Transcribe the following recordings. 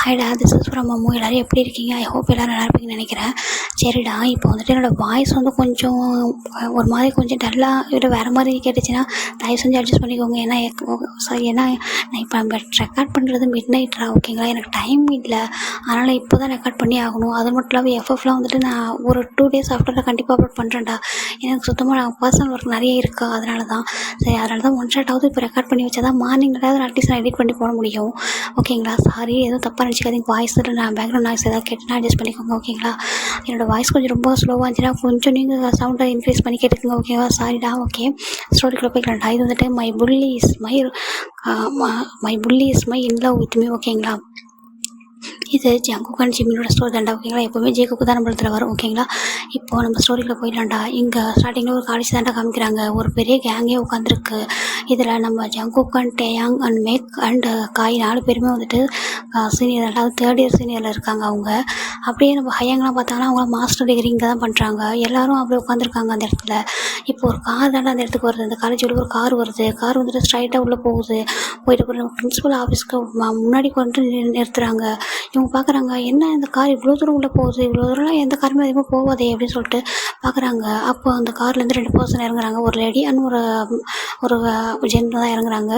ஹாய்டா, this is from Ammu. எல்லோரும் எப்படி இருக்கீங்க? ஐ ஹோப் எல்லோரும் நல்லா இருப்பீங்கன்னு நினைக்கிறேன். சரிடா, இப்போ வந்துட்டு என்னோடய வாய்ஸ் வந்து கொஞ்சம் ஒரு மாதிரி கொஞ்சம் டல்லாக இல்லை வேறு மாதிரி கேட்டுச்சுன்னா தயவு செஞ்சு அட்ஜஸ்ட் பண்ணிக்கோங்க. ஏன்னா நான் இப்போ ரெக்கார்ட் பண்ணுறது மிட் நைட்ரா, ஓகேங்களா? எனக்கு டைம் இல்லை, அதனால் இப்போ தான் ரெக்கார்ட் பண்ணி ஆகணும். அது மட்டும் இல்லாமல் எஃப்எஃப்லாம் வந்துட்டு நான் ஒரு 2 days ஆஃப்டரில் கண்டிப்பாக அப்லோட் பண்ணுறேன்டா. எனக்கு சுத்தமாக பர்சனல் ஒர்க் நிறைய இருக்குது, அதனால தான். சரி, அதனால தான் ஒன் ஷாட்டாவது இப்போ ரெக்கார்ட் பண்ணி வச்சா தான் மார்னிங்காவது அட்லீஸ்ட் நான் எடிட் பண்ணி போட முடியும், ஓகேங்களா? சாரி, எதுவும் தப்பாக நினச்சிக்காதீங்க. வாய்ஸில் நான் பேக்ரவுண்ட் நாய்ஸ் ஏதாவது கேட்டுனா அட்ஜஸ்ட் பண்ணிக்கோங்க, ஓகேங்களா? என்னோடய வாய்ஸ் கொஞ்சம் ரொம்ப ஸ்லோவாக இருந்துச்சுன்னா கொஞ்சம் நீங்கள் சவுண்டை இன்க்ரீஸ் பண்ணி கேட்டுக்கோங்க, ஓகேவா? சாரிடா. ஓகே, ஸ்டோரிக்குள்ளே போய்க்கலாம்டா. இது வந்துட்டு my bully is my in love with me, ஓகேங்களா? இது ஜங்குக் அண்ட் ஜிமினோட ஸ்டோரி தான்டா, ஓகேங்களா? எப்போவுமே ஜேக்குக்கு தான் நம்மளத்தில் வரும், ஓகேங்களா? இப்போது நம்ம ஸ்டோரிக்குள்ளே போயிடலாம்டா. இங்கே ஸ்டார்டிங்கில் ஒரு காலேஜ் தாண்டா காமிக்கிறாங்க. ஒரு பெரிய கேங்கே உட்காந்துருக்கு. இதில் நம்ம ஜங்குக் அண்ட் டேயாங் அண்ட் மேக் அண்ட் காய் 4 பேருமே வந்துட்டு சீனியர், அதாவது 3rd year சீனியரில் இருக்காங்க அவங்க. அப்படியே நம்ம ஹையங்கெலாம் பார்த்தாங்கன்னா அவங்க மாஸ்டர் டிகிரி இங்கே தான் பண்ணுறாங்க. எல்லோரும் அப்படியே உட்காந்துருக்காங்க அந்த இடத்துல. இப்போ ஒரு கார் தாண்டா அந்த இடத்துக்கு வருது. அந்த காலேஜோட ஒரு கார் வருது. கார் வந்துட்டு ஸ்ட்ரைட்டாக உள்ளே போயிட்டு நம்ம பிரின்ஸிபல் ஆஃபீஸ்க்கு முன்னாடி கொண்டு நிறுத்துகிறாங்க. இவங்க பார்க்குறாங்க, என்ன இந்த கார் இவ்வளோ தூரம் உள்ளே போகுது, இவ்வளோ தூரம்லாம் எந்த காருமே அதிகமாக போகாதே அப்படின்னு சொல்லிட்டு பார்க்குறாங்க. அப்போ அந்த கார்லேருந்து 2 பர்சன் இறங்குறாங்க. ஒரு லேடி அண்ட் ஒரு ஜென் தான் இறங்குறாங்க.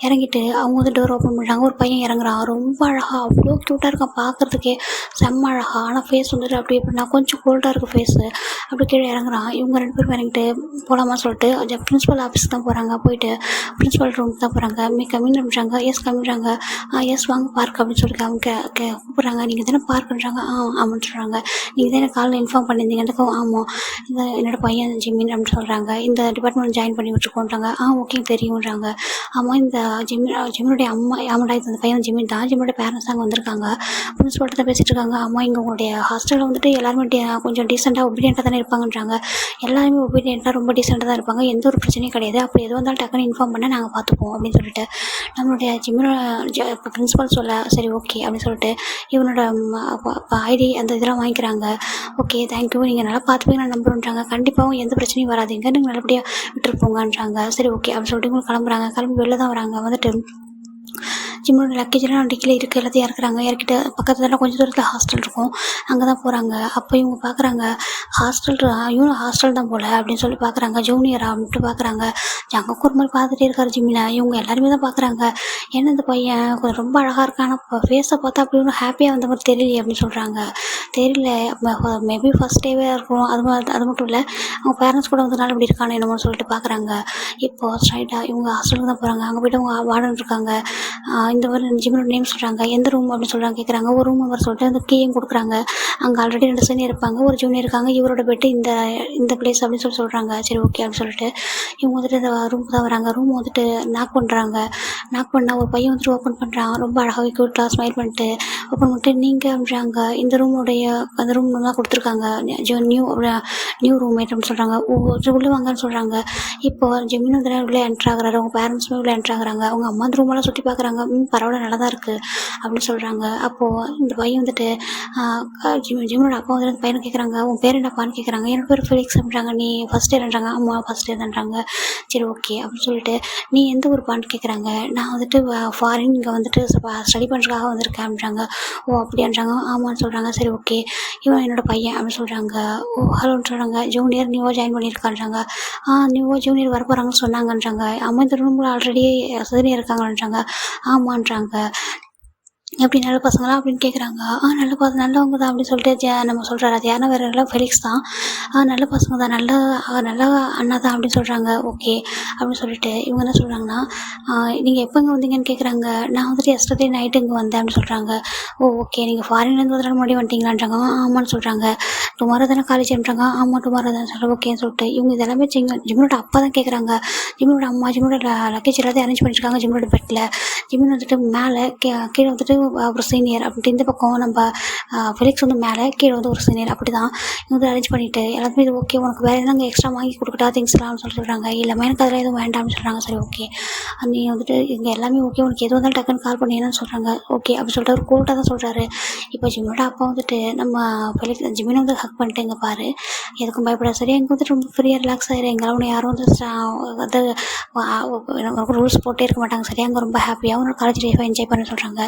இறங்கிட்டு அவங்க வந்து டோர் ஓப்பன் பண்ணுறாங்க. ஒரு பையன் இறங்குறான். ரொம்ப அழகாக, அவ்வளோ க்யூட்டாக இருக்கான் பார்க்குறதுக்கே, செம்ம அழகாக. ஆனால் ஃபேஸ் வந்துட்டு அப்படி எப்படின்னா கொஞ்சம் கோல்டாக இருக்குது ஃபேஸு. அப்படி கீழே இறங்குறான். இவங்க 2 பேரும் இறங்கிட்டு போகலாமா சொல்லிட்டு பிரின்ஸிபல் ஆஃபீஸ் தான் போகிறாங்க. போயிட்டு பிரின்ஸிபல் ரூமுக்கு தான் போகிறாங்க. கம்மின் பண்ணுறாங்க. எஸ் கம்மின்றாங்க. எஸ் வாங்க பார்க் அப்படின்னு சொல்லிட்டு அவங்க கூப்பிட்றாங்க. நீங்கள் தானே பார்க்குன்றாங்க. ஆமான்னு சொல்கிறாங்க. நீங்கள் தானே காலையில் இன்ஃபார்ம் பண்ணியிருந்தீங்க. ஆமாம், இந்த என்னோடய பையன் ஜிமின் அப்படின்னு சொல்கிறாங்க. இந்த டிபார்ட்மெண்ட் ஜாயின் பண்ணி விட்டுருக்கோன்றாங்க. ஓகே தெரியுன்றாங்க. ஆமாம், இந்த ஜிமினுடைய அம்மா, ஆமாடா இது அந்த பையன் ஜிமின் தான். ஜிமினோட பேரண்ட்ஸ் அங்கே வந்திருக்காங்க. பிரின்ஸ்பல்கிட்ட தான் பேசிகிட்டு இருக்காங்க. ஆமாம், இங்கே உங்களுடைய ஹாஸ்டலில் வந்துட்டு எல்லாருமே கொஞ்சம் டீசெண்டாக ஒபீடியண்ட்டாக தானே இருப்பாங்கன்றாங்க. எல்லாருமே ஒபீடியண்ட்டாக ரொம்ப டீசெண்டாக தான் இருப்பாங்க, எந்த ஒரு பிரச்சனையும் கிடையாது. அப்படி எதுவும் இருந்தாலும் டக்குன்னு இன்ஃபார்ம் பண்ண நாங்கள் பார்த்துப்போம் அப்படின்னு சொல்லிட்டு நம்மளுடைய பிரின்ஸிபல் சொல்ல சரி ஓகே அப்படின்னு சொல்லிட்டு இவனோட ஐடி அந்த இதெல்லாம் வாங்கிக்கிறாங்க. ஓகே தேங்க்யூ, நீங்கள் நல்லா பார்த்துப்பீங்க நான் நம்புறேன்றாங்க. கண்டிப்பாகவும் எந்த பிரச்சனையும் வராதுங்க, நீங்கள் நல்லபடியாக விட்டுருப்போங்கன்றாங்க. சரி ஓகே அப்படின்னு சொல்லிட்டு இவங்க கிளம்புறாங்க. கிளம்பி வெளில தான் வராங்க. வந்துட்டு ஜிம்மோட லக்கேஜெல்லாம் டிக்கில் இருக்குது, எல்லாத்தையும் இறக்குறாங்க. இறக்கிட்டு பக்கத்தில் கொஞ்சம் தூரத்தில் ஹாஸ்டல் இருக்கும், அங்கே தான் போகிறாங்க. அப்போ இவங்க பார்க்குறாங்க, இவனும் ஹாஸ்டல் தான் போல் அப்படின்னு சொல்லி பார்க்குறாங்க. ஜூனியரா அப்படின்ட்டு பார்க்குறாங்க. ஜங்குக்கு ஒரு மாதிரி பார்த்துட்டே இருக்காரு ஜிம்மில். இவங்க எல்லாருமே தான் பார்க்குறாங்க, ஏன்னா இந்த பையன் கொஞ்சம் ரொம்ப அழகாக இருக்கான், ஆனால் ஃபேஸை பார்த்தா அப்படி ஒன்றும் ஹாப்பியாக வந்த மாதிரி தெரியலையே அப்படின்னு சொல்கிறாங்க. தெரியல, மேபி ஃபஸ்ட் டேவே இருக்கும். அது மட்டும் இல்லை, அவங்க பேரண்ட்ஸ் கூட வந்ததுனால இப்படி இருக்கானு என்னமோ சொல்லிட்டு பார்க்குறாங்க. இப்போது ஸ்ட்ரைட்டாக இவங்க ஹாஸ்டலுக்கு தான் போகிறாங்க. அங்கே போய்ட்டு அவங்க வார்டன் இருக்காங்க. இந்த மாதிரி ஜிம்மோட நேம் சொல்கிறாங்க. எந்த ரூம் அப்படின்னு சொல்கிறாங்க. கேட்குறாங்க. ஒரு ரூம் நம்பர் சொல்லிட்டு அந்த கீயும் கொடுக்குறாங்க. அங்கே ஆல்ரெடி 2 சீனியர் இருப்பாங்க, ஒரு ஜூனியர் இருக்காங்க. இவரோட பெட்டு இந்த பிளேஸ் அப்படின்னு சொல்கிறாங்க. சரி ஓகே அப்படின்னு சொல்லிட்டு இவங்க வந்துட்டு இந்த ரூமுக்கு தான் வராங்க. ரூம் வந்துட்டு நாக் பண்ணுறாங்க. நாக் பண்ணால் ஒரு பையன் வந்துட்டு ஓப்பன் பண்ணுறான். ரொம்ப அழகாக க்யூட்டாக ஸ்மைல் பண்ணிட்டு ஓப்பன் பண்ணிட்டு நீங்கள் அப்படின்றாங்க. இந்த ரூமுடைய அந்த ரூம் தான் கொடுத்துருக்காங்க, நியூ ரூம்மேட் அப்படின்னு சொல்கிறாங்க. உள்ளே வாங்கன்னு சொல்கிறாங்க. இப்போது ஜிம்மின் வந்து உள்ளே என்ட்ரு ஆகுறாரு. அவங்க பேரண்ட்ஸுமே உள்ளே என்ட்ரு ஆகுறாங்க. அவங்க அம்மா அந்த ரூமெல்லாம் சுற்றி பார்க்குறாங்க. பரவாயில்ல, நல்லா தான் இருக்குது அப்படின்னு சொல்கிறாங்க. அப்போது இந்த பையன் வந்துட்டு ஜிம்மனோட அப்பா வந்து அந்த பையனை கேட்குறாங்க, உன் பேர் என்னப்பான்னு கேட்குறாங்க. என்னோட பேர் ஃபெலிக்ஸ் அப்படின்றாங்க. நீ ஃபஸ்ட் இயர்ன்றாங்க. ஆமாம் ஃபஸ்ட் இயர்ன்றாங்க. சரி ஓகே அப்படின்னு சொல்லிட்டு நீ எந்த ஒரு பான்னு கேட்குறாங்க. நான் வந்துட்டு ஃபாரின் இங்கே வந்துட்டு ஸ்டடி பண்ணுறதுக்காக வந்திருக்கேன் அப்படின்றாங்க. ஓ அப்படின்றாங்க. ஆமான்னு சொல்கிறாங்க. சரி ஓகே, இவன் என்னோட பையன் அப்படின்னு சொல்கிறாங்க. ஓ ஹலோன்னு சொல்கிறாங்க. ஜூனியர் நியூவாக ஜாயின் பண்ணியிருக்கான்றாங்க. நியூவாக ஜூனியர் வர போகிறாங்கன்னு சொன்னாங்கன்றாங்க. அம்மா இந்த ரூமில் ஆல்ரெடி சீனியர் இருக்காங்கன்றாங்க. ஆமான்றாங்க. எப்படி நல்ல பசங்களா அப்படின்னு கேட்குறாங்க. நல்லவங்க தான் அப்படின்னு சொல்லிட்டு நம்ம சொல்கிறாரு. அது யாருன்னா வேறு எல்லாம் ஃபெலிக்ஸ் தான். நல்ல பசங்க தான், நல்ல அண்ணா தான் அப்படின்னு சொல்கிறாங்க. ஓகே அப்படின்னு சொல்லிட்டு இவங்க என்ன சொல்கிறாங்கன்னா, நீங்கள் எப்போ இங்கே வந்தீங்கன்னு கேட்குறாங்க. நான் வந்துட்டு எஸ்டர்டே நைட்டு இங்கே வந்தேன் அப்படின்னு சொல்கிறாங்க. ஓ ஓகே, நீங்கள் ஃபாரின்லேருந்து ஒரு தடவை முன்னாடி வந்துட்டீங்களான்றாங்க. ஆமான்னு சொல்கிறாங்க. டுமாரோ தானே காலேஜ் பண்ணுறாங்க. ஆமாம் டுமாரோ தான் சொல்கிறேன். ஓகேன்னு சொல்லிட்டு இவங்க இதெல்லாமே ஜிம்மனோட அப்பா தான் கேட்குறாங்க. ஜிம்மனோட அம்மா ஜிம்மனோட லக்கேஜ் எல்லாத்தையும் அரேஞ்ச் பண்ணியிருக்காங்க ஜிம்மனோட பெட்டில். ஜிம்மன் வந்துட்டு மேலே கீழே வந்துட்டு ஒரு சீனியர் அப்படின்ட்டு இந்த பக்கம் நம்ம ஃபெலிக்ஸ் வந்து மேலே, கீழே வந்து ஒரு சீனியர், அப்படி தான் இவங்க வந்து அரேஞ்ச் பண்ணிவிட்டு எல்லாத்துமே இது ஓகே, உனக்கு வேறு எதுவும் அங்கே எக்ஸ்ட்ரா வாங்கி கொடுக்கட்டா திங்ஸ்லாம் சொல்கிறாங்க. இல்லைம்மா எனக்கு அதில் எதுவும் வேண்டாம்னு சொல்கிறாங்க. சரி ஓகே, நீ வந்துட்டு இங்கே எல்லாமே ஓகே, உனக்கு எது வந்தாலும் டக்குன்னு கால் பண்ணின்னு சொல்கிறாங்க. ஓகே அப்படின்னு சொல்லிட்டு ஒரு கோல்ட்டாக தான் சொல்கிறாரு. இப்போ ஜிம்மனோட அப்பா வந்துட்டு நம்ம ஃபெலிக்ஸ் ஜிம்மினை வந்து ஹக் பண்ணிட்டு இங்கே பாரு, எதுக்கும் பயப்படாது சரியா, எங்கே வந்துட்டு ரொம்ப ஃப்ரீயாக ரிலாக்ஸ் ஆகிடும், எங்களால் ஒன்று யாரும் வந்து ரூல்ஸ் போட்டே இருக்க மாட்டாங்க சரியா, அங்கே ரொம்ப ஹாப்பியாக உன்னோட காலேஜ் லைஃபாக என்ஜாய் பண்ண சொல்கிறாங்க.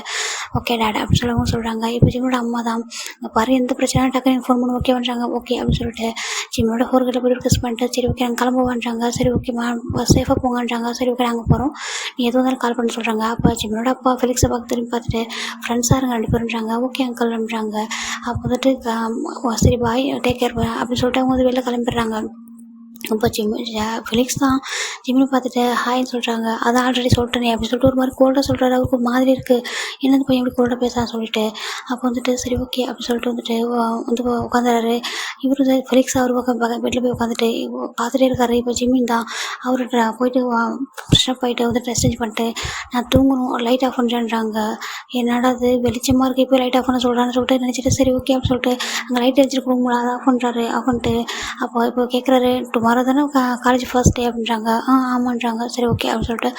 ஓகே டேட் அப்படின்னு சொல்லவும் சொல்கிறாங்க. இப்போ ஜிம்மியோட அம்மா தான் இங்கே பாரு எந்த பிரச்சனை டக்குன்னு எனக்கு ஃபோன் பண்ணி ஓகே பண்ணுறாங்க. ஓகே அப்படின்னு சொல்லிட்டு ஜிம்மியோட ஹோர்கிட்ட போய் டிஸ்கஸ் பண்ணிட்டு சரி ஓகே நாங்கள் கிளம்புவான்றாங்க. சரி ஓகேம்மா சேஃபாக போங்கன்றாங்க. சரி ஓகே நாங்கள் போகிறோம், நீ எதுவும் இருந்தாலும் கால் பண்ண சொல்கிறாங்க. அப்போ ஜிம்மியோட அப்பா ஃபெலிக்ஸை பார்த்து திரும்பி பார்த்துட்டு ஃப்ரெண்ட்ஸாக இருங்க 2 பேருன்றாங்க. ஓகே அங்கிள்ன்றாங்க. அப்போ வந்துட்டு சரி பாய் டேக் கேர் அப்படின்னு சொல்லிட்டு அவங்க வந்து வெளில கிளம்பிடுறாங்க. இப்போ ஃபெலிக்ஸ் தான் ஜிம்மியை பார்த்துட்டு ஹாய்ன்னு சொல்கிறாங்க. அதான் ஆல்ரெடி சொல்லிட்டேனே அப்படின்னு சொல்லிட்டு ஒரு மாதிரி கோல்டாக சொல்கிறாரு. அவருக்கு ஒரு மாதிரி இருக்குது, என்னது பையன் இப்படி கோல்டாக பேசான்னு சொல்லிட்டு. அப்போ வந்துட்டு சரி ஓகே அப்படின்னு சொல்லிட்டு வந்துட்டு வந்து உட்காந்துறாரு. இவர் வந்து ஃபெலிக்ஸ் அவர் பக்கம் பெட்டில் போய் உட்காந்துட்டு பார்த்துட்டே இருக்காரு. இப்போ ஜிம்மின் தான் அவர் போயிட்டு ஃப்ரெஷ்ஷப் ஆகிட்டு வந்து ட்ரெஸ் சேஞ்ச் பண்ணிட்டு நான் தூங்கணும் லைட் ஆஃப் பண்ணுறேன்றாங்க. என்னடா அது வெளிச்சமாக இருக்குது இப்போ லைட் ஆஃப் பண்ண சொல்கிறான்னு சொல்லிட்டு நினச்சிட்டு சரி ஓகே அப்படின்னு சொல்லிட்டு அங்கே லைட் அடிச்சுட்டு போகும்போது அதை ஆஃப் பண்ணுறாரு. ஆஃப் பண்ணிட்டு அப்போ இப்போ கேட்குறாரு டுமாரோ தானே காலேஜ் ஃபர்ஸ்ட் டே அப்படின்றாங்க. ஆமான்றாங்க. சரி ஓகே அப்படின்னு சொல்லிட்டு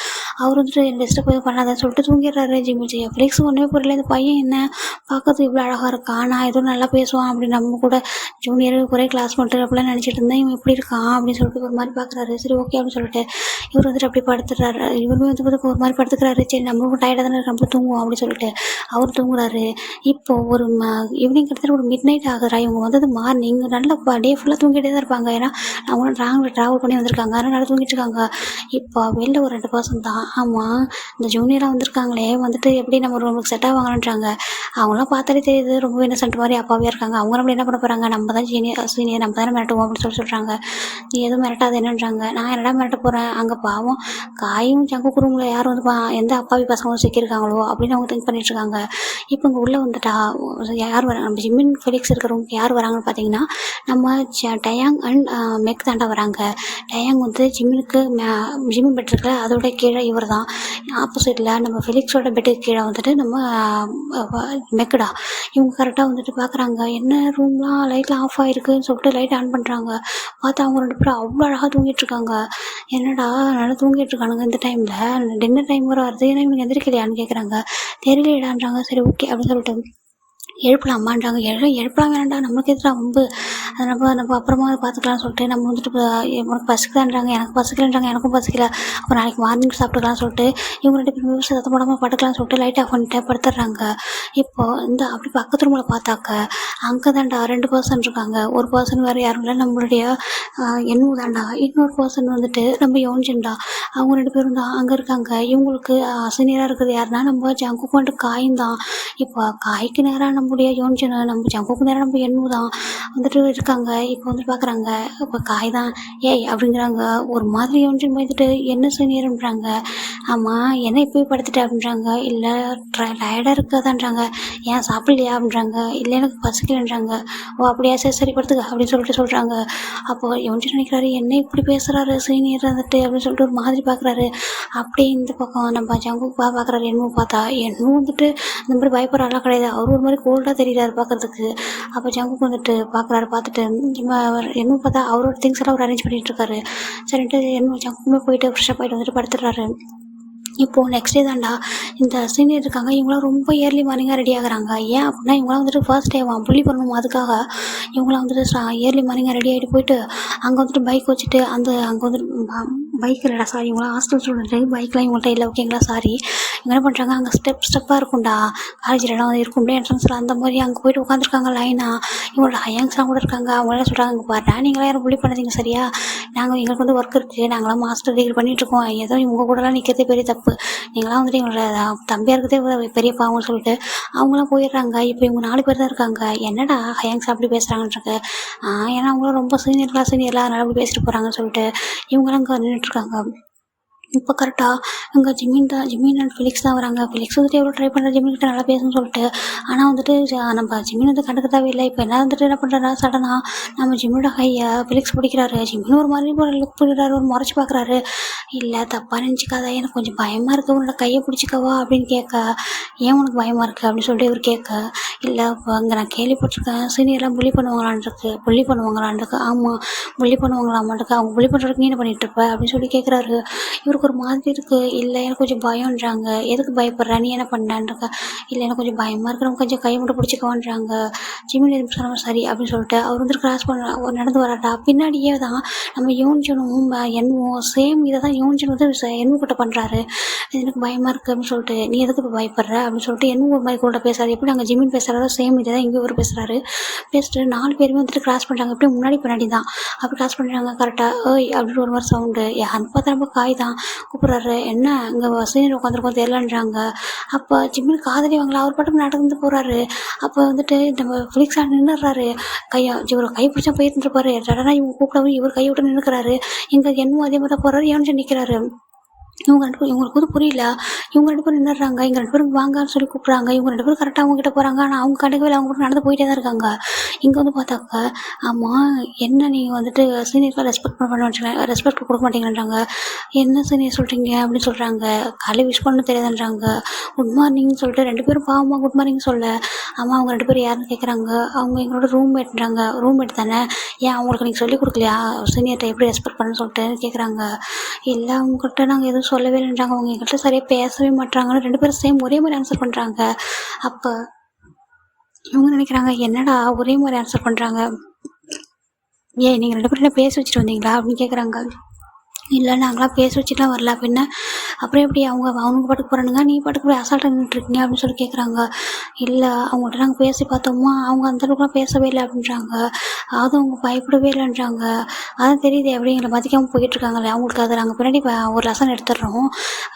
அவர் வந்துட்டு டிஸ்டர்ப் போய் பண்ணாதான்னு சொல்லிட்டு தூங்கிடுறாரு. ஃபெலிக்ஸ் ஒன்றுமே புரியல, இந்த பையன் என்ன பார்க்கறதுக்கு இவ்வளோ அழகாக இருக்கான், நான் எதுவும் நல்லா பேசுவான் அப்படின்னு நம்ம கூட ஜூனியர் ஒரே கிளாஸ் மட்டும் அப்படிலாம் நினச்சிட்டு இருந்தேன், இவன் இப்படி இருக்கான் அப்படின்னு சொல்லிட்டு ஒரு மாதிரி பார்க்குறாரு. சரி ஓகே அப்படின்னு சொல்லிட்டு இவர் வந்துட்டு அப்படி படுத்துடுறாரு. இவருமே வந்து ஒரு மாதிரி படுத்துக்கிறாரு. சரி நம்மளுக்கும் டயர்டாக தானே நம்ம தூங்குவோம் அப்படின்னு சொல்லிட்டு அவர் தூங்குறாரு. இப்போ ஒரு ஈவினிங் கிட்டத்தட்ட ஒரு மிட் நைட் ஆகுறா. இவங்க வந்தது மார்னிங் நல்லா டே ஃபுல்லாக தூங்கிட்டே தான் இருப்பாங்க. ஏன்னா அவங்க ட்ராவல் பண்ணி வந்திருக்காங்க, அதனால் நல்லா தூங்கிட்டு இருக்காங்க. இப்போ வெளில ஒரு 2 பர்சன் தான். ஆமாம் இந்த ஜூனியராக வந்திருக்காங்களே வந்துட்டு எப்படி நம்ம ரூமுக்கு செட் ஆவாங்கன்றாங்க. அவங்களாம் பார்த்தாலே தெரியுது ரொம்ப இன்னசென்ட் மாதிரி அப்பாவியாக இருக்காங்க. அவங்க நம்மள என்ன பண்ண போகிறாங்க, நம்ம தான் சீனியர் நம்ம தானே மிரட்டுவோம் அப்படின்னு சொல்கிறாங்க. நீ எதுவும் மிரட்டாது என்னன்றாங்க. நான் என்னடா மிரட்ட போகிறேன், அங்கே பாவம் காயும் சங்கு ரூமில் யார் வந்து எந்த அப்பாவி பசங்களும் சிக்கியிருக்காங்களோ அப்படின்னு அவங்க திங்க் பண்ணிட்டு இருக்காங்க. இப்போ இங்கே உள்ளே வந்துட்டா யார் வராங்க, நம்ம ஜிம்மின் ஃபெலிக்ஸ் இருக்கிற ரூமுக்கு யார் வராங்கன்னு பார்த்தீங்கன்னா நம்ம டயாங் அண்ட் மெக் தாண்டா வராங்க. டயாங் வந்து ஜிம்மின் பெட் இருக்குல்ல அதோட கீழே இவர் தான். ஆப்போசிட்டில் நம்ம ஃபெலிக்ஸோட பெட்டுக்கு கீழே வந்துட்டு நம்ம மெக்குடா. இவங்க கரெக்டாக வந்துட்டு பார்க்குறாங்க, என்ன ரூம்லாம் லைட்லாம் ஆஃப் ஆகிருக்குன்னு சொல்லிட்டு லைட் ஆன் பண்ணுறாங்க. பார்த்தா அவங்க 2 பேரும் அவ்வளோ அழகாக தூங்கிட்டு இருக்காங்க. என்னடா நல்லா தூங்கிட்டு இருக்கானுங்க இந்த டைமில், டின்னர் டைம் வர வருது, ஏன்னா இவங்க எந்திரிக்கலையான்னு கேட்குறாங்க. தெரியலையாடான்றாங்க. சரி ஓகே அப்படின்னு சொல்லிட்டு எழுப்பலாமான்றாங்க. எழுப்பலாம் வேணாண்டா, நம்மளுக்கு எதிராக வம்பு, அதை நம்ம அப்புறமா பார்த்துக்கலாம்னு சொல்லிட்டு நம்ம வந்துட்டு உனக்கு பசிக்கலான்றாங்க, எனக்கு பசிக்கலன்றாங்க, எனக்கும் பசிக்கல, அப்புறம் நாளைக்கு மார்னிங் சாப்பிட்டுக்கலாம்னு சொல்லிட்டு இவங்க 2 பேரும் சத்தம் போடாமல் படுக்கலாம்னு சொல்லிட்டு லைட் ஆஃப் பண்ணிட்டு படுத்துடுறாங்க. இப்போது இந்த அப்படி பக்கத்து ரூமில் பார்த்தாக்க அங்கே தாண்டா 2 பர்சன் இருக்காங்க. ஒரு பர்சன் வேறு யாரும் இல்லை, நம்மளுடைய எண்ணு தாண்டா. இன்னொரு பர்சன் வந்துட்டு நம்ம யோன்ஜன்டா. அவங்க 2 பேரும் தான் அங்கே இருக்காங்க. இவங்களுக்கு சீனியராக இருக்கிறது யாருன்னா நம்ம ஜங்குக்கு வந்துட்டு காயும் தான். இப்போ காய்க்கு நேராக நம்முடைய யோன்ஜன், நம்ம ஜங்குக்கு நேராக நம்ம எண்ணு தான் வந்துட்டு இருக்காங்க. இப்போ வந்துட்டு பார்க்குறாங்க, இப்போ காய் தான் ஏய் அப்படிங்கிறாங்க. ஒரு மாதிரி யோன்ஜன் வந்துட்டு என்ன சீனியர்ன்றாங்க. ஆமாம் என்ன இப்போ படுத்துட்டு அப்படின்றாங்க. இல்லை டயர்டாக இருக்காதான்றாங்க. ஏன் சாப்பிட்லையா அப்படின்றாங்க. இல்லை எனக்கு பசிக்கலன்றாங்க. ஓ அப்படியா சரி சரி படுத்துக்க அப்படின்னு சொல்லிட்டு சொல்கிறாங்க. அப்போது யோன்ஜன் நினைக்கிறாரு, என்ன இப்படி பேசுகிறாரு சீனியர் வந்துட்டு அப்படின்னு சொல்லிட்டு ஒரு மாதிரி பார்க்குறாரு. அப்படியே இந்த பக்கம் நம்ம ஜங்குக்கு பார்க்குறாரு. என்னும் பார்த்தா என்னும் வந்துட்டு இந்த மாதிரி பயப்படுறாலாம் கிடையாது, அவர் ஒரு மாதிரி கோல்டாக தெரியுறாரு பார்க்குறதுக்கு. அப்போ ஜங்குக்கு வந்துட்டு பார்க்குறாரு. பார்த்துட்டு என்னும் பார்த்தா அவரோட திங்ஸ் எல்லாம் அவர் அரேஞ்ச் பண்ணிகிட்டு இருக்காரு. சரின்ட்டு என்னும் ஜங்குக்குமே போயிட்டு ஃப்ரெஷ்ஷப் ஆகிட்டு வந்துட்டு படுத்துடுறாரு. இப்போது நெக்ஸ்ட் டே தாண்டா இந்த சீனியர் இருக்காங்க. இவங்களாம் ரொம்ப இயர்லி மார்னிங்காக ரெடி ஆகுறாங்க. ஏன் அப்படின்னா இவங்களாம் வந்துட்டு ஃபர்ஸ்ட் டேவான் புள்ளி பண்ணணும், அதுக்காக இவங்களாம் வந்துட்டு இயர்லி மார்னிங்காக ரெடி ஆகிட்டு போயிட்டு அங்கே வந்துட்டு பைக் வச்சுட்டு அங்கே வந்துட்டு பைக் இல்லைடா சாரி, இவங்களாம் ஹாஸ்டல் ஸ்டூடெண்ட்டு, பைக்லாம் இவங்கள்ட்ட இல்லை ஓகேங்களா சாரி. இவங்க என்ன பண்ணுறாங்க, அங்கே ஸ்டெப்பாக இருக்கும்டா காலேஜில் இடம் வந்து இருக்கும்டே என்ட்ரன்ஸில், அந்த மாதிரி அங்கே போயிட்டு உட்காந்துருக்காங்க லைனாக. இவங்களோட ஹையாங்ஸ்லாம் கூட இருக்காங்க. அவங்களாம் சொல்கிறாங்க, இங்கே பாருடா நீங்களாம் யாரும் புள்ளி பண்ணாதீங்க சரியா, எங்களுக்கு வந்து ஒர்க் இருக்குது, நாங்களாம் மாஸ்டர் டிகிரி பண்ணிகிட்ருக்கோம், ஏதோ இவங்க கூடலாம் நிற்கிறதே பெரிய தப்பு, நீங்களாம் வந்துட்டு எங்களோட தம்பியாக இருக்கிறதே பெரிய பாவம்னு சொல்லிட்டு அவங்களாம் போயிடுறாங்க. இப்போ இவங்க 4 பேர் தான் இருக்காங்க. என்னடா ஹையாங்ஸ் அப்படி பேசுகிறாங்கன்றது, ஏன்னா அவங்களும் ரொம்ப சீனியர்லாம் அதனால் அப்படி பேசிட்டு போகிறாங்கன்னு சொல்லிட்டு இவங்களாம் அங்கே நின்றுட்டுருக்காங்க. இப்போ கரெக்டாக இங்கே ஜிம்மின் அண்ட் ஃபெலிக்ஸ் தான் வராங்க. ஃபெலிக்ஸ் வந்துட்டு எவ்வளோ ட்ரை பண்ணுற ஜிம்மின்கிட்ட நல்லா பேசணும்னு சொல்லிட்டு, ஆனால் வந்துட்டு நம்ம ஜிம்மின் வந்து கண்டுக்கவே இல்லை. இப்போ என்ன வந்துட்டு என்ன பண்ணுறாரு, சடனாக நம்ம ஜிம்மினோட கையை ஃபெலிக்ஸ் பிடிக்கிறாரு. ஜிம்மின் ஒரு மாதிரி லுக் பிடிக்கிறாரு, ஒரு முறைச்சி பார்க்குறாரு. இல்லை தப்பாக நினச்சிக்காத, எனக்கு கொஞ்சம் பயமாக இருக்குது, உன்னோட கையை பிடிச்சிக்கவா அப்படின்னு கேட்க, ஏன் உனக்கு பயமாக இருக்குது அப்படின்னு சொல்லிட்டு இவர் கேட்க, இல்லை இப்போ இங்கே நான் கேள்விப்பட்டிருக்கேன் சீனியர்லாம் புள்ளி பண்ணுவாங்களான்ருக்கு. ஆமாம் புள்ளி பண்ணுவாங்களாமான்ருக்கு, அவங்க புள்ளி பண்ணுறதுக்கு நீ என்ன பண்ணிகிட்டு இருப்ப அப்படின்னு சொல்லி கேட்குறாரு. இவர் பேருக்கு ஒரு மாதிரி இருக்குது. இல்லை எனக்கு கொஞ்சம் பயம்ன்றாங்க. எதுக்கு பயப்படுற, நீ என்ன பண்ணான்றக்க. இல்லை எனக்கு கொஞ்சம் பயமாக இருக்கு, நம்ம கொஞ்சம் கை மட்டும் பிடிச்சிக்கவான்றாங்க. ஜிமின் எதுவும் சொல்லாமல் சரி அப்படின்னு சொல்லிட்டு அவர் வந்து கிராஸ் பண்ண நடந்து வராட்டா. பின்னாடியே தான் நம்ம யோன்ஜனும் என்னும் சேம் இதை தான் யோன்ஜன் வந்து என்னும் கிட்ட பண்ணுறாரு. எனக்கு பயமாக இருக்குது அப்படின்னு சொல்லிட்டு, நீ எதுக்கு இப்போ பயப்படுற அப்படின்னு சொல்லிட்டு என்னும் ஒரு மாதிரி கூட பேசுறாரு. எப்படி அங்கே ஜிமின் பேசுகிறதோ சேம் இதை தான் இங்கே ஒரு பேசுகிறாரு. பேசிட்டு 4 பேருமே வந்துட்டு கிராஸ் பண்ணுறாங்க. அப்படியே முன்னாடி பின்னாடி தான் அப்படி கிராஸ் பண்ணுறாங்க. கரெக்டாக ஓய் அப்படின்னு ஒரு மாதிரி சவுண்டு. யாருன்னு பார்த்தா நம்ம காய் தான் கூப்பிட்றாரு. என்ன இங்கே சீனியர் உட்காந்துருக்கோம் தெரியலன்றாங்க. அப்போ ஜிம்மில் காதலி வாங்கலாம் அவர் பாட்டுக்கு நடந்து போகிறாரு. அப்போ வந்துட்டு நம்ம ஃபிலிக்ஸாக நின்றுறாரு. இவர் கை பிடிச்சா போயிட்டு இருப்பாரு. டடனா இவங்க கூப்பிடவும் இவர் கை விட்டு நின்றுக்கிறாரு. இங்கே என்னமோ அதே மாதிரி தான் போகிறாரு. ஏன்னு நிற்கிறாரு. இவங்களுக்கு வந்து புரியல. இவங்க 2 பேரும் நின்றுறாங்க. இங்கே 2 பேரும் வாங்கன்னு சொல்லி கூப்பிட்றாங்க. இவங்க 2 பேரும் கரெக்டாக அவங்க கிட்ட போகிறாங்க. ஆனால் அவங்க கண்டுக்கவே அவங்க மட்டும் நடந்து போயிட்டே தான் இருக்காங்க. இங்கே வந்து பார்த்தாக்க, ஆமாம் என்ன நீங்கள் வந்துட்டு சீனியர்லாம் ரெஸ்பெக்ட் கொடுக்க மாட்டேங்கிறாங்க. என்ன சீனியர் சொல்கிறீங்க அப்படின்னு சொல்கிறாங்க. காலையில் விஷ் பண்ண தெரியாதுன்றாங்க. குட் மார்னிங்னு சொல்லிட்டு 2 பேரும் பாவமாக குட் மார்னிங் சொல்ல. ஆமாம் அவங்க 2 பேரும் யாருன்னு கேட்குறாங்க. அவங்க எங்களோட ரூம்மேட்ன்றாங்க. ரூம்மேட் தானே, ஏன் அவங்களுக்கு நீங்கள் சொல்லிக் கொடுக்கலையா சீனியர்கிட்ட எப்படி ரெஸ்பெக்ட் பண்ணணும்னு சொல்லிட்டு கேட்குறாங்க. இல்லை அவங்ககிட்ட நாங்கள் எதுவும் சொல்லவே இல்லைன்றாங்க. அவங்க எங்கள்கிட்ட சரியாக பேசவே மாட்டாங்கன்னு 2 பேரும் சேம் ஒரே மாதிரி ஆன்சர் பண்ணுறாங்க. அப்போ இவங்க நினைக்கிறாங்க, என்னடா ஒரே மாதிரி ஆன்சர் பண்ணுறாங்க, ஏன் நீங்கள் 2 பேரும் என்ன பேசி வச்சுட்டு வந்தீங்களா அப்படின்னு கேட்குறாங்க. இல்லை நாங்களாம் பேசி வச்சுட்டுலாம் வரல அப்படின்னா அப்புறம் எப்படி அவங்க பாட்டுக்கு போகிறானுங்க, நீ பாட்டுக்கு போய் அசால்ட்டாக நின்றுட்டுருக்கீங்க அப்படின்னு சொல்லி கேட்குறாங்க. இல்லை அவங்கள்ட்ட நாங்கள் பேசி பார்த்தோமா அவங்க அந்தளவுக்குலாம் பேசவே இல்லை அப்படின்றாங்க. அதுவும் அவங்க பயப்படவே இல்லைன்றாங்க. அதான் தெரியுது எப்படி எங்களை மதிக்காமல் போயிட்டுருக்காங்களே அவங்களுக்கு. அதை நாங்கள் பின்னாடி ஒரு லெசன் எடுத்துடுறோம்.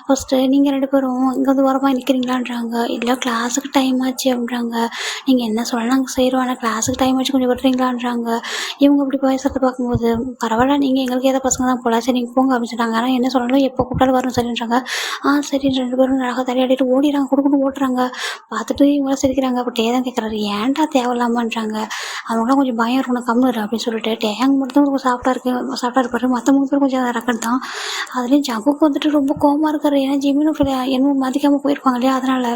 ஃபஸ்ட்டு நீங்கள் 2 பேரும் இங்கே வந்து ஓரமாக நிற்கிறீங்களான்றாங்க. இல்லை கிளாஸுக்கு டைம் ஆச்சு அப்படின்றாங்க. நீங்கள் என்ன சொல்லலாம் நாங்கள் செய்கிறோம், ஆனால் கிளாஸுக்கு டைம் ஆச்சு கொஞ்சம் விட்டுறீங்களான்றாங்க. இவங்க இப்படி பேசுகிறத பார்க்கும்போது பரவாயில்ல, நீங்கள் எங்களுக்கு ஏதோ பசங்க தான் போல, சரி நீங்கள் போங்க அப்படின்னு சொல்லிட்டாங்க. ஆனால் என்ன சொல்லணும், எப்போ கூப்பிட்டாலும் வரணும் சரின்றாங்க. சரி 2 பேரும் அழகாக தலையாடிட்டு ஓடிறாங்க. கொடுக்கணும் ஓட்டுறாங்க. பார்த்துட்டு இவங்களாம் சிரிக்கிறாங்க. அப்போ டே தான் கேட்குறாரு, ஏன்டா தேவையில்லாமன்றாங்க. அவங்களாம் கொஞ்சம் பயம் இருக்கணும் கம்முரு அப்படின்னு சொல்லிட்டு டேங் மட்டும் கொஞ்சம் சாஃப்டாக இருப்பாரு. மற்ற 3 பேரும் கொஞ்சம் ரக்கட் தான். அதுலேயும் ஜங்குக்கு வந்துட்டு ரொம்ப கோவமாக இருக்காரு. ஏன்னா ஜிம்மினும் என்னமோ மதிக்காமல் போயிருப்பாங்க இல்லையா, அதனால்.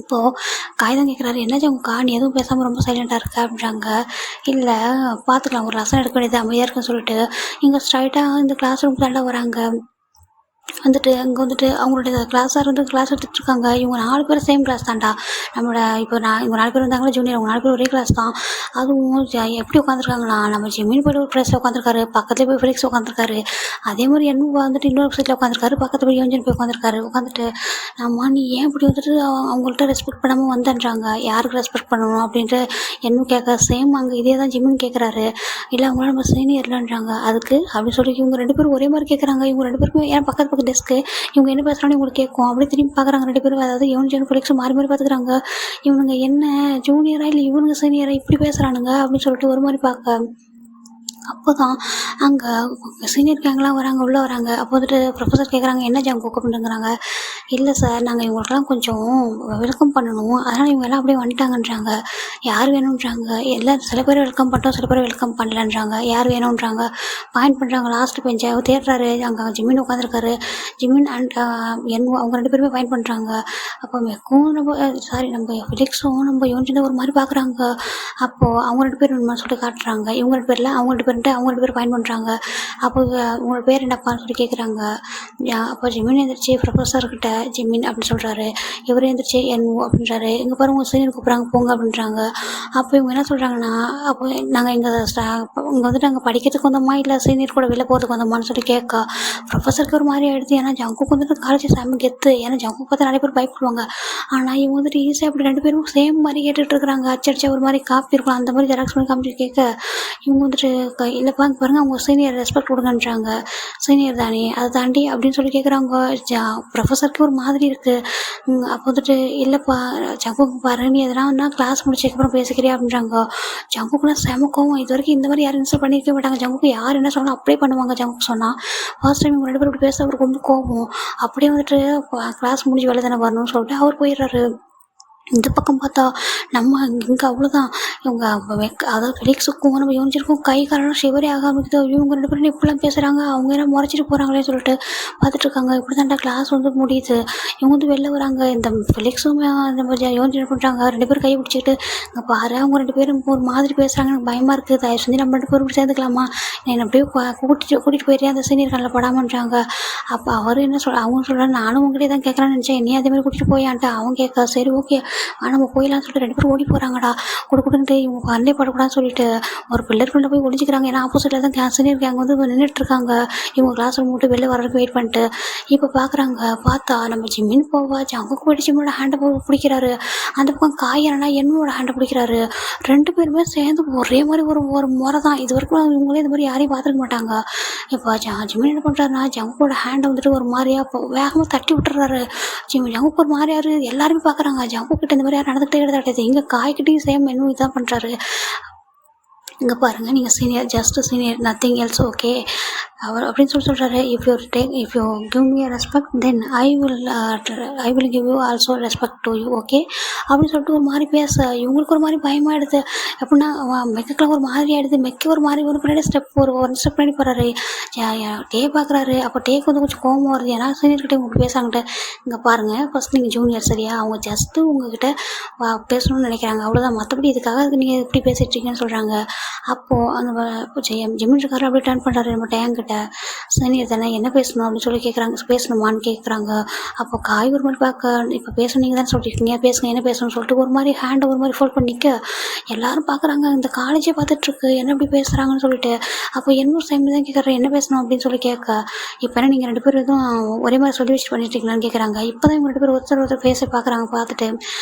இப்போது காகிதம் கேட்குறாரு, என்ன ஜங்குக்கா நீ எதுவும் பேசாமல் ரொம்ப சைலண்ட்டாக இருக்க அப்படின்றாங்க. இல்லை பார்த்துக்கலாம், ஒரு லெசன் எடுக்க வேண்டியது அமைதியாக இருக்குன்னு சொல்லிட்டு இங்கே ஸ்ட்ரைட்டாக இந்த கிளாஸ் ரூம் தாண்டா வராங்க. வந்துட்டு அங்கே வந்துட்டு அவங்களுடைய கிளாஸாக இருந்து கிளாஸ் எடுத்துகிட்ருக்காங்க. இவங்க 4 பேரும் சேம் கிளாஸ் தான்டா. நம்மளோட இப்போ இவங்க 4 பேர் வந்தாங்களா ஜூனியர், அவங்க 4 பேர் ஒரே கிளாஸ் தான். அதுவும் எப்படி உட்காந்துருக்காங்களா, நம்ம ஜிம்மின் போய்ட்டு ஒரு கிளாஸில் உட்காந்துருக்காரு, பக்கத்துலேயே போய் ஃபிலிக்ஸ் உட்காந்துருக்காரு. அதே மாதிரி என்னும் வந்துட்டு இன்னொரு சைட்டில் உட்காந்துருக்காரு, பக்கத்தில் போய் யோஞ்சன் போய் உட்காந்துட்டு நம்ம நீ ஏன் இப்படி வந்துட்டு அவங்கள்ட்ட ரெஸ்பெக்ட் பண்ணாமல் வந்தன்றாங்க. யாருக்கு ரெஸ்பெக்ட் பண்ணணும் அப்படின்ட்டு என்னும் கேட்க சேம் அங்கே இதே தான் ஜிம்மின் கேட்குறாரு. இல்லை அவங்களால நம்ம சீனியர்லன்றாங்க. அதுக்கு அப்படின்னு சொல்லி இவங்க 2 பேரும் ஒரே மாதிரி கேட்குறாங்க. இவங்க 2 பேருமே ஏன் பக்கத்து டெஸ்க்கு இவங்க என்ன பேசுகிறான்னு இவங்களுக்கு கேட்கும். அப்படி திரும்பி பார்க்குறாங்க 2 பேரும். அதாவது யோன்ஜன் ஃபிலிக்ஸ் மாறி பார்த்துக்கிறாங்க. இவனுங்க என்ன ஜூனியரா இல்லை இவனுங்க சீனியரா இப்படி பேசுகிறானுங்க அப்படின்னு சொல்லிட்டு ஒரு மாதிரி பார்க்க. அப்போ தான் அங்கே சீனியர் கேங்கெலாம் வராங்க, உள்ளே வராங்க. அப்போ வந்துட்டு ப்ரொஃபஸர் கேட்குறாங்க, என்ன ஜங்குக்கு அப்படின்னுங்கிறாங்க. இல்லை சார் நாங்கள் இவங்களுக்கெல்லாம் கொஞ்சம் வெல்கம் பண்ணணும், அதனால் இவங்க எல்லாம் அப்படியே வந்துட்டாங்கன்றாங்க. யார் வேணுன்றாங்க. எல்லாம் சில பேர் வெல்கம் பண்ணிட்டோம், சில பேர் வெல்கம் பண்ணலன்றாங்க. யார் வேணுன்றாங்க பாயிண்ட் பண்ணுறாங்க. லாஸ்ட் பெஞ்சை தேடுறாரு. அங்கே ஜிம்மின் உட்காந்துருக்காரு. ஜிம்மின் அண்ட் அவங்க 2 பேருமே பாயிண்ட் பண்ணுறாங்க. அப்போ மெக்கும் நம்ம ஃபிலிக்ஸும் நம்ம யோன்ஜின் ஒரு மாதிரி பார்க்குறாங்க. அப்போது அவங்க 2 பேர் வேணுமா சொல்லிட்டு காட்டுறாங்க. இவங்க 2 பேரில் அவங்க 2 பேருன்ட்டு அவங்க 2 பேர் பாயிண்ட் பண்ணுறாங்க. அப்போ உங்களோட பேர் என்னப்பான்னு சொல்லி கேட்குறாங்க. அப்போ ஜிம்மின் எழுந்திரிச்சு ப்ரொஃபஸர்கிட்ட ஜிம்மின் அப்படின்னு சொல்கிறாரு. இவர் எழுந்திரிச்சு என்னவோ அப்படின்றாரு. இங்கே பாருங்க உங்கள் சீனியர் கூப்பிட்றாங்க போங்க அப்படின்றாங்க. அப்போ இவங்க என்ன சொல்கிறாங்கன்னா, அப்போ நாங்கள் இங்கே வந்துட்டு நாங்கள் படிக்கிறதுக்கு வந்தோமா இல்லை சீனியர் கூட வெளில போகிறதுக்கு வந்தோமான்னு சொல்லி கேட்க ப்ரொஃபஸருக்கு ஒரு மாதிரி ஆகிடுது. ஏன்னா ஜங்குக்கு வந்துட்டு காலேஜ் செம்ம கெத்து. ஏன்னா ஜங்கு பார்த்தா நிறைய பேர் பயப்படுவாங்க. ஆனால் இவங்க வந்துட்டு ஈஸியாக அப்படி 2 பேரும் சேம் மாதிரி கேட்டுட்டு இருக்கிறாங்க. அச்சடிச்சா ஒரு மாதிரி காப்பி இருக்கலாம், அந்த மாதிரி ஜெராக்ஸ் பண்ணி காமிச்சு கேட்க இவங்க வந்துட்டு இல்லைப்பா பாருங்க அவங்க சீனியர் ரெஸ்பெக்ட் கொடுங்கன்றாங்க. சீனியர் தானே அதை தாண்டி அப்படின்னு சொல்லி கேட்குறாங்க. ப்ரொஃபஸருக்கு ஒரு மாதிரி இருக்குது. அப்போ வந்துட்டு இல்லைப்பா ஜங்குக்கு பாரு நீ எதனா கிளாஸ் முடிச்சதுக்கப்புறம் பேசிக்கிறியா அப்படின்றாங்க. ஜங்குக்குலாம் செம கோவம். இது வரைக்கும் இந்த மாதிரி யாரும் இன்ஸ்டால் பண்ணியிருக்க மாட்டாங்க. ஜங்குக்கு யார் என்ன சொன்னாலும் அப்படியே பண்ணுவாங்க. ஜங்குக்கு சொன்னால் ஃபர்ஸ்ட் டைம் இவங்க 2 பேரும் இப்படி பேச அவருக்கு ரொம்ப கோவம். அப்படியே வந்துட்டு கிளாஸ் முடிஞ்சு வேலை தானே வரணும்னு சொல்லிட்டு அவர் போயிடுறாரு. இந்த பக்கம் பார்த்தா நம்ம இங்கே அவ்வளோதான். இவங்க அதாவது ஃபெலிக்ஸுக்கும் நம்ம யோசிச்சிருக்கோம் கை காலெல்லாம் ஷிவரே ஆகாமிக்குது. இவங்க 2 பேரும் இப்படிலாம் பேசுகிறாங்க, அவங்க என்ன முறைச்சிட்டு போகிறாங்களே சொல்லிட்டு பார்த்துட்ருக்காங்க. இப்படி தான்டா கிளாஸ் முடியுது. இவங்க வெளில வராங்க. இந்த ஃபெலிக்ஸும் நம்ம யோசிச்சு பண்ணுறாங்க. 2 பேரும் கை பிடிச்சிக்கிட்டு இங்கே பாரு, அவங்க 2 பேரும் ஒரு மாதிரி பேசுகிறாங்க, எனக்கு பயமாக இருக்குது, தயவு செஞ்சு நம்ம 2 பேரும் இப்படி சேர்ந்துக்கலாமா, என்னை அப்படியே கூட்டிகிட்டு போயிட்டே அந்த சீனியர் கண்ணில் படாமன்றாங்க. அப்போ அவர் என்ன அவங்க சொல்கிறாங்க, நானும் உங்ககிட்டே தான் கேட்கலான்னு நினச்சேன், என்னையும் அதேமாதிரி கூட்டிகிட்டு போயான்ட்டு அவன் கேட்க, சரி ஓகே நம்ம போயிடலாம்னு சொல்லிட்டு 2 பேரும் ஓடி போகிறாங்கடா. கொடுக்குன்ட்டு இவங்க கண்ணிலே படக்கூடாதுன்னு சொல்லிட்டு ஒரு பில்லருக்குள்ளே போய் ஒழிச்சிக்கிறாங்க. ஏன்னா ஆப்போசிட்டில் தான் சீனியர் கேங் வந்து நின்றுட்டுருக்காங்க. இவங்க கிளாஸ் மூட்டு வெளில வர்றதுக்கு வெயிட் பண்ணிட்டு இப்போ பார்க்குறாங்க. பார்த்தா நம்ம ஜிம்மின்னு போவா ஜங்குக்கு போய்ட்டு ஜிம்மோட ஹேண்டை பிடிக்கிறாரு. அந்த பக்கம் காயனா என்னோட ஹேண்டை பிடிக்கிறாரு. 2 பேருமே சேர்ந்து ஒரே மாதிரி ஒரு முறை தான். இது வரைக்கும் இவங்களே இந்த மாதிரி யாரையும் பார்த்துருக்க மாட்டாங்க. இப்போ ஜிம்மின் என்ன பண்ணுறாருன்னா ஜங்குக்கோட ஹேண்டை வந்துட்டு ஒரு மாதிரியா வேகமாக தட்டி விட்டுறாரு. ஜங்குக்கு ஒரு மாதிரியாரு எல்லாருமே பார்க்குறாங்க. ஜங்கு கிட்ட இந்த மாதிரி யாரும் நடந்துகிட்டே கிடையாது. இங்கே காய்கிட்டையும் சேம் இன்னும் இதான் பண்ணுறாரு. இங்கே பாருங்கள், நீங்கள் senior, just senior, nothing else, okay அவர் அப்படின்னு சொல்கிறாரு. If you give me respect then I will give you also respect to you, okay அப்படின்னு சொல்லிட்டு ஒரு மாதிரி பேச இவங்களுக்கு ஒரு மாதிரி பயமாகிடுது. எப்படின்னா மெக்கெல்லாம் ஒரு மாதிரி ஆகிடுது. மெக்க ஒரு மாதிரி ஒரு பின்னாடி ஒரு ஸ்டெப் பண்ணி போகிறாரு. டே பார்க்குறாரு. அப்போ டேக்கு வந்து கொஞ்சம் கோவம் வருது. ஏன்னா சீனியர்கிட்ட உங்களுக்கு பேசாங்கிட்ட இங்கே பாருங்கள், ஃபஸ்ட் நீங்கள் ஜூனியர் சரியா, அவங்க ஜஸ்ட்டு உங்ககிட்ட பேசணும்னு நினைக்கிறாங்க, அவ்வளோதான். மற்றபடி இதுக்காக நீங்கள் எப்படி பேசிகிட்ருக்கீங்கன்னு சொல்கிறாங்க. அப்போது அந்த ஜிம்மின் இருக்காரு அப்படியே டர்ன் பண்ணுறாரு நம்ம டேங்கிட்ட. சீனியர் தானே, என்ன பேசணும் அப்படின்னு சொல்லி கேட்குறாங்க. பேசணுமான்னு கேட்குறாங்க. அப்போ காய் ஒரு மாதிரி பார்க்க, இப்போ பேசணும் நீங்கள் தான் சொல்லியிருக்கீங்க, பேசுங்க என்ன பேசணும்னு சொல்லிட்டு ஒரு மாதிரி ஹேண்டை ஒரு மாதிரி ஃபோல்ட் பண்ணிக்க எல்லாரும் பார்க்குறாங்க. இந்த காலேஜே பார்த்துட்ருக்கு என்ன இப்படி பேசுகிறாங்கன்னு சொல்லிட்டு. அப்போ இன்னொரு டைம் தான் கேட்குறேன் என்ன பேசணும் அப்படின்னு சொல்லி கேட்க, இப்போ என்ன நீங்கள் 2 பேரும் எதுவும் ஒரே மாதிரி சொல்லி வச்சுட்டு பண்ணிட்டுருக்கீங்களான்னு கேட்குறாங்க. இப்போ தான் இவங்க 2 பேரும் ஒருத்தர் பேச பார்க்குறாங்க. பார்த்துட்டு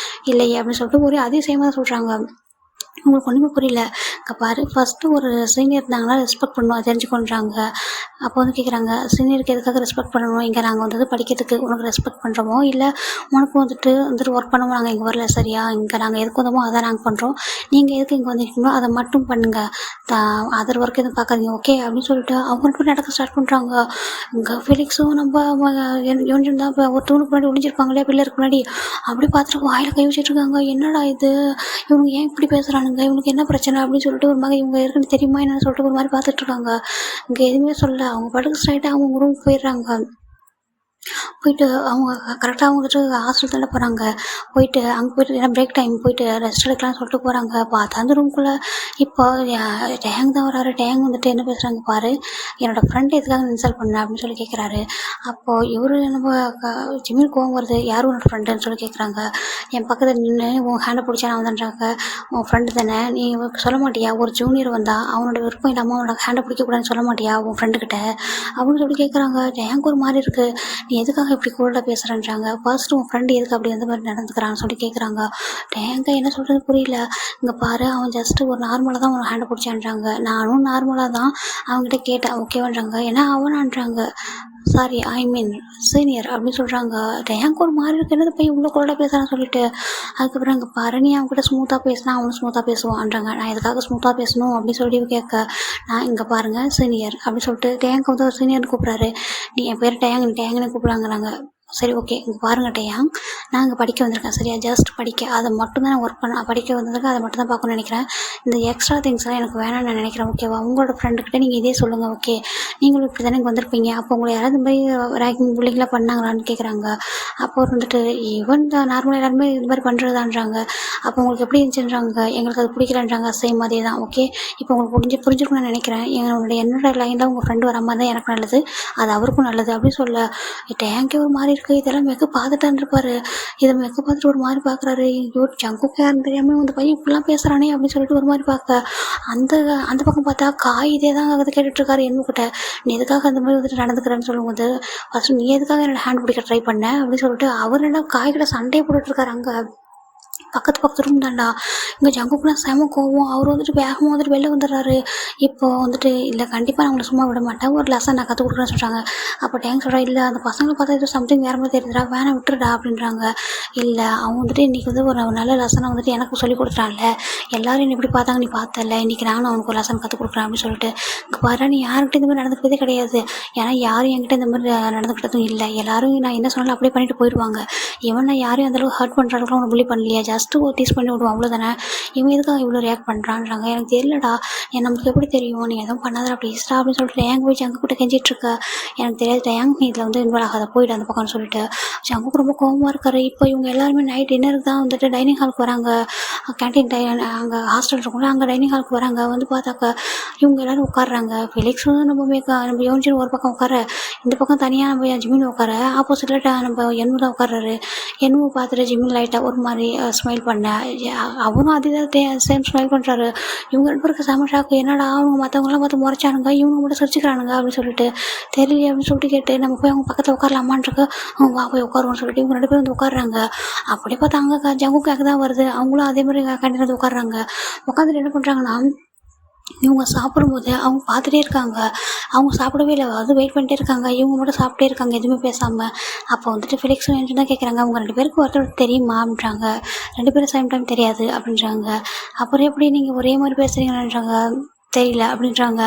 இல்லையே அப்படின்னு சொல்லிட்டு ஒரே அதிசயமாக தான் சொல்கிறாங்க. உங்களுக்கு ஒன்றுமே புரியல. இங்கே பாரு, ஃபஸ்ட்டு ஒரு சீனியர் இருந்தாங்கன்னா ரெஸ்பெக்ட் பண்ணணும், அது தெரிஞ்சுக்கொண்டாங்க. அப்போ வந்து கேட்குறாங்க, சீனியருக்கு எதுக்காக ரெஸ்பெக்ட் பண்ணணும், இங்கே நாங்கள் வந்து படிக்கிறதுக்கு உனக்கு ரெஸ்பெக்ட் பண்ணுறோமோ இல்லை உனக்கு வந்துட்டு ஒர்க் பண்ணவும் நாங்கள் இங்கே வரல சரியா, இங்கே நாங்கள் எதுக்கு வந்தோமோ அதான் நாங்கள் பண்ணுறோம், நீங்கள் எதுக்கு இங்கே வந்துருக்கீங்களோ அதை மட்டும் பண்ணுங்கள், அதர் ஒர்க் எதுவும் பார்க்காதீங்க, ஓகே அப்படின்னு சொல்லிட்டு அவங்களுக்கு நடக்க ஸ்டார்ட் பண்ணுறாங்க. இங்கே ஃபெலிக்ஸும் நம்ம யோனிச்சும் தான் இப்போ ஒரு தூணுக்கு முன்னாடி ஒழிஞ்சிருப்பாங்களே பில்லருக்கு முன்னாடி, அப்படி பார்த்துட்டு வாயில் கை வச்சுட்ருக்காங்க. என்னடா இது, இவங்க ஏன் இப்படி பேசுகிறானுங்க, இவனுக்கு என்ன பிரச்சனை அப்படின்னு சொல்லிட்டு ஒரு மாதிரி இவங்க இருக்குன்னு தெரியுமா என்னன்னு சொல்லிட்டு ஒரு மாதிரி பார்த்துட்ருக்காங்க. இங்கே எதுவுமே சொல்ல அவங்க படுக்க ஸ்ட்ரைட்டாக அவங்க ரூமுக்கு போயிடுறாங்க. போயிட்டு அவங்க கரெக்டாக அவங்க வந்துட்டு ஹாஸ்டல் தானே போகிறாங்க. போயிட்டு அங்கே போய்ட்டு ஏன்னா பிரேக் டைம் போயிட்டு ரெஸ்ட் எடுக்கலாம்னு சொல்லிட்டு போகிறாங்க. பார்த்தா அந்த ரூம்குள்ளே இப்போ டேங் தான் வராரு. டேங் வந்துட்டு என்ன பேசுகிறாங்க பாரு, என்னோடய ஃப்ரெண்டு எதுக்காக இன்சல்ட் பண்ண அப்படின்னு சொல்லி கேட்குறாரு. அப்போது இவர் நம்ம ஜிம்மின் கோவம் வருது, யாரும் உன்னோட ஃப்ரெண்டுன்னு சொல்லி கேட்குறாங்க. என் பக்கத்தில் நின்று உன் ஹேண்டை பிடிச்சா நான் வந்துன்றாங்க, உன் ஃப்ரெண்டு தானே, நீ சொல்ல மாட்டியா ஒரு ஜூனியர் வந்தால் அவனோட விருப்பம் இல்லாமல் அவனோட ஹேண்டை பிடிக்கக்கூடாதுன்னு சொல்ல மாட்டியா உன் ஃப்ரெண்டுக்கிட்ட அப்படின்னு சொல்லி கேட்குறாங்க. டேங்க் ஒரு மாதிரி இருக்குது, நீ எதுக்காக இப்படி கோல்டாக பேசுகிறேன்றாங்க. ஃபர்ஸ்ட்டு உன் ஃப்ரெண்டு எதுக்கு அப்படி அந்த மாதிரி நடந்துக்கிறான்னு சொல்லி கேட்குறாங்க. டேங்க என்ன சொல்கிறது புரியல. இங்கே பாரு, அவன் ஜஸ்ட்டு ஒரு நார்மலாக தான் அவன் ஹேண்டை பிடிச்சான்றாங்க. நானும் நார்மலாக தான் அவங்ககிட்ட கேட்டேன் ஓகேவான்றாங்க. ஏன்னா அவனான்றாங்க, சாரி ஐ மீன் சீனியர் அப்படின்னு சொல்கிறாங்க. டேங்க் ஒரு மாதிரி இருக்குது, என்னது போய் இவ்வளோ கோல்டாக பேசுகிறான்னு சொல்லிட்டு. அதுக்கப்புறம் இங்கே பாரு, நீ அவங்ககிட்ட ஸ்மூத்தாக பேசினா அவனும் ஸ்மூத்தாக பேசுவான்றாங்க. நான் எதுக்காக ஸ்மூத்தாக பேசணும் அப்படின்னு சொல்லி கேட்க, நான் இங்கே பாருங்கள் சீனியர் அப்படின்னு சொல்லிட்டு டேங்க் வந்து ஒரு சீனியர்னு கூப்பிட்றாரு. நீ என் பேர் டேங், நீ டேங்குன்னு கூப்பிட்றாங்கிறாங்க. சரி ஓகே, இங்கே பாருங்கள் டேயாங், நான் இங்கே படிக்க வந்திருக்கேன் சரியா, ஜஸ்ட் படிக்க, அதை மட்டும் தான் நான் ஒர்க் பண்ண படிக்க வந்ததுக்கு அதை மட்டும் தான் பார்க்கணும்னு நினைக்கிறேன். இந்த எக்ஸ்ட்ரா திங்ஸ்லாம் எனக்கு வேணாம்னு நான் நினைக்கிறேன், ஓகேவா. உங்களோட ஃப்ரெண்டுக்கிட்ட நீங்கள் இதே சொல்லுங்கள், ஓகே. நீங்களும் இப்படி தானே இங்கே வந்திருப்பீங்க, அப்போ உங்களை யாராவது இந்த மாதிரி ரேக்கிங் புள்ளிங்களாம் பண்ணாங்களான்னு கேட்குறாங்க. அப்போ வந்துட்டு ஈவன் நார்மலாக எல்லாருமே இது மாதிரி பண்ணுறதான்றாங்க. அப்போ உங்களுக்கு எப்படி இருந்துச்சுன்றாங்க. எங்களுக்கு அது பிடிக்கலன்றாங்க. சேம் அதே தான், ஓகே. இப்போ உங்களுக்கு புரிஞ்சுக்கணும்னு நினைக்கிறேன். என்னோட லைனில் உங்கள் ஃப்ரெண்டு வர மாதிரி தான் எனக்கு நல்லது, அது அவருக்கும் நல்லது அப்படின்னு சொல்ல, டேங்கே ஒரு மாதிரி இதெல்லாம் மெக்க பார்த்துட்டான் இருப்பாரு. இதை மெக்க பார்த்துட்டு ஒரு மாதிரி பார்க்குறாரு. ஐயோ ஜங்குக்கு யாருன்னு தெரியாமல் அந்த பையன் இப்படிலாம் பேசுகிறானே அப்படின்னு சொல்லிட்டு ஒரு மாதிரி பார்க்க, அந்த பக்கம் பார்த்தா காய் இதே தான் அதை கேட்டுட்ருக்காரு என்னக்கிட்ட. நீ எதுக்காக அந்த மாதிரி வந்துட்டு நடந்துக்கிறேன்னு சொல்லும்போது, ஃபஸ்ட்டு நீ எதுக்காக என்னோட ஹேண்ட் பிடிக்க ட்ரை பண்ண அப்படின்னு சொல்லிட்டு அவர் என்ன காய்கிட்ட சண்டையை போட்டுட்ருக்காரு. அங்கே பக்கத்து ரூம் தான்டா. இங்கே ஜங்குக்குலாம் செம கோவம். அவர் வந்துட்டு வேகமாக வந்துட்டு வெளில வந்துடுறாரு. இப்போ வந்துட்டு இல்லை கண்டிப்பாக நான் உங்களை சும்மா விட மாட்டேன், ஒரு லெசன் நான் கற்றுக் கொடுக்குறேன்னு சொல்கிறாங்க. அப்போ டேங்க் சொல்கிறா, இல்லை அந்த பசங்களை பார்த்தா ஏதோ சம்திங் வேறு மாதிரி தெரியுதுடா, வேணாம் விட்டுருடா அப்படின்றாங்க. இல்லை அவன் வந்துட்டு இன்றைக்கி வந்து ஒரு நல்ல லெசனை வந்துட்டு எனக்கு சொல்லி கொடுத்துட்டான்ல, எல்லாரும் என்னை எப்படி பார்த்தாங்க நீ பார்த்தல, இன்றைக்கி நானும் அவனுக்கு ஒரு லெசன் கற்றுக் கொடுக்குறேன் அப்படின்னு சொல்லிட்டு, இங்கே பாரு நீ யார்கிட்ட இந்த மாதிரி நடந்துக்கிட்டதே கிடையாது, ஏன்னா யாரும் என்கிட்ட இந்த மாதிரி நடந்துக்கிட்டதும் இல்லை, எல்லாரும் நான் என்ன சொன்னாலும் அப்படியே பண்ணிட்டு போயிடுவாங்க, இவன் நான் யாரையும் அந்தளவுக்கு ஹர்ட் பண்ணுற அளவுக்கு அவனை புள்ளி பண்ணலையா, ஜஸ்ட்டு ஒரு டீஸ் பண்ணி விடுவோம் அவ்வளோதானே, இவன் எதுக்காக இவ்வளோ ரியாக்ட் பண்ணுறான்றாங்க. எனக்கு தெரியலடா, நம்மளுக்கு எப்படி தெரியும், நீ எதுவும் பண்ணாதடா ப்ளீஸ்டா அப்படின்னு சொல்லிட்டு டேங்க் போய் ஜங்கு கிட்ட கெஞ்சிட்ருக்க. எனக்கு தெரியாது டேங்க், நீ இதில் வந்து இன்வால்வ் ஆகாத, போயிட்டு அந்த பக்கம்னு சொல்லிட்டு ஜங்குக்கு ரொம்ப கோவமாக இருக்காரு. இப்போ இவங்க எல்லாருமே நைட் டின்னருக்கு தான் வந்துட்டு டைனிங் ஹாலுக்கு வராங்க. கேன்டீன் அங்கே ஹாஸ்டல் இருக்கும்ல, அங்கே டைனிங் ஹாலுக்கு வராங்க. வந்து பார்த்தாக்க இவங்க எல்லோரும் உட்காடுறாங்க. ஃபெலிக்ஸ் வந்து நம்ம யோசிச்சு ஒரு பக்கம் உட்கார, இந்த பக்கம் தனியாக நம்ம ஜிம்மின் உட்கார, ஆப்போசிட்டில் நம்ம எண்ணூர் தான் உட்கார்றாரு. எண்ணூர் பார்த்துட்டு ஜிம்மின் லைட்டாக ஒரு மாதிரி ஸ்மைல் பண்ண, அவரும் அதே தான் சேம் ஸ்மைல் பண்ணுறாரு. இவங்க ரெண்டு பேருக்கு செம ஷாக்கு, என்னடா அவங்க மற்றவங்களாம் பார்த்து முறைச்சானுங்க, இவங்க மட்டும் சிரிச்சுக்கிறானுங்க அப்படின்னு சொல்லிட்டு, தெரியல அப்படின்னு சொல்லிட்டு கேட்டு நம்ம போய் அவங்க பக்கத்தில் உட்காரலாமான்ருக்கு, அவங்க வா போய் உட்காருவோம்னு சொல்லிட்டு இவங்க ரெண்டு பேரும் வந்து உட்காடுறாங்க. அப்படியே பார்த்தா அங்கே ஜங்குக்காக தான் வருது, அவங்களும் அதே மாதிரி கண்டிப்பாக வந்து உட்காடுறாங்க. உட்காந்துட்டு என்ன பண்ணுறாங்கன்னா, இவங்க சாப்பிடும்போது அவங்க பார்த்துட்டே இருக்காங்க, அவங்க சாப்பிடவே இல்லை, அது வெயிட் பண்ணிட்டே இருக்காங்க, இவங்க மட்டும் சாப்பிட்டே இருக்காங்க எதுவுமே பேசாமல். அப்போ வந்துட்டு ஃபெலிக்ஸும் என்று தான் கேட்குறாங்க, அவங்க ரெண்டு பேருக்கு ஒருத்தர் தெரியுமா அப்படின்றாங்க. ரெண்டு பேரும் சேம் டைம் தெரியாது அப்படின்றாங்க. அப்புறம் எப்படி நீங்கள் ஒரே மாதிரி பேசுகிறீங்கன்றாங்க, தெரியல அப்படின்றாங்க.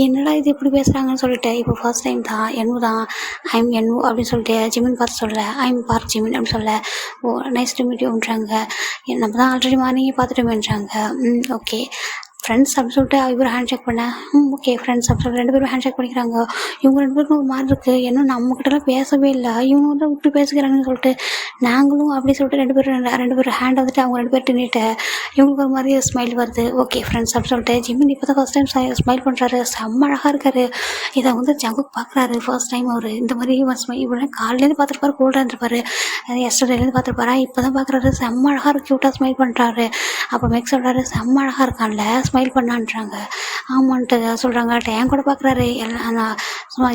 என்னடா இது இப்படி பேசுகிறாங்கன்னு சொல்லிட்டு, இப்போ ஃபர்ஸ்ட் டைம் தான் தான் ஐம் என்னு அப்படின்னு சொல்லிட்டு ஜிமின் பார்த்து சொல்ல, ஐம் பார்க் ஜிமின் அப்படின்னு சொல்ல, ஓ நைஸ் டு மீட் யூன்றாங்க. நம்ம தான் ஆல்ரெடி மார்னிங்கே பார்த்துட்டோமேன்றாங்க. ஓகே ஃப்ரெண்ட்ஸ் அப்படின்னு சொல்லிட்டு இவர் ஹேண்ட் ஷேக் பண்ண, ஓகே ஃப்ரெண்ட்ஸ் அப்படின்னு சொல்லிட்டு ரெண்டு பேரும் ஹேண்ட் ஷேக் பண்ணிக்கிறாங்க. இவங்க ரெண்டு பேருக்கும் ஒரு மாதிரி இருக்குது, இன்னும் நம்மக்கிட்டலாம் பேசவே இல்லை, இவங்க வந்து இப்படி பேசுகிறாங்கன்னு சொல்லிட்டு நாங்களும் அப்படி சொல்லிட்டு ரெண்டு பேரும் ஹேண்ட் வந்துட்டு அவங்க ரெண்டு பேர் தின்னுட்டு இவங்களுக்கு ஒரு மாதிரி ஸ்மைல் வருது. ஓகே ஃப்ரெண்ட்ஸ் அப்படின்னு சொல்லிட்டு ஜிமின் இப்போ தான் ஃபஸ்ட் டைம் ஸ்மைல் பண்ணுறாரு, செம்ம அழகாக இருக்காரு. இதை வந்து ஜங்குக்கு பார்க்குறாரு ஃபர்ஸ்ட் டைம். அவர் இந்த மாதிரி இவரை காலையிலேருந்து பார்த்துருப்பாரு, கோல்டாக இருந்திருப்பாரு, எஸ்டர்டேலேருந்து பார்த்துருப்பாரா, இப்போ தான் பார்க்குறாரு, செம்ம அழகாக இருக்கு, க்யூட்டாக ஸ்மைல் பண்ணுறாரு. அப்போ மேக் சொல்கிறாரு, செம்ம அழகாக இருக்கான்ல ஸ்மைல் பண்ணான்றாங்க. ஆமான்ட்டு சொல்கிறாங்க. டேங்க் கூட பார்க்குறாரு,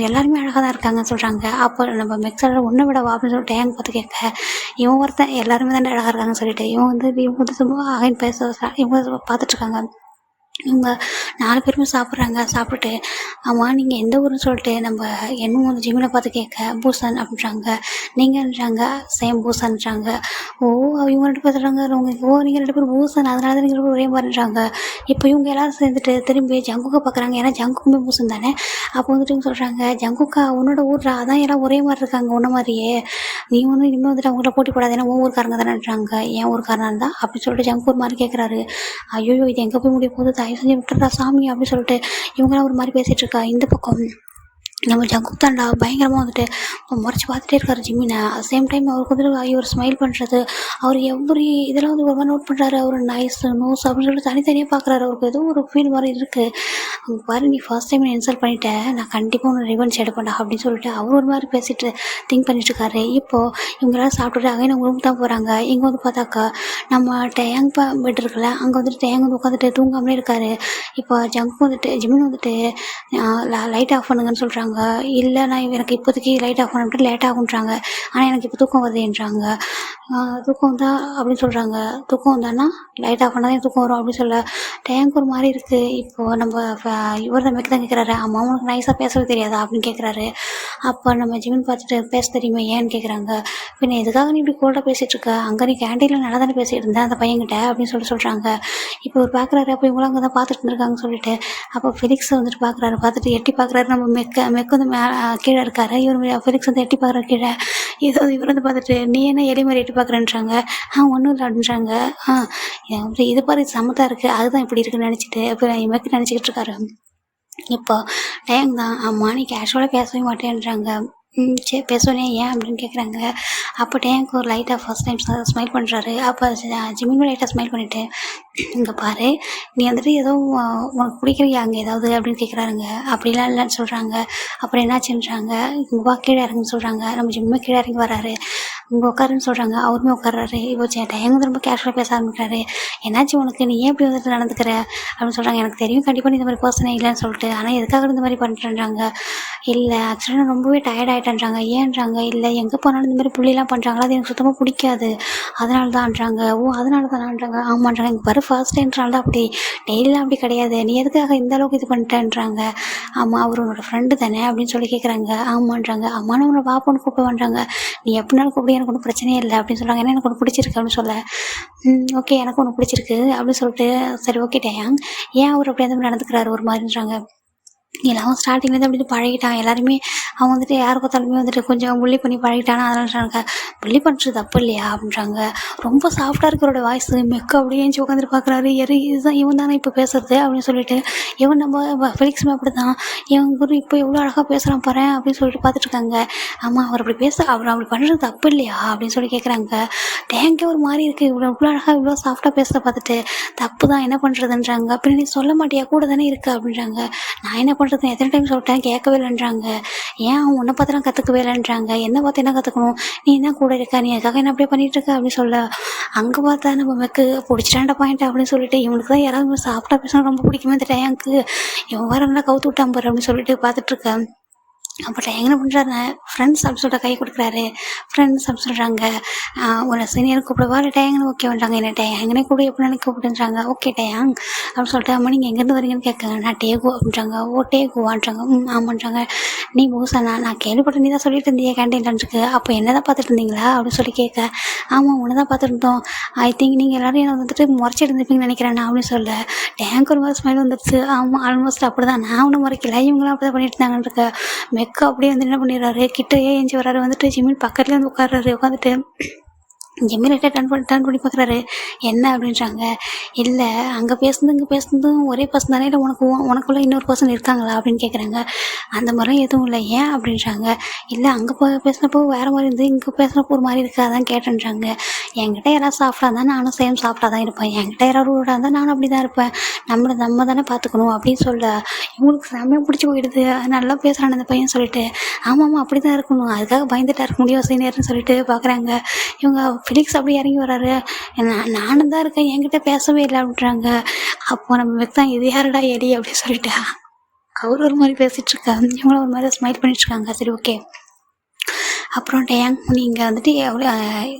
எல்லாருமே அழகாக தான் இருக்காங்கன்னு சொல்கிறாங்க. அப்போ நம்ம மெக்ஸால ஒன்றை விடவா அப்படின்னு சொல்லிட்டு டேங்க் பார்த்து கேட்க, இவன் ஒருத்தன் எல்லாருமே தானே அழகாக இருக்காங்கன்னு சொல்லிட்டு இவங்க வந்து சும்மா அகைன் பேச இவங்க பார்த்துட்ருக்காங்க. இவங்க 4 பேருமே சாப்பிட்றாங்க. சாப்பிட்டுட்டு ஆமாம் நீங்கள் எந்த ஊருன்னு சொல்லிட்டு நம்ம என்ன வந்து ஜிம்மில் பார்த்து கேட்க, பூசன் அப்படின்றாங்க. நீங்கள்ன்றாங்க, சேம் பூசன்றாங்க. ஓ இவங்க ரெண்டு பேர் சொல்கிறாங்க, நீங்கள் ரெண்டு பேரும் பூசன், அதனால தான் நீங்கள் ஒரே மாதிரின்றாங்க. இப்போ இவங்க எல்லோரும் சேர்ந்துட்டு திரும்பி ஜங்குக்கை பார்க்குறாங்க, ஏன்னா ஜங்குக்குமே பூசன் தானே. அப்போ வந்துட்டு இவங்க சொல்கிறாங்க, ஜங்குக்கா உன்னோட ஊர்ரா, அதான் எல்லாம் ஒரே மாதிரி இருக்காங்க உன்ன மாதிரியே, நீ வந்து இனிமேல் வந்துட்டு அவங்கள போட்டி போடாது, ஏன்னா உன் ஊருக்காரங்க தானேன்றாங்க. ஏன் ஊருக்காரனா இருந்தால் அப்படின்னு சொல்லிட்டு ஜங்கு ஒரு மாதிரி கேட்குறாரு. ஐயோ இது எங்கே போய் முடிய போகுது, தயவு செஞ்சு விட்டுறா சாமி அப்படின்னு சொல்லிட்டு இவங்களாம் ஒரு மாதிரி பேசிகிட்டு இருக்கா. இந்த பக்கம் நம்ம ஜங்குக் தாண்டா பயங்கரமாக வந்துட்டு முறைச்சி பார்த்துட்டே இருக்காரு ஜிம்மினை. சேம் டைம் அவருக்கு வந்துட்டு இவர் ஸ்மைல் பண்ணுறது, அவர் எவ்வளோ இதெல்லாம் வந்து ஒரு மாதிரி நோட் பண்ணுறாரு. அவர் நைஸ் நோஸ் அப்படின்னு சொல்லிட்டு தனித்தனியாக பார்க்குறாரு. அவருக்கு ஏதோ ஒரு ஃபீல் மாதிரி இருக்குது. அவங்க பாரு நீ ஃபர்ஸ்ட் டைம் இன்சல்ட் பண்ணிட்டேன், நான் கண்டிப்பாக ஒன்று ரிவென்ஸ் எடுப்பேன்டா அப்படின்னு சொல்லிட்டு அவர் ஒரு மாதிரி பேசிட்டு திங்க் பண்ணிட்டு இருக்காரு. இப்போது இவங்களாம் சாப்பிட்டுட்டு அங்கே நம்ம ரூம் தான் போகிறாங்க. இங்கே வந்து பார்த்தாக்கா நம்ம டேங் பெட் இருக்குல்ல, அங்கே வந்துட்டு டேங் வந்து உட்காந்துட்டு தூங்காமலே இருக்காரு. இப்போ ஜங்க் வந்துட்டு ஜிம்மின் வந்துட்டு லைட் ஆஃப் பண்ணுங்கன்னு சொல்கிறாங்க. இல்லை நான் எனக்கு இப்போதைக்கு லைட் ஆஃப் பண்ணிட்டு லேட் ஆகுன்றாங்க, ஆனால் எனக்கு இப்போ தூக்கம் வருதுன்றாங்க. தூக்கம் வந்தா அப்படின்னு சொல்கிறாங்க. தூக்கம் வந்தான்னா லைட் ஆஃப் பண்ணால் தான் தூக்கம் வரும் அப்படின்னு சொல்ல டேங்க் ஒரு மாதிரி இருக்குது. இப்போது நம்ம இவர் தான் மேற்கு தான் கேட்குறாரு, ஆமாம் உனக்கு நைஸாக பேசவே தெரியாதா அப்படின்னு கேட்குறாரு. அப்போ நம்ம ஜிமின் பார்த்துட்டு பேச தெரியுமா ஏன்னு கேட்குறாங்க. பின்ன எதுக்காக நீ இப்படி கோல்டாக பேசிகிட்டு இருக்க, அங்கே நீ கேண்டீனில் நல்லா தானே பேசிகிட்டு இருந்தேன் அந்த பையன்கிட்ட அப்படின்னு சொல்கிறாங்க. இப்போ இவர் பார்க்குறாரு, அப்போ இவங்களும் அங்கே தான் பார்த்துட்டு இருந்திருக்காங்கன்னு சொல்லிட்டு அப்போ ஃபெலிக்ஸ் வந்துட்டு பார்க்குறாரு. பார்த்துட்டு எட்டி பார்க்குறாரு, நம்ம மெக்கு வந்து கீழே இருக்காரு. இவர் ஃபெலிக்ஸ் வந்து எட்டி பார்க்குறாரு கீழே. இவர் வந்து பார்த்துட்டு நீ என்ன எலி மாதிரி எட்டி பார்க்குறேன்றாங்க. ஒன்றும் இல்லை அப்படின்றாங்க. இது பாரு சமத்தாக இருக்குது, அதுதான் இப்படி இருக்குன்னு நினச்சிட்டு இப்போ மெக்கு நினச்சிக்கிட்டு இருக்காரு. இப்போ டேங் தான், ஆமாம் நீ கேஷுவலாக பேசவே மாட்டேன்றாங்க. சரி பேசுவேனே ஏன் அப்படின்னு கேட்குறாங்க. அப்போ டேங்க் ஒரு லைட்டாக ஃபர்ஸ்ட் டைம் ஸ்மைல் பண்ணுறாரு. அப்போ ஜிமின் லைட்டாக ஸ்மைல் பண்ணிவிட்டு இங்கே பாரு நீ வந்துட்டு ஏதோ உனக்கு பிடிக்கிறியா அங்கே ஏதாவது அப்படின்னு கேட்குறாருங்க. அப்படிலாம் இல்லைன்னு சொல்கிறாங்க. அப்புறம் என்னாச்சுன்றாங்க, இங்கே வா கீழே இறங்குன்னு சொல்கிறாங்க. நம்ம ஜிம்மே கீழே இறங்கி வராரு. இங்கே உட்காருன்னு சொல்கிறாங்க. அவருமே உட்கார்றாரு. இப்போ டேங் வந்து ரொம்ப கேஷுவலாக பேச ஆரம்பிக்கிறாரு. என்னாச்சு உனக்கு, நீ ஏன் இப்படி வந்துட்டு நடந்துக்கிற அப்படின்னு சொல்கிறாங்க. எனக்கு தெரியும் கண்டிப்பாக நீ இந்த மாதிரி பர்சனே இல்லைன்னு சொல்லிட்டு, ஆனால் எதுக்காக இந்த மாதிரி பண்ணுறேன்றாங்க. இல்லை ஆக்சுவலாக நான் ரொம்பவே டயர்ட் ஆகிட்டேன்றாங்க. ஏன்றாங்க, இல்லை எங்கே போனாலும் இந்த மாதிரி புள்ளிலாம் பண்ணுறாங்களா, அது எனக்கு சுத்தமாக பிடிக்காது, அதனால தான்றாங்க. ஓ அதனால தானான்றாங்க. ஆமான்றாங்க. எனக்கு வர ஃபர்ஸ்ட் டைம்னால தான் அப்படி, டெய்லிலாம் அப்படி கிடையாது, நீ எதுக்காக இந்த அளவுக்கு இது பண்ணிட்டேன்றாங்க. ஆமாம் அவர் உன்னோட ஃப்ரெண்டு தானே அப்படின்னு சொல்லி கேட்குறாங்க. ஆமான்றாங்க. அம்மா நான் உன்னை பாப்பான்னு கூப்பிடுவான்றாங்க. நீ எப்படினாலும் கூப்பிடு, எனக்கு ஒன்றும் பிரச்சனையே இல்லை அப்படின்னு சொல்கிறாங்க. ஏன்னா எனக்கு ஒன்று பிடிச்சிருக்கு அப்படின்னு சொல்ல, ஓகே எனக்கு ஒன்று பிடிச்சிருக்கு அப்படின்னு சொல்லிட்டு, சரி ஓகே டேங் ஏன் அவர் அப்படி அந்த மாதிரி நடந்துக்கிறாரு ஒரு மாதிரின்றாங்க. எல்லாரும் ஸ்டார்டிங்லேருந்து அப்படி பழகிட்டான். எல்லாருமே அவன் வந்துட்டு யார் பார்த்தாலுமே வந்துட்டு கொஞ்சம் புள்ளி பண்ணி பழகிட்டானா, அதனால புள்ளி பண்ணுறது தப்பு இல்லையா அப்படின்றாங்க. ரொம்ப சாஃப்டாக இருக்கிறோட வாய்ஸ் மெக்க அப்படியே ஏஞ்சி உட்காந்துட்டு பார்க்குறாரு. இதுதான் இவன் தானே இப்போ பேசுறது அப்படின்னு சொல்லிட்டு, இவன் நம்ம ஃபெலிக்ஸுமே அப்படி தான், இவன் குரு இப்போ எவ்வளோ அழகாக பேசுகிறான் பாரு அப்படின்னு சொல்லிட்டு பார்த்துட்ருக்காங்க. ஆமாம் அவர் அப்படி அவர் அப்படி பண்ணுறது தப்பு இல்லையா அப்படின்னு சொல்லி கேட்குறாங்க. டேங்கே ஒரு மாதிரி இருக்குது, இவ்வளோ அழகாக இவ்வளோ சாஃப்டாக பேசுகிறத பார்த்துட்டு, தப்பு தான் என்ன பண்ணுறதுன்றாங்க. அப்படி நீ சொல்ல மாட்டியா, கூட தானே இருக்கு அப்படின்றாங்க. நான் என்ன பண்ணுறது, எத்தனை டைம் சொல்லிட்டேன் கேட்கவே இல்லைன்றாங்க. ஏன் அவன் உன்னை பார்த்து நான் கற்றுக்கவே இல்லைன்றாங்க. என்ன பார்த்து என்ன கற்றுக்கணும், நீ என்ன கூட இருக்கா, நீ எதுக்காக என்ன அப்படியே பண்ணிட்டு இருக்க அப்படின்னு சொல்ல, அங்கே பார்த்தா நம்ம மெக்கு பிடிச்சிட்டாண்ட பாயிண்ட் அப்படின்னு சொல்லிட்டு, இவனுக்கு தான் யாராவது சாஃப்டாக பேசணும் ரொம்ப பிடிக்குமே இந்த டேங்க்கு, இவன் வேறு நல்லா கவுத்து விட்டான் பாரு அப்படின்னு சொல்லிட்டு பார்த்துட்ருக்கேன். அப்போ என்ன பண்ணுறாரு, ஃப்ரெண்ட்ஸ் அப்படின்னு சொல்லிட்டு கை கொடுக்குறாரு. ஃப்ரெண்ட்ஸ் அப்படின்னு சொல்கிறாங்க. ஒரு சீனியர் கூப்பிடுவா இல்லை டேங்னு ஓகே பண்ணுறாங்க. என்ன டேங்கனே கூட எப்படி கூப்பிட்டுன்றாங்க. ஓகே டேங் அப்படின்னு சொல்லிட்டு, அம்மா நீங்கள் எங்கேருந்து வரீங்கன்னு கேட்காங்க. நான் டேகு அப்படின்றாங்க. ஓ டேகுவான்றாங்க. ஆமான்றாங்க. நீ பூசானா, நான் கேள்விப்பட்ட நீ தான் சொல்லிட்டு இருந்தியே கேண்டீன் லஞ்சுக்கு, அப்போ என்ன தான் பார்த்துட்டு இருந்தீங்களா அப்படின்னு சொல்லி கேட்க, ஆமாம் உன்னை தான் பார்த்துட்டு இருந்தோம், ஐ திங்க் நீங்கள் எல்லோரும் என்னை வந்துட்டு முறைச்சிட்டு இருந்திருப்பீங்கன்னு நினைக்கிறேன் நான் அப்படின்னு சொல்ல, டேங்க் ஒரு மாதிரி ஸ்மைல் வந்துடுச்சு. ஆமாம் ஆல்மோஸ்ட் அப்படி தான், நான் ஒன்றும் முறைக்கல, இவங்களாம் அப்படி தான் பண்ணிட்டு இருந்தாங்கன்னு மெக்க அப்படியே வந்து என்ன பண்ணிடுறாரு, கிட்டேயே ஏஞ்சி வர்றாரு. வந்துட்டு ஜிமின் பக்கத்துலேயே வந்து உட்கார்றாரு. உட்காந்துட்டு ஜிம்மி லைட்டாக டர்ன் பண்ணி பார்க்குறாரு. என்ன அப்படின்றாங்க. இல்லை அங்கே பேசுனது இங்கே பேசுனதும் ஒரே பர்சன் தானே, இல்லை உனக்குள்ளே இன்னொரு பர்சன் இருக்காங்களா அப்படின்னு கேட்குறாங்க. அந்த மாதிரிலாம் எதுவும் இல்லை, ஏன் அப்படின்றாங்க. இல்லை அங்கே பேசினப்போ வேறு மாதிரி இருந்து, இங்கே பேசுனப்போ ஒரு மாதிரி இருக்கா, அதான் கேட்டேன்றாங்க. என்கிட்ட யாராவது சாஃப்டாக இருந்தால் நானும் சேம் சாஃப்டாக தான் இருப்பேன், என்கிட்ட யாராவது ரூடாக இருந்தால் நானும் அப்படி தான் இருப்பேன், நம்ம தானே பார்த்துக்கணும் அப்படின்னு சொல்ல, இவங்களுக்கு செம்மையாக பிடிச்சி போயிடுது. நல்லா பேசுகிறான் அந்த பையன் சொல்லிட்டு, ஆமாம்மா அப்படி தான் இருக்கணும், அதுக்காக பயந்துட்டா இருக்க முடியும் சீனியர்னு சொல்லிட்டு பார்க்குறாங்க. இவங்க ஃபிலிக்ஸ் அப்படி இறங்கி வர்றாரு. நானும் தான் இருக்கேன், என்கிட்ட பேசவே இல்லை அப்படின்றாங்க. அப்போ நம்ம தான் இது யாருடா எடி அப்படின்னு சொல்லிட்டு அவர் ஒரு மாதிரி பேசிகிட்டு இருக்காங்க. இவங்களும் ஒரு மாதிரி ஸ்மைல் பண்ணிட்டுருக்காங்க. சரி ஓகே. அப்புறம் டேங் நீங்கள் வந்துட்டு எவ்வளோ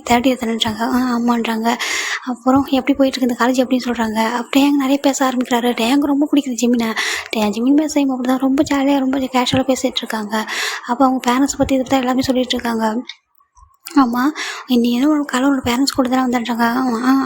தேர்ட் இயர் தானேன்றாங்க. ஆமான்றாங்க. அப்புறம் எப்படி போயிட்டுருக்கு இந்த காலேஜ் அப்படின்னு சொல்கிறாங்க. அப்போ டேங் நிறைய பேச ஆரம்பிக்கிறாரு. டேங் ரொம்ப பிடிக்குது ஜிமினை. ஜிமின் பேசையும் அப்படி தான் ரொம்ப ஜாலியாக ரொம்ப கேஷுவலாக பேசிகிட்டு இருக்காங்க. அப்போ அவங்க பேரண்ட்ஸ் பற்றி இதை தான் எல்லாமே சொல்லிகிட்டு இருக்காங்க. ஆமாம் நீ என்ன உனக்கு உன்னோட பேரண்ட்ஸ் கூட தானே வந்துடுறாங்க.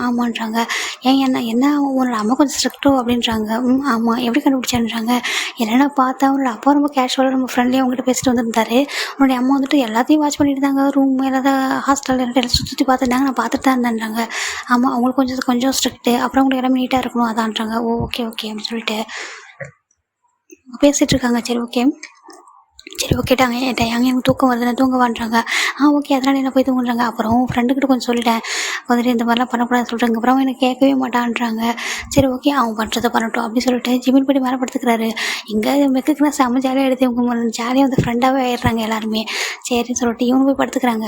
ஆமான்றாங்க. ஏன் என்ன உன்னோட அம்மா கொஞ்சம் ஸ்ட்ரிக்டோ அப்படின்றாங்க. ஆமாம் எப்படி கண்டுபிடிச்சான்றாங்க. என்னென்னா பார்த்தா உன்னோட அப்பா ரொம்ப கேஷுவலாக நம்ம ஃப்ரெண்ட்லேயே அவங்ககிட்ட பேசிட்டு வந்திருந்தாரு. உன்னுடைய அம்மா வந்துட்டு எல்லாத்தையும் வாட்ச் பண்ணிட்டு இருந்தாங்க, ரூம் எல்லாத ஹாஸ்டல் எல்லாம் சுற்றி பார்த்துட்டாங்க, நான் பார்த்துட்டு தான் இருந்தேன்றாங்க. ஆமாம் அவங்களுக்கு கொஞ்சம் ஸ்ட்ரிக்ட்டு, அப்புறம் உங்களுக்கு எல்லாமே நீட்டாக இருக்கணும் அதான்றாங்க. ஓகே அப்படின்னு சொல்லிட்டு பேசிகிட்டு இருக்காங்க. சரி ஓகேட்டாங்க எனக்கு தூக்கம் வருது, நான் தூங்கவான்றாங்க. ஓகே அதனால் என்ன போய் தூங்குறாங்க. அப்புறம் ஃப்ரெண்டுக்கிட்ட கொஞ்சம் சொல்லிட்டேன், வந்துட்டு இந்த மாதிரிலாம் பண்ணக்கூடாதுன்னு சொல்கிறாங்க. அப்புறம் எனக்கு கேட்கவே மாட்டான்றாங்க. சரி ஓகே அவன் பண்ணுறதை பண்ணட்டும் அப்படின்னு சொல்லிட்டு ஜிமின் படி மேலே படுத்துக்கிறாரு. இங்கே மெக்குக்குன்னா செம்ம ஜாலியாக எடுத்து இவங்க ஜாலியாக வந்து ஃப்ரெண்டாகவே ஆயிடுறாங்க எல்லாருமே. சரின்னு சொல்லிட்டு இவங்க போய் படுத்துக்கிறாங்க.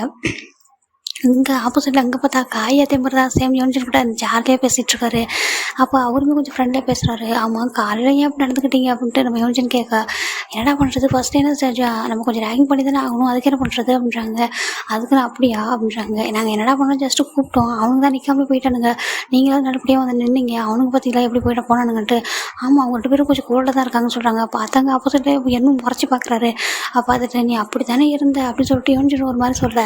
இங்கே ஆப்போசிட்டில் அங்கே பார்த்தா காயா தேம்புறதா சேம் யோனிச்சு கூட ஜாலியாக பேசிகிட்டு இருக்காரு. அப்போ அவருமே கொஞ்சம் ஃப்ரெண்ட்லியாக பேசுகிறாரு. ஆமாம் காலையில் ஏன் அப்படி நடந்துக்கிட்டீங்க அப்படின்ட்டு நம்ம யோனிச்சுன்னு கேட்க, என்னடா பண்ணுறது ஃபஸ்ட்டு என்ன நம்ம கொஞ்சம் ரேகிங் பண்ணி தானே ஆகணும், அதுக்கு என்ன பண்ணுறது அப்படின்றாங்க. அதுக்கு நான் அப்படியா அப்படின்றாங்க. நாங்கள் என்னடா பண்ணோம், ஜஸ்ட்டு கூப்பிட்டோம், அவங்க தான் நிற்காமலே போயிட்டானுங்க, நீங்களாம் நல்லபடியாக வந்து நின்னீங்க, அவனுக்கு பார்த்தீங்களா எப்படி போயிட்டு போனானுங்கன்ட்டு. ஆமாம் அவங்க 2 பேரும் கொஞ்சம் கோல்டாக தான் இருக்காங்கன்னு சொல்கிறாங்க. பார்த்தாங்க ஆப்போசிட்டில் இன்னும் முறைச்சி பார்க்குறாரு. பார்த்துட்டு நீ அப்படி தானே இருந்த அப்படின்னு சொல்லிட்டு யோனிச்சுன்னு ஒரு மாதிரி சொல்ல,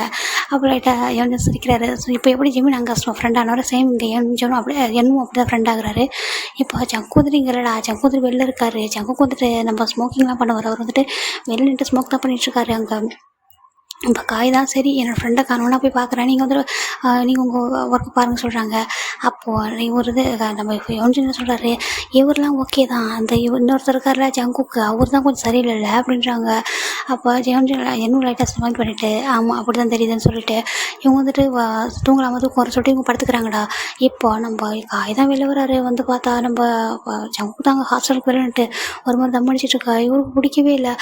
அப்போ லைட்டாக யோனிச்சு சிரிக்கிறாரு. ஸோ இப்போ எப்படி ஜிமின் அங்கே ஃப்ரெண்ட் ஆனவரை சேம் இங்கே யோனிச்சனும் அப்படியே என்னும் அப்படி தான் ஃப்ரெண்ட் ஆகுறாரு. இப்போ ஜங்குதிரி இங்கேடா, ஜங்குதிரி வெளில இருக்காரு. ஜங்குக்கு வந்துட்டு நம்ம ஸ்மோக்கிங்லாம் பண்ணுவார், அவர் வந்துட்டு வெளில நின்று ஸ்மோக் தான் பண்ணிட்டுருக்காரு அங்கே. இப்போ காய் தான் சரி என்னோடய ஃப்ரெண்டை காணோன்னா போய் பார்க்குறேன், நீங்கள் வந்து நீங்கள் உங்கள் ஒர்க்கு பாருங்கள் சொல்கிறாங்க. அப்போது இவர் இது நம்ம யோனிச்சு என்ன சொல்கிறாரு, இவரெலாம் ஓகே தான், அந்த இன்னொருத்தர் இருக்கார்ல ஜங்குக்கு, அவர் தான் கொஞ்சம் சரியில்லை அப்படின்றாங்க. அப்போ யோனிச்சு இன்னும் லைட்டாக ஸ்மைல் பண்ணிவிட்டு ஆமாம் அப்படி தான் தெரியுதுன்னு சொல்லிட்டு இவங்க வந்துட்டு தூங்கலாமல் தூக்கம் சொல்லிட்டு இவங்க படுத்துக்கிறாங்கடா. இப்போ நம்ம காய் தான் வெளில வராரு. வந்து பார்த்தா நம்ம ஜங்கு தாங்க ஹாஸ்டலுக்கு வெளிலன்ட்டு ஒரு மாதிரி தம் அடிச்சிட்ருக்கா. இவருக்கு பிடிக்கவே இல்லை.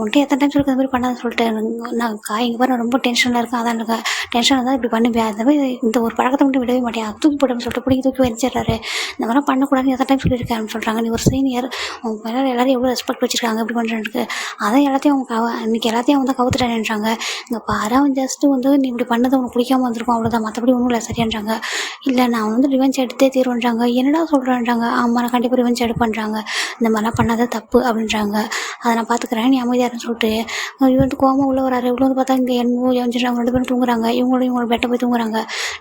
உன்ட்டு எத்தனை டைம் சொல்லிட்டு அந்த மாதிரி பண்ணாதுன்னு சொல்லிட்டு நான் அக்கா இங்கே பாரு நான் ரொம்ப டென்ஷனில் இருக்கேன், அதான் இருக்கேன் டென்ஷன் இருந்தால் இப்படி பண்ணுவியா, இந்த மாதிரி இந்த ஒரு பழக்கத்தை மட்டும் விடவே மாட்டியா, தூக்கி போட்டோம்னு சொல்லிட்டு பிடிக்கி தூக்கி வச்சிடறாரு. இந்த மாதிரிலாம் பண்ணக்கூடாதுன்னு எத்தனை டைம் சொல்லியிருக்கேன் அப்படின்னு சொல்கிறாங்க. நீ ஒரு சீனியர், உங்க மேலே எல்லாரும் எவ்வளோ ரெஸ்பெக்ட் வச்சிருக்காங்க இப்படி பண்ணுறதுக்கு, அதான் எல்லாத்தையும் அவங்க இன்னைக்கு எல்லாத்தையும் அவன் தான் கவுத்துட்டான்றாங்க. இங்கே பாரு அவன் ஜஸ்ட்டு வந்து நீ இப்படி பண்ணது உனக்கு பிடிக்காம வந்திருக்கும் அவ்வளோதான், மற்றபடி ஒன்றும் இல்லை சரியான்றாங்க. இல்லை நான் வந்து ரிவெஞ்ச் எடுத்தே தீருன்றாங்க. என்னடா சொல்கிறேன்றாங்க. ஆமாம் நான் கண்டிப்பாக ரிவெஞ்ச் எடுப்பேன்றாங்க. இந்த மாதிரிலாம் பண்ணாத தப்பு அப்படின்றாங்க. அதை நான் பார்த்துக்கிறேன் நீ அமைதியாருன்னு சொல்லிட்டு இவர் வந்து கோவமாக உள்ள வராரு. உள்ள வந்து பார்த்தா இங்கே என்னமோ எஞ்சிடுறாங்க, 2 பேரும் தூங்குறாங்க. இவங்களோட பெட்டை போய் தூங்குறாங்க.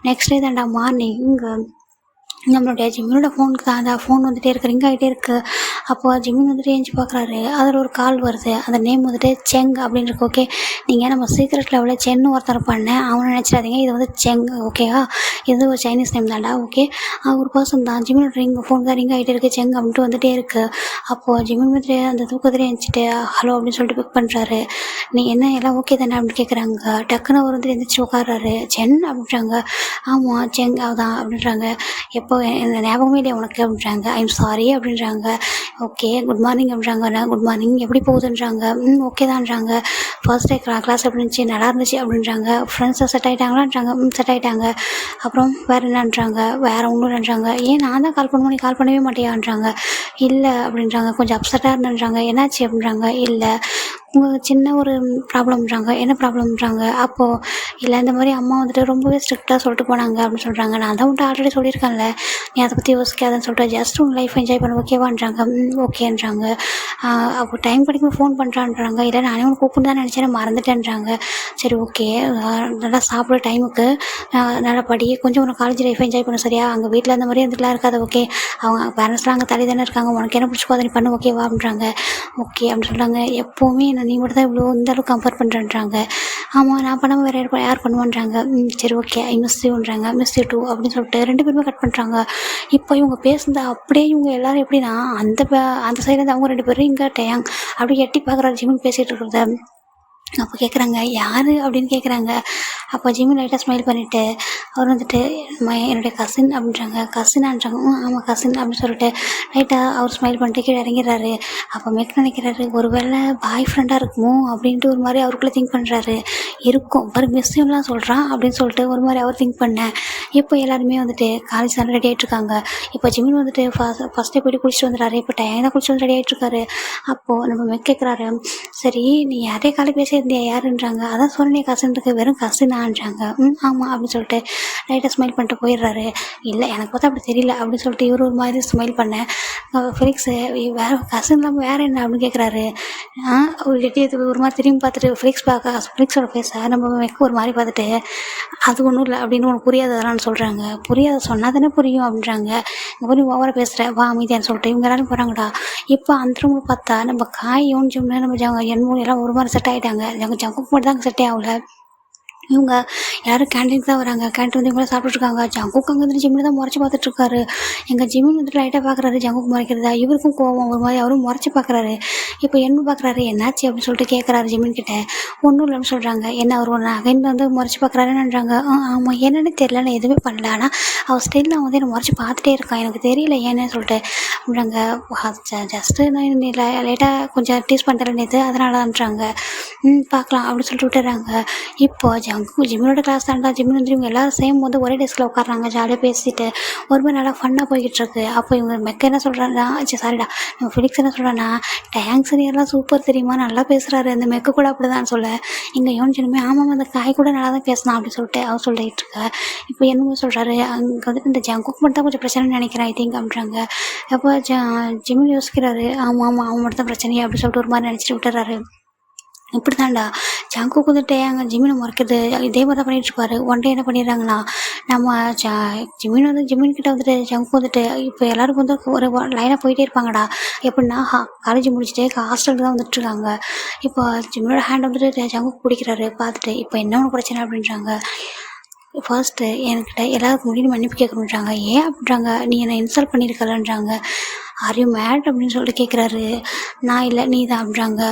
நெக்ஸ்ட் டே தான்டா மார்னிங் இங்கே நம்மளுடைய ஜிம்மினோட ஃபோனுக்கு தான் அந்த ஃபோன் வந்துகிட்டே இருக்குது, ரிங் ஆகிட்டே இருக்குது. அப்போ ஜிம்மின் வந்துட்டு ஏஞ்சி பார்க்குறாரு. அதில் ஒரு கால் வருது. அந்த நேம் வந்துட்டு செங் அப்படின்னு இருக்கு. ஓகே, நீங்கள் நம்ம சீக்ரெட் லெவலில் சென்னு ஒருத்தர் பண்ணேன் அவனை நினச்சிடாதீங்க, இது வந்து செங். ஓகேவா, இது ஒரு சைனீஸ் நேம் தான்டா. ஓகே, ஒரு பர்சன் தான். ஜிம்மினோட ஃபோன் தான் ரிங் ஆகிட்டே இருக்குது, செங் அப்படின்ட்டு வந்துகிட்டே இருக்குது. அப்போது ஜிம்மின் வந்துட்டு அந்த தூக்கத்திலே எழுந்திட்டு ஹலோ அப்படின்னு சொல்லிட்டு பிக் பண்ணுறாரு. நீ என்ன எல்லாம் ஓகே தானே அப்படின்னு கேட்குறாங்க. டக்குன்னு அவர் வந்துட்டு எழுந்திரிச்சு உட்காடுறாரு. சென் அப்படின்றாங்க. ஆமாம் செங் அவதான் அப்படின்றாங்க. எப்போ இந்த ஞாபகமே இல்லையா உனக்கு அப்படின்றாங்க. ஐம் சாரி அப்படின்றாங்க. ஓகே குட் மார்னிங் அப்படின்றாங்க. குட் மார்னிங் எப்படி போகுதுன்றாங்க. ஓகே தான்றாங்க. ஃபர்ஸ்ட் டே கிளாஸ் எப்படி இருந்துச்சு, நல்லா இருந்துச்சு அப்படின்றாங்க. ஃப்ரெண்ட்ஸை செட் ஆகிட்டாங்களான்றாங்க. செட் ஆகிட்டாங்க. அப்புறம் வேறு என்னன்றாங்க. வேறு ஒன்றும் இல்லைன்றாங்க. ஏன் நான் தான் கால் பண்ணுவோம் நீ கால் பண்ணவே மாட்டியான்றாங்க. இல்லை அப்படின்றாங்க. கொஞ்சம் அப்செட்டாக இருந்துன்றாங்க. என்னாச்சு அப்படின்றாங்க. இல்லை உங்கள் சின்ன ஒரு ப்ராப்ளம்ன்றாங்க. என்ன ப்ராப்ளம்ன்றாங்க. அப்போது இல்லை இந்த மாதிரி அம்மா வந்துட்டு ரொம்பவே ஸ்ட்ரிக்டாக சொல்லிட்டு போனாங்க அப்படின்னு சொல்கிறாங்க. நான் தான் உன்ட்டு ஆல்ரெடி சொல்லியிருக்கேன்ல, நீ அதை பற்றி யோசிக்காதுன்னு சொல்லிட்டு ஜஸ்ட் உங்கள் லைஃப் என்ஜாய் பண்ண ஓகேவான்றாங்க. ஓகேன்றாங்க. அப்போ டைம் கிடைக்கும் ஃபோன் பண்ணுறான்றாங்க. இல்லை நானே உனக்கு கூப்பிட்டு தான் நினச்சேன் மறந்துட்டேன்றாங்க. சரி ஓகே, நல்லா சாப்பிட டைமுக்கு நல்லா படி, கொஞ்சம் உனக்கு காலேஜ் லைஃப் என்ஜாய் பண்ண சரியா, அங்கே வீட்டில் அந்த மாதிரி இருந்துக்கலாம் இருக்காது. ஓகே, அவங்க பேரண்ட்ஸ்லாம் அங்கே தள்ளி தானே இருக்காங்க, உனக்கு என்ன பிடிச்சிக்கோ அதை நீ பண்ணு ஓகேவா அப்படின்றாங்க. ஓகே அப்படின்னு சொல்கிறாங்க. எப்போவுமே நீ மட்டும் தான் இவ்வளோ இந்த அளவுக்கு கம்பேர் பண்ணுறேன்றாங்க. ஆமாம் நான் பண்ணாமல் வேறு யார் பண்ணுவான்றாங்க. சரி ஓகே ஐ மிஸ் யூன்றாங்க. மிஸ் யூ டூ அப்படின்னு சொல்லிட்டு 2 பேருமே கட் பண்ணுறாங்க. இப்போ இவங்க பேசுனது அப்படியே இவங்க எல்லோரும் எப்படின்னா அந்த சைட்லேருந்து அவங்க 2 பேரும் இங்கே டேங் அப்படி எட்டி பார்க்குறாரு ஜிம்மின் பேசிகிட்டு இருக்கிறத. அப்போ கேட்குறாங்க யார் அப்படின்னு கேட்குறாங்க. அப்போ ஜிம்மி லைட்டாக ஸ்மைல் பண்ணிவிட்டு அவர் வந்துட்டு என்னுடைய கசின் அப்படின்றாங்க. கசினான்றாங்க. ஆமாம் கசின் அப்படின்னு சொல்லிட்டு லைட்டாக அவர் ஸ்மைல் பண்ணிட்டு கீழே இறங்கிறாரு. அப்போ மேக் நினைக்கிறாரு ஒருவேளை பாய் ஃப்ரெண்டாக இருக்குமோ அப்படின்ட்டு ஒரு மாதிரி அவருக்குள்ளே திங்க் பண்ணுறாரு. இருக்கும் பாரு மிஸ்ஸுலாம் சொல்கிறான் அப்படின்னு சொல்லிட்டு ஒரு மாதிரி அவர் திங்க் பண்ணேன். இப்போ எல்லாருமே வந்துட்டு காலேஜ் தான் ரெடி ஆகிட்ருக்காங்க. இப்போ ஜிம்மின் வந்துட்டு ஃபஸ்ட்டே போய்ட்டு குளிச்சுட்டு வந்துடுறாரு. இப்போ டைம் தான் குளிச்சுட்டு வந்து ரெடி ஆகிட்ருக்காரு. அப்போது நம்ம மேக் கேட்குறாரு, சரி நீ யாரே காலை பேசியிருந்தியா யாருன்றாங்க. அதான் சொன்னே கசின்ருக்கு, வெறும் கசினான்றாங்க. ஆமாம் அப்படின்னு சொல்லிட்டு லைட்டாக ஸ்மைல் பண்ணிட்டு போயிடுறாரு. இல்லை எனக்கு பார்த்தா அப்படி தெரியல அப்படின்னு சொல்லிட்டு இவர் ஒரு மாதிரி ஸ்மைல் பண்ணேன். ஃபிலிக்ஸு வேறு கசின் இல்லாமல் வேறு என்ன அப்படின்னு கேட்குறாரு. ஒரு மாதிரி திரும்பி பார்த்துட்டு ஃபிலிக்ஸோட ஃபேஸை நம்ம மெக்க ஒரு மாதிரி பார்த்துட்டு அது ஒன்றும் இல்லை அப்படின்னு உனக்கு புரியாததான்னு சொல்கிறாங்க. புரியாத சொன்னால் தானே புரியும் அப்படின்றாங்க. இந்த மாதிரி ஓவராக பேசுகிறேன் வா அமைதியான்னு சொல்லிட்டு இவங்க எல்லாரும் போகிறாங்கடா. இப்போ அந்த ரூமில் பார்த்தா நம்ம காய் யோனிச்சோம்னா நம்ம என் எல்லாம் ஒரு மாதிரி செட் ஆகிட்டாங்க. ஜங்குக்கு மட்டும் தான் செட்டே ஆகல. இவங்க யாரும் கேன்டீனுக்கு தான் வராங்க. கேன்டீன் வந்து இவங்களாம் சாப்பிட்டுருக்காங்க. ஜங்குக்கு அங்கே வந்து ஜிம்மில் தான் முறைச்சி பார்த்துட்ருக்காரு. எங்கள் ஜிம்மின் வந்துட்டு லைட்டாக பார்க்குறாரு ஜங்குக்கு முறைக்கிறதா. இவருக்கும் கோவம் ஒரு மாதிரி அவரும் முறைச்சி பார்க்குறாரு. இப்போ என்ன பார்க்குறாரு என்னாச்சு அப்படின்னு சொல்லிட்டு கேட்குறாரு ஜிம்மின் கிட்ட. ஒன்றும் இல்லைன்னு சொல்கிறாங்க. என்ன அவர் ஒன்று அகைன் வந்து முறைச்சி பார்க்குறாருன்றாங்க. ஆமாம் என்னன்னு தெரியல, நான் எதுவுமே பண்ணல, ஆனால் அவர் ஸ்டில் நான் வந்து என்னை முறைச்சி பார்த்துட்டே இருக்கான், எனக்கு தெரியல ஏன்னு சொல்லிட்டு அப்படின்றாங்க. ஜஸ்ட்டு நான் லைட்டாக கொஞ்சம் டீஸ் பண்ணுறேன் இது அதனாலன்றாங்க. பார்க்கலாம் அப்படின்னு சொல்லிட்டு விட்டுறாங்க. இப்போ ஜிம்மினோட கிளாஸ் தான்டா. ஜிம்மின் வந்து இவங்க எல்லோரும் சேம் வந்து ஒரே டெஸ்கில் உட்காடுறாங்க. ஜாலியாக பேசிட்டு ஒரு மாதிரி நல்லா ஃபன்னாக போய்கிட்டு இருக்கு. அப்போ இவங்க மெக்க என்ன சொல்கிறான்னா சாரிடா நம்ம ஃபிலிக்ஸ் என்ன சொல்கிறான்னா டேங்க்ஸ் எல்லாம் சூப்பர் தெரியுமா, நல்லா பேசுகிறாரு, அந்த மெக்க கூட அப்படி தான் சொல்ல. இங்கே யோனிச்சுமே ஆமாம் அந்த காய் கூட நல்லா தான் பேசினான் அப்படின்னு சொல்லிட்டு அவர் சொல்லிட்டு இருக்க. இப்போ என்னமோ சொல்கிறாரு அங்கே வந்துட்டு இந்த ஜங்குக்கு மட்டும் தான் கொஞ்சம் பிரச்சனைன்னு நினைக்கிறேன் ஐ திங்க் அப்படின்றாங்க. அப்போ ஜிம்மின் யோசிக்கிறாரு. ஆமாம் அவன் மட்டும் தான் பிரச்சனையே அப்படின்னு சொல்லிட்டு ஒரு மாதிரி நினச்சிட்டு விட்டுறாரு. இப்படி தான்டா ஜங்குக்கு வந்துட்டு அங்கே ஜிம்மினை முறைக்கிறது இதே மாதிரி தான் பண்ணிகிட்ருப்பாரு. ஒன் டே என்ன பண்ணிடுறாங்கன்னா நம்ம ஜிம்மின் கிட்ட வந்துட்டு ஜங்குக்கு வந்துட்டு இப்போ எல்லோரும் வந்து ஒரு லைனாக போயிட்டே இருப்பாங்கடா. எப்படின்னா காலேஜ் முடிச்சுட்டு ஹாஸ்டலுக்கு தான் வந்துட்டுருக்காங்க. இப்போ ஜிம்மினோட ஹேண்ட் வந்துட்டு ஜங்குக்கு பிடிக்கிறாரு. பார்த்துட்டு இப்போ என்ன ஒன்று பிரச்சனை அப்படின்றாங்க. ஃபர்ஸ்ட்டு என்கிட்ட எல்லாருக்கும் முடியும் மன்னிப்பு கேட்கணுன்றாங்க. ஏன் அப்படின்றாங்க. நீ என்னை இன்சல்ட் பண்ணியிருக்கலன்றாங்க. ஆர் யூ மேட் அப்படின்னு சொல்லிட்டு கேட்குறாரு. நான் இல்லை நீ தான் அப்படின்றாங்க.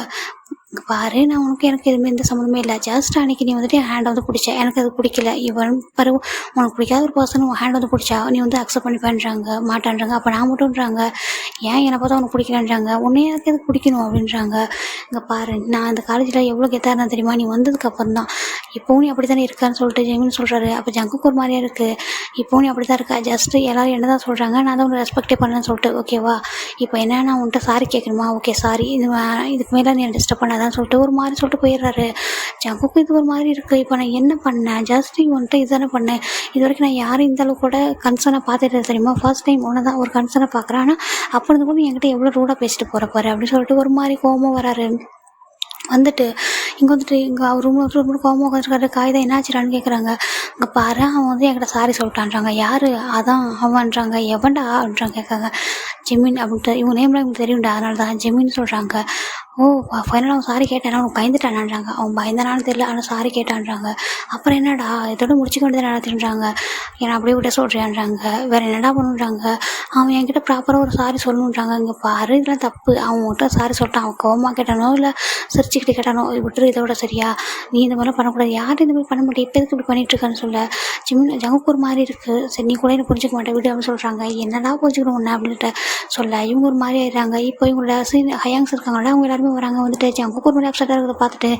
இங்கே பாரு, நான் எனக்கு எதுவுமே எந்த சம்மந்தமே இல்லை. ஜஸ்ட் அன்னைக்கு நீ வந்துட்டு என் ஹேண்டை வந்து பிடிச்ச, எனக்கு அது பிடிக்கல. இவன் பாரு, உனக்கு பிடிக்காத ஒரு பர்சன் உன் ஹேண்ட் வந்து பிடிச்சா நீ வந்து அக்செப்ட் பண்ணிப்பேன்றாங்க, மாட்டான்றாங்க. அப்போ நான் மட்டும்ன்றாங்க, ஏன் என்னை பார்த்தா உனக்கு பிடிக்கலன்றாங்க, உன்னையே எனக்கு எதுக்கு பிடிக்கணும் அப்படின்றாங்க. இங்கே பாரு, நான் அந்த காலேஜில் எவ்வளோ கெத்தாக இருந்தேன் தெரியுமா, நீ வந்ததுக்கப்புறம் தான். இப்போவும் நீ அப்படி தானே இருக்கான்னு சொல்லிட்டு ஜெமின் சொல்கிறாரு. அப்போ ஜங்குக்கு ஒரு மாதிரியா இருக்குது. இப்போவும் நீ அப்படி தான் இருக்கா, ஜஸ்ட்டு எல்லோரும் என்ன தான் சொல்கிறாங்க, நான் தான் உன்னை ரெஸ்பெக்டே பண்ணலன்னு சொல்லிட்டு, ஓகேவா? இப்போ என்ன, நான் உன்கிட்ட சாரி கேட்கணுமா? ஓகே சாரி, இதுக்கு மேலே நீ டிஸ்டர்ப் பண்ணாதான்னு சொல்லிட்டு ஒரு மாதிரி சொல்லிட்டு போயிடுறாரு. ஜங்குக்கு இது ஒரு மாதிரி இருக்குது. இப்போ நான் என்ன பண்ணேன்? ஜஸ்ட் இவன்கிட்ட இது தானே பண்ணேன். இது வரைக்கும் நான் யாரும் இந்த அளவுக்கு கூட கன்சர்னை பார்த்துட்டு தெரியுமா, ஃபர்ஸ்ட் டைம் ஒன்று தான் ஒரு கன்சர்னை பார்க்குறேன். ஆனால் அப்போ இருந்து கூட என்கிட்ட எவ்வளோ ரூடாக பேசிட்டு போகிற அப்படின்னு சொல்லிட்டு ஒரு மாதிரி கோபமாக வராரு. வந்துட்டு இங்கே வந்துட்டு இங்கே அவர் ரூம் கோவமாக உட்காந்துருக்காரு. காகிதம் என்னாச்சுடான்னு கேட்குறாங்க. இங்கே பாரு, அவன் வந்து என்கிட்ட சாரி சொல்லிட்டான்றாங்க. யார்? அதான் அவன்றாங்க. எவன்டா அப்படின்றாங்க. கேட்காங்க. ஜெமின் அப்படின்ட்டு இவங்க நேம்லாம் இவங்களுக்கு தெரியும்டா, அதனால தான் ஜெமின்னு சொல்கிறாங்க. ஓ, ஃபைனலாக அவன் சாரி கேட்டானா, அவனுக்கு பயந்துட்டானான்றாங்க. அவன் பயந்தானான்னு தெரியல, ஆனால் சாரி கேட்டான்றாங்க. அப்புறம் என்னடா இதோட முடிச்சுக்க வேண்டியது நடத்தின்றாங்க. ஏன்னா அப்படியே விட சொல்கிறேன்றாங்க. வேறு என்னடா பண்ணுன்றாங்க. அவன் என்கிட்ட ப்ராப்பராக ஒரு சாரி சொல்லணுன்றாங்க. இங்கே பாரு, இதெல்லாம் தப்பு. அவன்கிட்ட சாரி சொல்லிட்டான். அவன் கோவமாக கேட்டானோ இல்லை சிரிச்சுக்கிட்டு கேட்டானோ, விட்டுரு, இதோட சரியா, நீ இந்த மாதிரிலாம் பண்ணக்கூடாது. யாரும் இந்த மாதிரி பண்ண மாட்டேன், இப்போ எதுக்கு இப்படி பண்ணிட்டுருக்கான்னு சொல்ல. ஜங்குக்கு ஒரு மாதிரி இருக்குது. சரி, நீ கூட என்ன புரிஞ்சிக்க மாட்டேன் விடு அப்படின்னு சொல்கிறாங்க. என்னடா புரிஞ்சுக்கணும் ஒன்று அப்படின்ட்டு சொல்ல இவங்க ஒரு மாதிரி ஆயிடுறாங்க. இப்போ இவங்களோட ஹயாங்ஸ் இருக்காங்களா, அவங்க எல்லாருமே வராங்க. வந்துட்டு ஜங்குக்கு ஒரு மாதிரி அப்செட்டாக இருக்கிறத பார்த்துட்டு,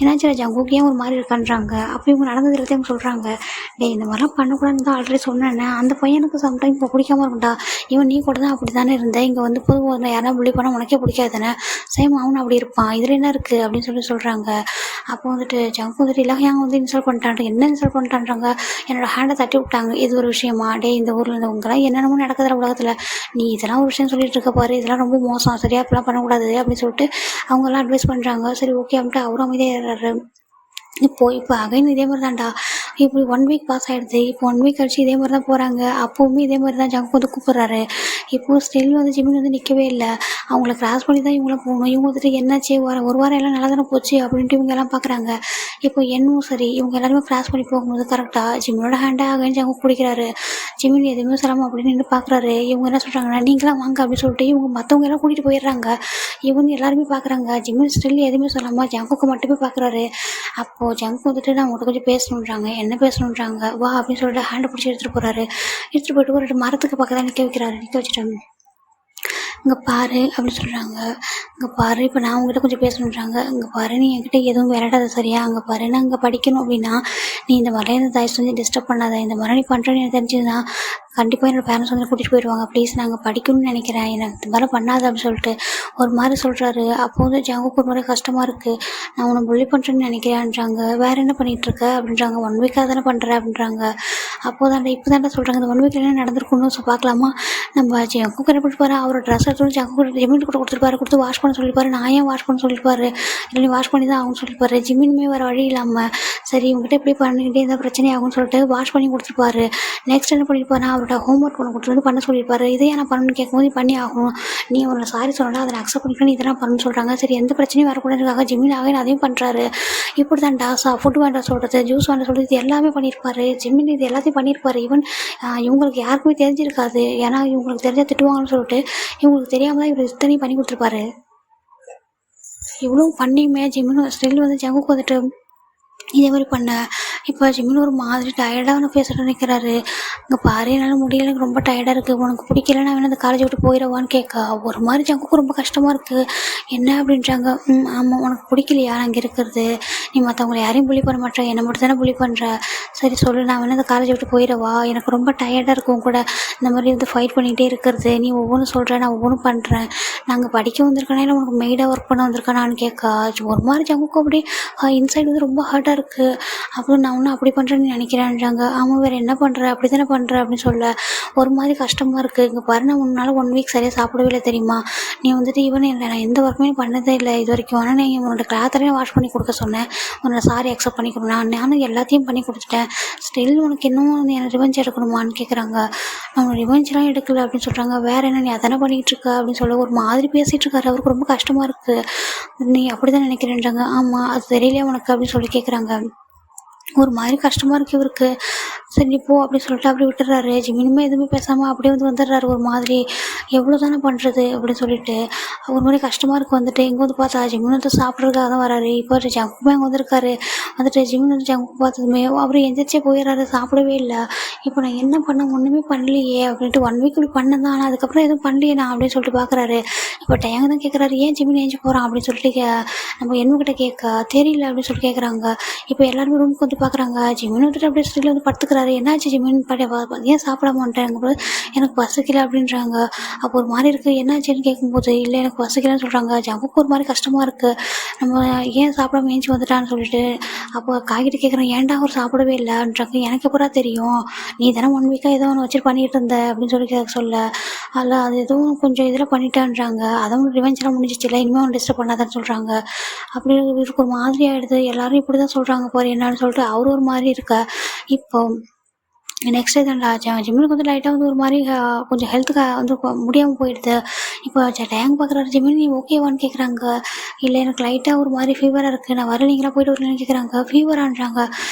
என்னாச்சு ஜங்குக்கு ஏன் ஒரு மாதிரி இருக்கான்றாங்க. அப்போ இவங்க நடந்தது எல்லாத்தையும் சொல்கிறாங்க. டே, இந்த மாதிரிலாம் பண்ணக்கூடாதுன்னு தான் ஆல்ரெடி சொன்னேன். அந்த பையனுக்கு சம்டைம் இப்போ பிடிக்காம இருக்கும்டா. இவன் நீ கூட தான் அப்படி தானே இருந்தேன். இங்கே வந்து பொதுவாக யாரா புள்ளி பண்ணால் உனக்கே பிடிக்காது தானே, சேம் அவனும் அப்படி இருப்பான், இதில் என்ன இருக்குது அப்படின்னு சொல்கிறாங்க. அப்போ வந்துட்டு ஜங்கு வந்துட்டு இல்லை, ஹயாங் வந்து இன்சல்ட் பண்ணிட்டான். என்ன இன்சல்ட் பண்ணிட்டான்றாங்க? என்னோட ஹேண்டை தட்டி விட்டாங்க. இது ஒரு விஷயமா? டே, இந்த ஊரில் இருந்தவங்கலாம் என்னென்னமோ நடக்குதுல உலகத்தில், நீ இதெல்லாம் ஒரு விஷயம் சொல்லிட்டு இருக்க பாரு, இதெல்லாம் ரொம்ப மோசம், சரியா இப்பெல்லாம் பண்ணக்கூடாது அப்படின்னு சொல்லிட்டு அவங்கெல்லாம் அட்வைஸ் பண்ணுறாங்க. சரி ஓகே அப்படின்ட்டு அவரும் அமைதியாகிறாரு. இப்போ அகைன் இதே மாதிரி தான்டா. இப்படி 1 வீக் பாஸ் ஆகிடுது. இப்போ 1 வீக் கழிச்சு இதே மாதிரி தான் போகிறாங்க. அப்போவுமே இதே மாதிரி தான் ஜங்கு வந்து கூப்பிட்றாரு. இப்போது ஸ்டில் வந்து ஜிமின் வந்து நிற்கவே இல்லை. அவங்கள கிராஸ் பண்ணி தான் இவங்களும் போகணும். இவங்க வந்துட்டு என்னாச்சு, ஒரு வாரம் எல்லாம் நல்லா தானே போச்சு அப்படின்ட்டு இவங்க எல்லாம் பார்க்குறாங்க. இப்போ என்னவும் சரி, இவங்க எல்லாருமே கிராஸ் பண்ணி போகும்போது கரெக்டாக ஜிமினோட ஹேண்டை அகைன் ஜங்கு பிடிக்கிறாரு. ஜிமின் எதுவுமே சொல்லாமல் அப்படின்னு நின்று பார்க்குறாரு. இவங்க என்ன சொல்கிறாங்கன்னா, நீங்களாம் வாங்க அப்படின்னு சொல்லிட்டு இவங்க மற்றவங்க எல்லாம் கூட்டிகிட்டு போயிடுறாங்க. இவங்க எல்லாருமே பார்க்குறாங்க. ஜிமின் ஸ்டில் எதுவுமே சொல்லாமல் ஜங்குக்கு மட்டுமே பார்க்குறாரு. அப்போது ஜங்கு வந்துட்டு நான் உங்கள்கிட்ட கொஞ்சம் பேசணுன்றாங்க. என்ன பேசணுன்றாங்க? வா அப்படின்னு சொல்லிட்டு ஹேண்டை பிடிச்சி எடுத்துகிட்டு போகிறாரு. எடுத்துகிட்டு போயிட்டு ஒரு மரத்துக்கு பக்கத்தில் நிற்க வச்சுட்டாங்க. இங்கே பாரு அப்படின்னு சொல்கிறாங்க. இங்கே பாரு, இப்போ நான் உங்ககிட்ட கொஞ்சம் பேசணுன்றாங்க. இங்கே பாரு, நீ என்கிட்ட எதுவும் விளையாடாத சரியா? அங்கே பாரு, நான் இங்கே படிக்கணும் அப்படின்னா நீ இந்த மாதிரிலாம் இந்த தயவு செஞ்சு டிஸ்டர்ப் பண்ணாத. இந்த மாதிரி நீ பண்ணுறேன்னு எனக்கு தெரிஞ்சுதுன்னா கண்டிப்பாக என்னோடய பேரண்ட்ஸ் வந்து கூட்டிகிட்டு போயிடுவாங்க. ப்ளீஸ், நாங்கள் படிக்கணும்னு நினைக்கிறேன், எனக்கு இந்த மாதிரி பண்ணாத அப்படின்னு சொல்லிட்டு ஒரு மாதிரி சொல்கிறாரு. அப்போ வந்து ஜங்குக்கு ஒரு மாதிரி கஷ்டமாக இருக்குது. நான் உன்னை புள்ளி பண்ணுறேன்னு நினைக்கிறேன்றாங்க. வேறு என்ன பண்ணிகிட்ருக்க அப்படின்றாங்க. 1 வீக்காக தானே பண்ணுறேன் அப்படின்றாங்க. அப்போது தாண்டா இப்போ தாண்டா சொல்கிறாங்க, இந்த 1 வீக்கில் என்ன நடந்திருக்குன்னு பார்க்கலாமா? நம்ம ஜங்குக்கு என்ன பண்ணிட்டு அவரோட ட்ரெஸ் எடுத்து ஜங்கு ஜிமின் கூட கொடுத்துருப்பாரு. கொடுத்து வாஷ் பண்ண சொல்லியிருப்பாரு. நான் ஏன் வாஷ் பண்ண சொல்லியிருப்பாரு, இல்லை நீ வாஷ் பண்ணி தான் ஆகும்னு சொல்லியிருப்பாரு. ஜிமினுமே வேறு வழி இல்லாமல் சரி இவங்ககிட்ட இப்படி பண்ணிக்கிட்டே இருந்தால் பிரச்சனை ஆகும்னு சொல்லிட்டு வாஷ் பண்ணி கொடுத்துருப்பாரு. நெக்ஸ்ட் என்ன பண்ணியிருப்பாரு, அவரோட ஹோம்ஒர்க் ஒன்று கொடுத்துருந்து பண்ண சொல்லியிருப்பாரு. இதை நான் பண்ணணும்னு கேட்கும்போது பண்ணி ஆகணும், நீ அவனை சாரி சொல்லலாம், அதை அக்செப்ட் பண்ணிக்கலாம், இதெல்லாம் பண்ணணும்னு சொல்கிறாங்க. சரி எந்த பிரச்சனையும் வரக்கூடாதுக்காக ஜிமினாக அதையும் பண்ணுறாரு. இப்படி தான் டாஸா ஃபுட் வேண்டாம் சொல்கிறது, ஜூஸ் வேண்டாம் சொல்கிறது, இது எல்லாமே பண்ணியிருப்பாரு. ஜிமின் இது எல்லாத்தையும் பண்ணியிருப்பாரு. ஈவன் இவங்களுக்கு யாருக்குமே தெரிஞ்சிருக்காது. ஏன்னா இவங்களுக்கு தெரிஞ்சால் திட்டுவாங்கன்னு சொல்லிட்டு இவங்களுக்கு தெரியாமல் தான் இவர் இத்தனையும் பண்ணி கொடுத்துருப்பாரு. இவ்வளோ பண்ணியுமே ஜிமின் ஸ்டில் வந்து ஜங்குக்கு வந்துட்டு இதே மாதிரி பண்ண. இப்போ ஜிமின் ஒரு மாதிரி டயர்டாக அவனை பேசிட்டு நிற்கிறாரு. இங்கே பாரு, என்னால் முடியல, எனக்கு ரொம்ப டயர்டாக இருக்குது, உனக்கு பிடிக்கல, நான் வேணும் அந்த காலேஜை விட்டு போயிடவான்னு கேட்க ஒரு மாதிரி ஜங்குக்கு ரொம்ப கஷ்டமாக இருக்குது. என்ன அப்படின்றாங்க. ஆமாம், உனக்கு பிடிக்கலையா அங்கே இருக்கிறது, நீ மற்றவங்களை யாரையும் புள்ளி பண்ண மாட்டேன், என்னை மட்டும் தானே புள்ளி பண்ணுற, சரி சொல்லு, நான் வேணும் அந்த காலேஜை விட்டு போயிடவா, எனக்கு ரொம்ப டயர்டாக இருக்கும் கூட இந்த மாதிரி வந்து ஃபைட் பண்ணிகிட்டே இருக்கிறது, நீ ஒவ்வொன்றும் சொல்கிறேன், நான் ஒவ்வொன்றும் பண்ணுறேன், நாங்கள் படிக்க வந்திருக்கேனா இல்லை உனக்கு மெய்டாக ஒர்க் பண்ண வந்திருக்கானான்னு கேட்க ஒரு மாதிரி ஜங்குக்கு அப்படி இன்சைட் வந்து ரொம்ப ஹர்ட்டாக இருக்குது. அப்புறம் நான் ஒன்றும் அப்படி பண்ணுறேன்னு நினைக்கிறேன்றாங்க. ஆமாம், வேறு என்ன பண்ணுற, அப்படி தானே பண்ணுற அப்படின்னு சொல்ல ஒரு மாதிரி கஷ்டமாக இருக்குது. இங்கே பாரு, நான் உன்னால் 1 வீக் சரியாக சாப்பிடவே இல்லை தெரியுமா, நீ வந்துட்டு ஈவன் இல்லை, நான் எந்த ஒர்க்குமே பண்ணதே இல்லை இது வரைக்கும், ஆனால் நீ உன்னோட கிளாத்தரையும் வாஷ் பண்ணி கொடுக்க சொன்னேன், உன்னோட சாரி அக்செப்ட் பண்ணிக்கணும், நானும் எல்லாத்தையும் பண்ணி கொடுத்துட்டேன், ஸ்டில் உனக்கு இன்னும் எனக்கு ரிவெஞ்ச் எடுக்கணுமான்னு கேட்குறாங்க. நம்ம ரிவெஞ்செலாம் எடுக்கல அப்படின்னு சொல்கிறாங்க. வேறு என்ன, நீ அதானே பண்ணிகிட்டு இருக்க அப்படின்னு சொல்ல ஒரு மாதிரி பேசிகிட்டு இருக்காரு. அவருக்கு ரொம்ப கஷ்டமாக இருக்குது. நீ அப்படி தான் நினைக்கிறேன்றாங்க. ஆமாம், அது தெரியலையா உனக்கு அப்படின்னு சொல்லி கேட்குறாங்க. ஒரு மாதிரி கஷ்டமாக இருக்குது இவருக்கு. சரி நீ போ அப்படின்னு சொல்லிட்டு அப்படி விட்டுறாரு. ஜிமினுமே எதுவுமே பேசாமல் அப்படியே வந்துடுறாரு ஒரு மாதிரி. எவ்வளோ தானே பண்ணுறது அப்படின்னு சொல்லிட்டு ஒரு மாதிரி கஷ்டமாக இருக்கு. வந்துட்டு இங்கே வந்து பார்த்தா ஜிமின் வந்து சாப்பிட்றதுக்காக தான் வராரு. இப்போ ஜங்குமே அங்கே வந்திருக்காரு. வந்துட்டு ஜிமின் வந்து ஜங்கு பார்த்ததுமே அவர் எந்திரிச்சே போயிடுறாரு, சாப்பிடவே இல்லை. இப்போ நான் என்ன பண்ண, ஒன்றுமே பண்ணலையே அப்படின்ட்டு 1 வீக் இப்படி பண்ணதான், ஆனால் அதுக்கப்புறம் எதுவும் பண்ணலையே நான் அப்படின்னு சொல்லிட்டு பார்க்குறாரு. இப்போ டேங்க தான் கேட்குறாரு, ஏன் ஜிமின் ஏஞ்சி போகிறான் அப்படின்னு சொல்லிட்டு நம்ம என்னக்கிட்ட கேட்க தெரியல அப்படின்னு சொல்லி கேட்குறாங்க. இப்போ எல்லாருமே ரூமுக்கு வந்து பார்க்குறாங்க. ஜிமின் வந்துட்டு அப்படியே ஸ்டில் வந்து படுத்துக்கிறாரு. என்னாச்சு ஜிமின் ஏன் சாப்பிடாம வந்துட்டாங்க, எனக்கு பசிக்கல அப்படின்றாங்க. அப்போ ஒரு மாதிரி இருக்குது. என்னாச்சுன்னு கேட்கும்போது இல்லை எனக்கு பசிக்கலன்னு சொல்கிறாங்க. ஜங்குக்கு ஒரு மாதிரி கஷ்டமாக இருக்குது, நம்ம ஏன் சாப்பிடாம ஏஞ்சி வந்துட்டான்னு சொல்லிட்டு. அப்போ காய்கிட்ட கேட்குறேன், ஏன்டா அவர் சாப்பிடவே இல்லைன்றாங்க. எனக்கு எப்படா தெரியும், நீ தானே 1 வீக்காக ஏதோ ஒன்று வச்சுட்டு பண்ணிட்டு இருந்த அப்படின்னு சொல்லி சொல்ல. அதில் அது எதுவும் கொஞ்சம் இதில் பண்ணிட்டான்றாங்க. அதுவும் ரிவெஞ்செலாம் முடிஞ்சிச்சு இல்லை, இனிமேல் ஒன்று டிஸ்டர்ப் பண்ணாதான்னு சொல்கிறாங்க. அப்படி இவருக்கு ஒரு மாதிரி ஆகிடுது. எல்லாரும் இப்படி தான் சொல்கிறாங்க போகிற என்னன்னு சொல்லிட்டு அவர் ஒரு மாதிரி இருக்க. இப்போ நெக்ஸ்ட் தான்டா ஜிம்முக்கு வந்து லைட்டாக வந்து ஒரு மாதிரி கொஞ்சம் ஹெல்த்துக்கு வந்து முடியாமல் போயிடுது. இப்போ டேங்க் பார்க்குறாரு. ஜிமின் நீ ஓகேவான்னு கேட்குறாங்க. இல்லை எனக்கு லைட்டாக ஒரு மாதிரி ஃபீவராக இருக்குது, நான் வரலீங்களா போயிட்டு வரலன்னு கேட்குறாங்க. ஃபீவரான்றாங்க.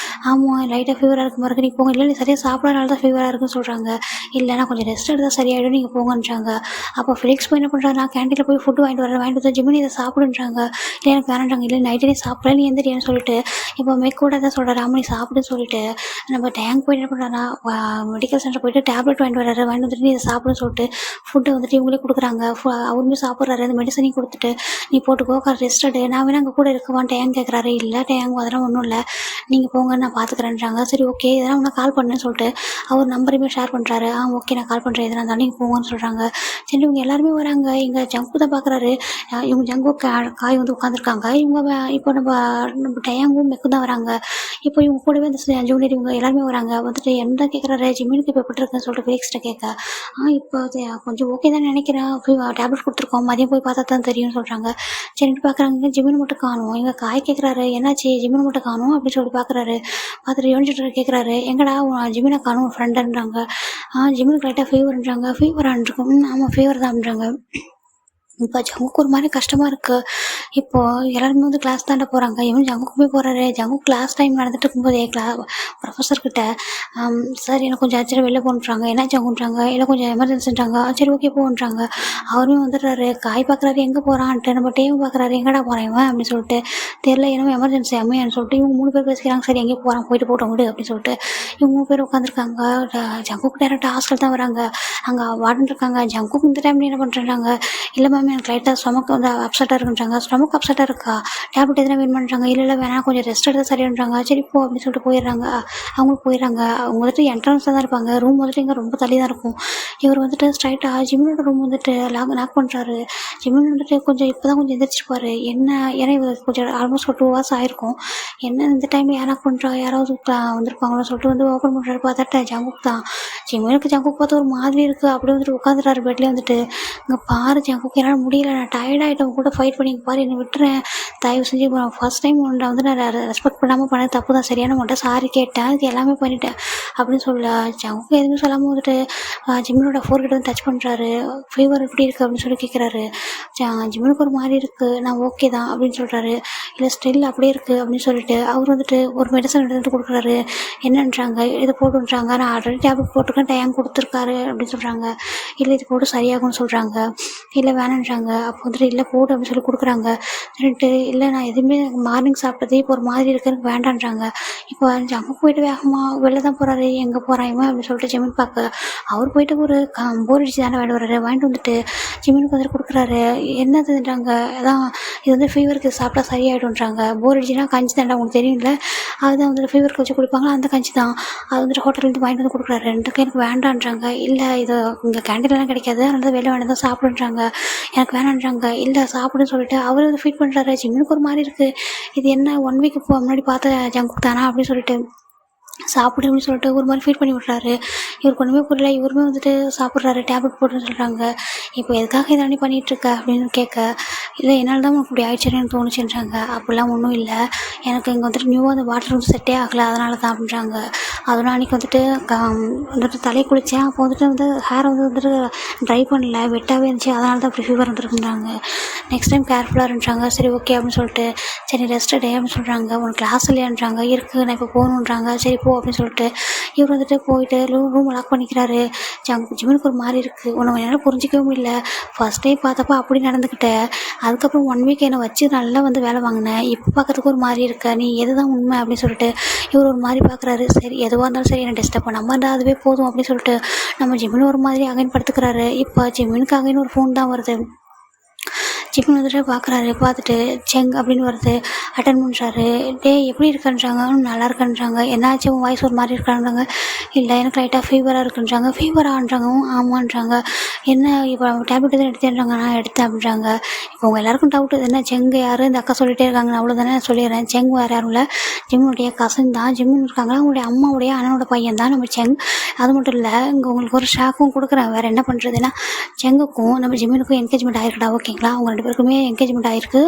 ஆமாம் லைட்டாக ஃபீவராக இருக்கு மாதிரி, நீ போங்க. இல்லை நீ சரியாக சாப்பிட்றதுனால தான் ஃபீவராக இருக்குன்னு சொல்கிறாங்க. இல்லை நான் கொஞ்சம் ரெஸ்ட் எடுத்தால் சரியாயிடும், நீங்கள் போங்கன்றாங்க. அப்போ ஃபிலிக்ஸ் போய் என்ன பண்ணுறாங்க, நான் கேன்டீனில் போய் ஃபுட்டு வாங்கிட்டு வந்து ஜிமின் இதை சாப்பிடுன்றாங்க. இல்லை எனக்கு வேணான்றாங்க. இல்லை நைட்டே நீ சாப்பிட்ற, நீ எந்திரின்னு சொல்லிட்டு இப்போ மெக்கூட தான் சொல்கிறாரு, ஆமாம் நீ சாப்பிடுன்னு சொல்லிட்டு நம்ம டேங்க் போய் என்ன பண்ணுறாங்கன்னா மெடிக்கல் சென்டர் போயிட்டு டேப்லெட் வாங்கிட்டு வர்றாரு. வாங்கிட்டு வந்துட்டு இதை சாப்பிடுன்னு சொல்லிட்டு ஃபுட்டை வந்துட்டு இவங்களே கொடுக்குறாங்க. அவருமே சாப்பிட்றாரு. அந்த மெடிசனையும் கொடுத்துட்டு நீ போட்டுக்கோ, ரெஸ்ட் எடு, நான் வேணா அங்கே கூட இருக்குவான் டேங்க் கேட்குறாரு. இல்லை டேங்க் அதெல்லாம் ஒன்றும் இல்லை, நீங்கள் போங்க நான் பார்த்துக்கிறேன்றாங்க. சரி ஓகே இதெல்லாம் ஒன்றா கால் பண்ணுன்னு சொல்லிட்டு அவர் நம்பரையுமே ஷேர் பண்ணுறாரு. ஓகே நான் கால் பண்ணுறேன், எதனா இருந்தாலும் நீங்கள் போங்கன்னு சொல்கிறாங்க. சரி இவங்க எல்லாருமே வராங்க. இங்கே ஜங்கு தான் பார்க்குறாரு. இவங்க ஜங்கு காய் வந்து உட்காந்துருக்காங்க. இவங்க இப்போ நம்ம டேங்கும் மெக்கு தான் வராங்க. இப்போ இவங்க கூடவே அந்த ஜூனியர் இவங்க எல்லாருமே வராங்க. வந்துட்டு என்ன கேட்குறாரு, ஜிமினுக்கு இப்போ எப்படி இருக்குன்னு சொல்லிட்டு ஃபெலிக்ஸ்கிட்ட கேட்க இப்போ கொஞ்சம் ஓகே தான் நினைக்கிறேன், டேப்லெட் கொடுத்துருக்கோம், மதியம் போய் பார்த்தா தான் தெரியும்னு சொல்கிறாங்க. சரின்ட்டு பார்க்குறாங்க. ஜிமின் மட்டும் காணும். எங்கள் காய் கேட்குறாரு, என்னாச்சு ஜிமின் மட்டும் காணும் அப்படின்னு சொல்லிட்டு பார்க்குறாரு. பார்த்துட்டு யோசிச்சுட்டு கேட்குறாரு, எங்கடா ஜிமினை காணும் ஃப்ரெண்டுன்றாங்க. ஜிமினுக்கு லைட்டாக ஃபீவர்ன்றாங்க. ஃபீவரான் இருக்கும். ஆமாம் ஃபீவர் தான்ன்றாங்க. இப்போ ஜங்குக்கு ஒரு மாதிரி கஷ்டமாக இருக்குது. இப்போது எல்லாருமே வந்து கிளாஸ் தாண்ட போகிறாங்க. இவன் ஜங்குக்குமே போகிறாரு. ஜங்கு கிளாஸ் டைம் நடந்துட்டு இருக்கும்போதே ப்ரொஃபஸர்கிட்ட சார் எனக்கு கொஞ்சம் அர்ஜென்ட்டாக வெளில போகணுன்றாங்க. என்ன ஜங்குன்றாங்க. இல்லை கொஞ்சம் எமர்ஜென்சின்றாங்க. சரி ஓகே போகன்றாங்க. அவருமே வந்துடுறாரு. காய் பார்க்குறாரு, எங்கே போகிறான்ட்டு. நம்ம டேம் பார்க்குறாரு, எங்கடா போகிறான் இவன் அப்படின்னு சொல்லிட்டு. தெரியல என்னமோ எமர்ஜென்சி அம்மையான்னு சொல்லிட்டு இவங்க 3 பேர் பேசிக்கிறாங்க. சரி எங்கே போகிறான், போயிட்டு போட்டோம் விடு அப்படின்னு சொல்லிட்டு இவங்க 3 பேர் உட்காந்துருக்காங்க. ஜங்குக்கு டேரெக்டாக ஹாஸ்டல் தான் வராங்க. அங்கே வார்டன் இருக்காங்க. ஜங்குக்கு இந்த டைம் என்ன பண்ணுறாங்க, இல்லை மேம் எனக்கு லைட்டாக ஸ்டொமக் வந்து அப்செட்டாக இருக்குன்றாங்க. ஸ்டொமக் அப்செட்டாக இருக்கா, டேப்லெட் எதனா வேணும் பண்ணுறாங்க. இல்லை வேணாம் கொஞ்சம் ரெஸ்ட் எடுத்தால் சரியான்றாங்க. சரி போ அப்படின்னு சொல்லிட்டு போயிடுறாங்க. அவங்களுக்கு போயிடுறாங்க. அவங்க வந்துட்டு என்ட்ரன்ஸில் தான் இருப்பாங்க. ரூம் வந்துட்டு இங்கே ரொம்ப தள்ளி தான் இருக்கும். இவர் வந்துட்டு ஸ்ட்ரைட்டாக ஜிமினோட ரூம் வந்துட்டு லாக் பண்ணுறாரு. ஜிமின் வந்துட்டு கொஞ்சம் இப்போ தான் கொஞ்சம் எந்திரிச்சிருப்பார். என்ன ஏன்னா இவர் கொஞ்சம் ஆல்மோஸ்ட் ஒரு 2 hours ஆகிருக்கும். என்ன இந்த டைமில் யாரா பண்ணுறா, யாராவது வந்திருப்பாங்களோ சொல்லிட்டு வந்து ஓப்பன் பண்ணுறாரு. பார்த்தாட்ட ஜங்குக் தான். ஜிமினுக்கு ஜங்குக் பார்த்து ஒரு மாதிரி இருக்குது. அப்படியே வந்துட்டு உட்காந்துட்டாரு பெட்லேயே வந்துட்டு. இங்கே பாரு ஜங்குக் என்னால் முடியல, நான் டயர்டாகிட்டவங்க கூட ஃபைட் பண்ணி பாரு என்னை விட்டுறேன், தயவு செஞ்சு ஃபர்ஸ்ட் டைம் உன்னை வந்து நான் ரெஸ்பெக்ட் பண்ணாமல் பண்ண தப்பு தான், சரியான மட்டும் சாரி கேட்டேன், இது எல்லாமே பண்ணிட்டேன் அப்படின்னு சொல்ல. ஜங்குக்கு எதுவுமே சொல்லாமல் வந்துட்டு ஜிமினோட ஃபோர்கிட்ட வந்து டச் பண்ணுறாரு. ஃபீவர் எப்படி இருக்குது அப்படின்னு சொல்லி கேட்குறாரு. ஜிமினுக்கு ஒரு மாதிரி இருக்குது, நான் ஓகே தான் அப்படின்னு சொல்கிறாரு. இல்லை ஸ்டில் அப்படியே இருக்குது அப்படின்னு சொல்லிட்டு அவர் வந்துட்டு ஒரு மெடிசன் எடுத்துகிட்டு கொடுக்குறாரு. என்னன்றாங்க, இதை போட்டுன்றாங்க. நான் ஆல்ரெடி டேப்லெட் போட்டிருக்கேன், டைம் கொடுத்துருக்காரு அப்படின்னு சொல்கிறாங்க. இல்லை இது போட்டு சரியாகும்னு சொல்கிறாங்க. இல்லை வேணான்றாங்க. அப்போ வந்துட்டு இல்லை போடு அப்படின்னு சொல்லி கொடுக்குறாங்க. சரின்ட்டு இல்லை நான் எதுவுமே மார்னிங் சாப்பிட்டது இப்போ ஒரு மாதிரி இருக்குன்னு வேண்டான்றாங்க. இப்போ அங்கே போயிட்டு வேகமாக வெளில தான் போகிறாரு. எங்கே போகிறான் இவன் அப்படின்னு சொல்லிட்டு ஜிமின் பார்க்க அவர் போயிட்டு ஒரு போர் அடிச்சு தானே வாங்கிட்டு வர்றாரு. வாங்கிட்டு வந்துட்டு ஜிமினுக்கு வந்துட்டு கொடுக்குறாரு. என்னதுன்றாங்க, அதான் இது வந்து ஃபீவருக்கு சாப்பிட்டா சரியாயிடும்ன்றாங்க. போர் அடிச்சுன்னா கஞ்சி தாண்டா உங்களுக்கு தெரியும்ல, அதுதான் வந்துட்டு ஃபீவருக்கு வச்சு குடிப்பாங்களா அந்த கஞ்சி தான், அது வந்துட்டு ஹோட்டல்லேருந்து வாங்கிட்டு வந்து கொடுக்குறாரு. 2க்கும் எனக்கு வேண்டான்றாங்க. இல்லை இது இங்கே கேண்டீன்லாம் கிடைக்காது, அதனால வெளில வேண்டாம் தான் சாப்பிடுன்றாங்க. எனக்கு வேணான்றாங்க. இல்லை சாப்பிடுன்னு சொல்லிட்டு அவர் வந்து ஃபீட் பண்ணுறாரு. ஜிம்முக்கு ஒரு மாதிரி இருக்குது, இது என்ன 1 வீக் இப்போ முன்னாடி பார்த்த ஜங்குக் தானா அப்படின்னு சொல்லிட்டு சாப்பிடு அப்படின்னு சொல்லிட்டு ஒரு மாதிரி ஃபீட் பண்ணி விட்றாரு. இவருக்கு ஒன்றுமே புரியல. இவருமே வந்துட்டு சாப்பிட்றாரு, டேப்லெட் போட்டுன்னு சொல்கிறாங்க. இப்போ எதுக்காக இதை பண்ணி பண்ணிகிட்ருக்க அப்படின்னு கேட்க, இல்லை என்னால் தான் உனக்கு இப்படி ஆயிடுச்சுன்னு தோணுச்சுன்றாங்க. அப்படிலாம் ஒன்றும் இல்லை, எனக்கு இங்கே வந்துட்டு நியூவாக அந்த வாட்டர் வந்து செட்டே ஆகலை, அதனால தான் அப்படின்றாங்க. அதனால் அன்றைக்கி வந்துட்டு தலையை குளித்தேன், அப்போ வந்துட்டு ஹேரை வந்துட்டு ட்ரை பண்ணல, வெட்டாகவே இருந்துச்சு, அதனால தான் அப்படி ஃபீவர் வந்துருக்குன்றாங்க. நெக்ஸ்ட் டைம் கேர்ஃபுல்லாக இருந்துச்சாங்க. சரி ஓகே அப்படின்னு சொல்லிட்டு சரி ரெஸ்ட் டே அப்படின்னு சொல்கிறாங்க. உனக்கு கிளாஸ் இல்லையான்றாங்க. இருக்குது நான் இப்போ போகணுன்றாங்க. சரி போ அப்படின்னு சொல்லிட்டு இவர் வந்துட்டு போயிட்டு ரூம் லாக் பண்ணிக்கிறாரு. ஜிமினுக்கு ஒரு மாதிரி இருக்குது. உன்னை என்னால் புரிஞ்சிக்கவே முடியல. ஃபர்ஸ்ட் டே பார்த்தப்ப அப்படி நடந்துக்கிட்டேன். அதுக்கப்புறம் 1 வீக் என்னை வச்சு நல்லா வந்து வேலை வாங்கினேன். இப்போ பார்க்கறதுக்கு ஒரு மாதிரி இருக்க. நீ எதுதான் உண்மை அப்படின்னு சொல்லிட்டு இவர் ஒரு மாதிரி பார்க்குறாரு. சரி எதுவாக இருந்தாலும் சரி என்னை டிஸ்டர்ப் பண்ணாமல் இருந்தால் அதுவே போதும் அப்படின்னு சொல்லிட்டு நம்ம ஜிமின் ஒரு மாதிரி அகைன் படுத்துக்கிறாரு. இப்போ ஜிமினுக்கு அகைன் ஒரு ஃபோன் தான் வருது. ஜிமின் வந்துட்டு பார்க்குறாரு. பார்த்துட்டு செங் அப்படின்னு வருது. அட்டன் பண்ணுறாரு. எப்படி இருக்குன்றாங்க. நல்லா இருக்குன்றாங்க. என்னாச்சு உன் வாய்ஸ் ஒரு மாதிரி இருக்கான்றாங்க. இல்லை எனக்கு லைட்டாக ஃபீவராக இருக்குன்றாங்க. ஃபீவரான்றாங்க. ஆமான்றாங்க. என்ன இப்போ டேப்லெட் எதுவும் எடுத்தேன்றாங்க. நான் எடுத்தேன் அப்படின்றாங்க. இப்போ உங்கள் எல்லாருக்கும் டவுட் என்ன செங்கு யார் இந்த அக்கா சொல்லிகிட்டே இருக்காங்க. அவ்வளோதானே சொல்லிடுறேன். செங் வேறு யாரும் இல்லை, ஜிம்முடைய கசின் தான். ஜிம்முன்னு இருக்காங்களா அவங்களுடைய அம்மாவுடைய அண்ணனோட பையன் தான் நம்ம செங். அது மட்டும் இல்லை இங்கே உங்களுக்கு ஒரு ஷாக்கும் கொடுக்குறேன். வேறு என்ன பண்ணுறதுன்னா செங்குக்கும் நம்ம ஜிம்முனுக்கும் என்கேஜ்மெண்ட் ஆகிருக்கடா. ஓகேங்களா அவங்க 2 பேருக்குமே என்கேஜ்மெண்ட் ஆகிருக்கு.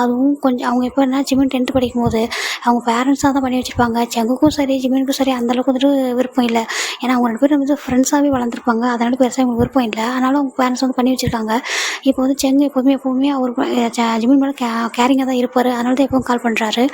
அதுவும் கொஞ்சம் அவங்க எப்போனா ஜிமின் 10th படிக்கும் போது அவங்க பேரண்ட்ஸாக தான் பண்ணி வச்சுருப்பாங்க. செங்குக்கும் சரி ஜிமினுக்கும் சரி அந்தளவுக்கு வந்துட்டு விருப்பம் இல்லை. ஏன்னா அவங்க 2 பேரும் வந்து ஃப்ரெண்ட்ஸாகவே வளர்ந்துருப்பாங்க. அதனால பெருசாக அவங்களுக்கு விருப்பம் இல்லை. அதனால அவங்க பேரண்ட்ஸ் வந்து பண்ணி வச்சுருக்காங்க. இப்போ வந்து செங்கு எப்போவுமே அவர் ஜிமின் மேலே கேரிங்காக தான் இருப்பார். அதனால தான் எப்பவும் கால் பண்ணுறாரு.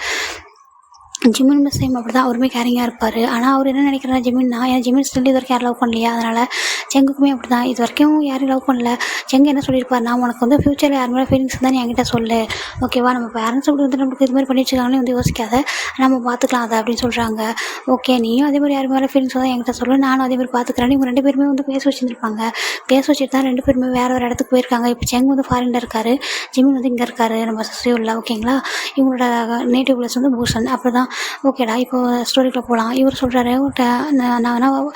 ஜிமின் மிஸ் டைம் அப்படி தான் அவருமே கேரிங்காக இருப்பார். ஆனால் அவர் என்ன நினைக்கிறாரு ஜிமின்னா ஏன்னா ஜிமின் ஸ்டில் இது வரைக்கும் யாரும் லவ் பண்ணலையா. அதனால் செங்குக்குமே அப்படி தான் இது வரைக்கும் யாரும் லவ் பண்ணல. செங்கு என்ன சொல்லியிருப்பார், நான் உனக்கு வந்து ஃப்யூச்சரில் யார் மேலே ஃபீலிங்ஸ் தான் நீ என்கிட்ட சொல்லு. ஓகேவா நம்ம பேரண்ட்ஸ் அப்படி வந்து நம்மளுக்கு இது மாதிரி பண்ணி வச்சுக்காங்களே வந்து யோசிக்காத, நம்ம பார்த்துக்கலாம் அதை அப்படின்னு சொல்கிறாங்க. ஓகே நீயும் அதே மாதிரி யார் மேலே ஃபீலிங்ஸ் தான் என்கிட்ட சொல்லு, நானும் அதே மாதிரி பார்த்துக்கிறேன். இவங்க 2 பேருமே வந்து பேச வச்சுருந்துருப்பாங்க. பேச வச்சுட்டு தான் 2 பேருமே வேறு இடத்துக்கு போயிருக்காங்க. இப்போ செங்கு வந்து ஃபாரினில் இருக்கார், ஜிமின் வந்து இங்கே இருக்கார் நம்ம சியோலில். ஓகேங்களா இவங்களோட நேட்டிவ் பிளேஸ் வந்து பூசன். அப்படி தான் ஓகேடா. இப்போ ஸ்டோரிக்குள்ளே போகலாம். இவர் சொல்கிறாரு நான் வேணால்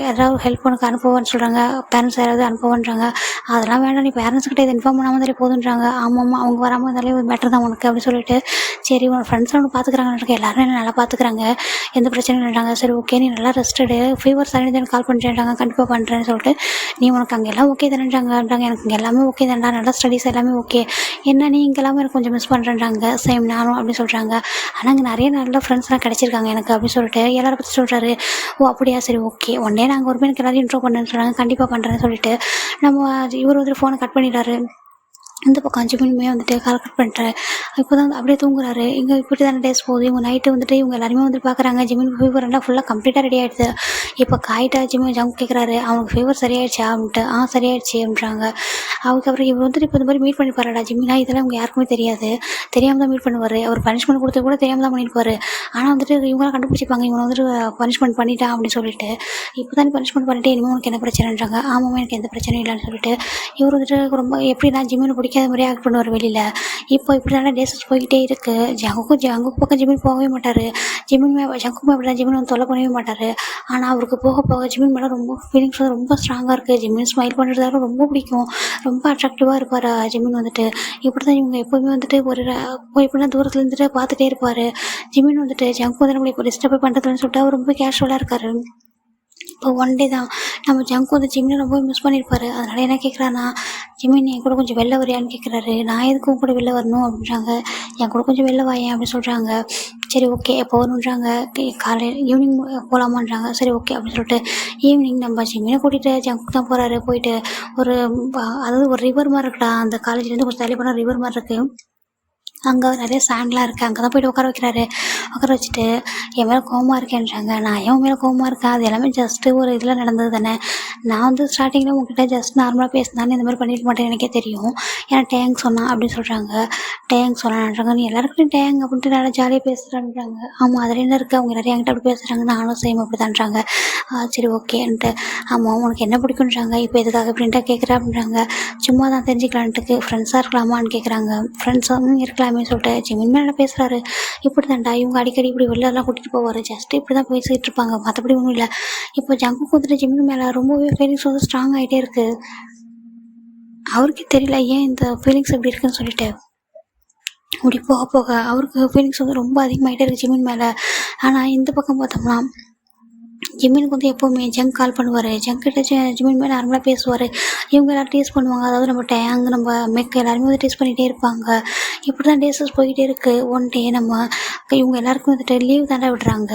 யாராவது ஹெல்ப் உனக்கு அனுப்புவேன்னு சொல்கிறாங்க. பேரண்ட்ஸ் யாராவது அனுப்புவேன்றாங்க. அதெல்லாம் வேண்டாம், நீ பேரண்ட்ஸ்கிட்ட இதை இன்ஃபார்ம் பண்ணாமல் இருந்தாலே போதுன்றாங்க. ஆமாம்மா அவங்க வராமல் இருந்தாலே பெட்டர் தான் உனக்கு அப்படின்னு சொல்லிட்டு சரி உன் ஃப்ரெண்ட்ஸ் ஒன்று பார்த்துக்கிறாங்கன்னு எல்லாரும் என்ன நல்லா பார்த்துக்கிறாங்க, எந்த பிரச்சனையும் இல்லைறாங்க. சரி ஓகே நீ நல்லா ரெஸ்டடு, ஃபீவர் சரிஞ்சு எனக்கு கால் பண்ணுறேன்றாங்க. கண்டிப்பாக பண்ணுறேன்னு சொல்லிட்டு நீ உனக்கு அங்கே எல்லாம் ஓகே தானேன்றாங்கன்றாங்க. எனக்கு இங்கே எல்லாமே ஓகே தான்டா, நல்லா ஸ்டடீஸ் எல்லாமே ஓகே, என்ன நீ இங்கே எல்லாமே எனக்கு கொஞ்சம் மிஸ் பண்ணுறேன்றாங்க. சேம் நானும் அப்படின்னு சொல்கிறாங்க. ஆனால் இங்கே நிறைய நல்ல ஃப்ரெண்ட்ஸ்லாம் கிடச்சிருக்காங்க எனக்கு அப்படின்னு சொல்லிட்டு எல்லாரை பற்றி சொல்கிறாரு. ஓ அப்படியா சரி ஓகே ஒன் டே நாங்கள் ஒரு எனக்கு எல்லாரும் இன்ட்ரோ பண்ணுறேன்னு சொல்கிறாங்க. கண்டிப்பாக பண்ணுறேன்னு சொல்லிட்டு நம்ம இவர் வந்து ஃபோனை கட் பண்ணிடுறாரு. இந்த பக்கம் 5 மணிமே வந்துட்டு கால் கட் பண்ணிட்டாரு. இப்போ தான் அப்படியே தூங்குறாரு. இங்கே இப்படி தானே டேஸ் போகுது. இவங்க நைட்டு வந்துட்டு இவங்க எல்லாருமே வந்து பார்க்குறாங்க. ஜிமின் ஃபீவர் எல்லாம் ஃபுல்லாக கம்ப்ளீட்டாக ரெடி ஆகிடுது. இப்போ காயிட்டா ஜிமின் ஜங்க் கேட்குறாரு அவனுக்கு ஃபீவர் சரியாயிடுச்சா அப்படின்ட்டு. சரியாயிடுச்சு அப்படின்றாங்க. அதுக்கப்புறம் இவர் வந்துட்டு இப்போ இந்த மாதிரி மீட் பண்ணி பாருடா ஜிமினா, இதெல்லாம் அவங்க யாருக்குமே தெரியாது, தெரியாமல் தான் மீட் பண்ணுவார். அவர் பனிஷ்மெண்ட் கொடுத்து கூட தெரியாமல் தான் பண்ணியிருப்பார். ஆனால் வந்துட்டு இவங்களாம் கண்டுபிடிச்சிப்பாங்க இவனை வந்துட்டு பனிஷ்மெண்ட் பண்ணிட்டான் அப்படின்னு சொல்லிட்டு. இப்போ தான் பனிஷ்மெண்ட் பண்ணிட்டு இனிமேல் உனக்கு என்ன பிரச்சனைன்றாங்க. ஆமாம் எனக்கு எந்த பிரச்சனையும் இல்லைன்னு சொல்லிட்டு இவர் வந்துட்டு ரொம்ப எப்படின்னா ஜிமினை பிடிக்காத மாதிரி ஆக்ட் பண்ணுவார் வெளியில். இப்போ இப்படி நல்லா டேஸஸ் போய்கிட்டே இருக்குது. ஜங்குக்கு பக்கம் ஜிமின் போகவே மாட்டார். ஜங்குமே அப்படி தான் ஜிமின் வந்து தொல்லை பண்ணவே மாட்டார். ஆனால் அவருக்கு போக போக ஜிமின் மேலே ரொம்ப ஃபீலிங்ஸ் வந்து ரொம்ப ஸ்ட்ராங்காக இருக்குது. ஜிமின் ஸ்மைல் பண்ணுறதால ரொம்ப பிடிக்கும், ரொம்ப அட்ராக்டிவாக இருப்பார் ஜிமின் வந்துட்டு. இப்படி தான் இவங்க எப்போவுமே வந்துட்டு எப்படின்னா தூரத்தில் இருந்துட்டு பார்த்துட்டே இருப்பார். ஜிமின் வந்துட்டு ஜங்கு வந்து நம்மளை இப்போ டிஸ்டர்ப் பண்ணுறதுன்னு சொல்லிட்டு அவர் ரொம்ப கேஷுவலாக இருக்கார். இப்போ ஒன் டே தான் நம்ம ஜங்கு வந்து ஜிமினை ரொம்ப மிஸ் பண்ணியிருப்பாரு. அதனால் என்ன கேட்குறாருன்னா ஜிமின் என் கூட கொஞ்சம் வெளில வரையான்னு கேட்குறாரு. நான் எதுக்கும் கூட வெளில வரணும் அப்படின்றாங்க. என் கூட கொஞ்சம் வெளில வாயேன் அப்படின்னு சொல்கிறாங்க. சரி ஓகே எப்போ வரணுன்றாங்க. காலையில் ஈவினிங் போகலாமான்றாங்க. சரி ஓகே அப்படின்னு சொல்லிட்டு ஈவினிங் நம்ம ஜிமினை கூட்டிகிட்டு ஜங்கு தான் போகிறாரு. போயிட்டு அதாவது ஒரு ரிவர் மாதிரி இருக்குடா, அந்த காலேஜ்லேருந்து கொஞ்சம் தள்ளி போனால் ரிவர் மாதிரி இருக்குது. அங்கே நிறைய சாண்ட்லாம் இருக்குது. அங்கே தான் போய்ட்டு உட்கார வைக்கிறாரு. உட்கார வச்சுட்டு என் மேலே கோவமாக இருக்கேன்றாங்க. நான் ஏன் மேலே கோவமாக இருக்கேன், அது எல்லாமே ஜஸ்ட்டு ஒரு இதில் நடந்தது தானே. நான் வந்து ஸ்டார்டிங்கில் உங்ககிட்ட ஜஸ்ட் நார்மலாக பேசினான்னு இந்த மாதிரி பண்ணியிருக்க மாட்டேன் எனக்கே தெரியும். ஏன்னா டேங் சொன்னான் அப்படின்னு சொல்கிறாங்க. டேங் சொன்னான்றாங்க. நீ எல்லாருக்கும் டேங் அப்படின்ட்டு நல்லா ஜாலியாக பேசுகிறான்றாங்க. ஆமாம் அதில் என்ன இருக்குது, அவங்க நிறைய என்கிட்ட அப்படி பேசுகிறாங்க, நானும் சேம் அப்படி தான்றாங்க. சரி ஓகேன்ட்டு ஆமாம் உனக்கு என்ன பிடிக்குன்றாங்க. இப்போ எதுக்காக அப்படின்ட்டு கேட்குறேன் அப்படின்றாங்க. சும்மா தான் தெரிஞ்சுக்கலான்ட்டுக்கு ஃப்ரெண்ட்ஸாக இருக்கலாமான்னு கேட்குறாங்க. ஃப்ரெண்ட்ஸாகவும் இருக்கலாம் சொல்லிட்டு ஜிமின் மேலே பேசுகிறாரு. இப்படி தான்டா இவங்க அடிக்கடி இப்படி வெளிலலாம் கூட்டிகிட்டு போவார். ஜஸ்ட்டு இப்படி தான் பேசிகிட்டு இருப்பாங்க, மற்றபடி ஒன்றும் இல்லை. இப்போ ஜங்கு வந்துட்டு ஜிமின் மேலே ரொம்பவே ஃபீலிங்ஸ் வந்து ஸ்ட்ராங் ஆகிட்டே இருக்குது. அவருக்கே தெரியல ஏன் இந்த ஃபீலிங்ஸ் எப்படி இருக்குன்னு சொல்லிட்டு. இப்படி போக போக அவருக்கு ஃபீலிங்ஸ் வந்து ரொம்ப அதிகமாகிட்டே இருக்குது ஜிமின் மேலே. ஆனால் இந்த பக்கம் பார்த்தோம்னா ஜிம்மினுக்கு வந்து எப்போவுமே ஜங்க் கால் பண்ணுவார். ஜங்கிட்ட ஜிம்மின் மேலே நார்மலாக பேசுவார். இவங்க எல்லோரும் டீஸ் பண்ணுவாங்க. அதாவது நம்ம டேங் நம்ம மெக் எல்லாருமே வந்து டீஸ் பண்ணிகிட்டே இருப்பாங்க. இப்படி தான் டேஸஸ் போய்கிட்டே இருக்குது. ஒன் டே இவங்க எல்லாருக்கும் வந்துட்டு லீவ் தாண்டா விடுறாங்க.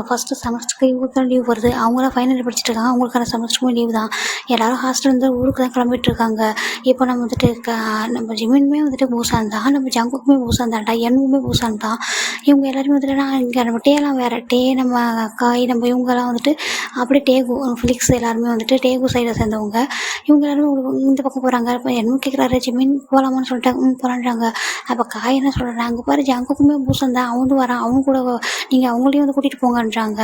ஃபஸ்ட்டு செமஸ்டருக்கு இவங்களுக்கு தான் லீவ் வருது. அவங்களாம் ஃபைனல் படிச்சுட்டு இருக்காங்க. அவங்களுக்கான செமஸ்டருக்கும் லீவ் தான். எல்லோரும் ஹாஸ்டல் வந்து ஊருக்கு தான் கிளம்பிட்டு இருக்காங்க. இப்போ நம்ம வந்துட்டு நம்ம ஜிம்மினுமே வந்துட்டு பூசான் தான், நம்ம ஜங்குக்குமே பூசான் தான்டா, என்னுமே பூசான் தான். இவங்க எல்லாருமே வந்துட்டு இங்கே நம்ம டேலாம் வேறு டே, நம்ம காய், நம்ம இவங்கெல்லாம் வந்துட்டு அப்படியே டேகு ஃபிலிக்ஸ் எல்லாருமே வந்துட்டு டேகு சைடை சேர்ந்தவங்க. இவங்க எல்லாருமே இந்த பக்கம் போகிறாங்க. இப்போ என்ன கேட்குறாரு, ஜிம்மின் போகலாமான்னு சொல்லிட்டு போகிறான்றாங்க. அப்போ காய் என்ன சொல்கிறாங்க, அங்கே பாரு ஜங்குக்குமே பூசம் தான், அவனும் வரான், அவனு கூட நீங்கள் அவங்களையும் வந்து கூட்டிகிட்டு போங்கன்றாங்க.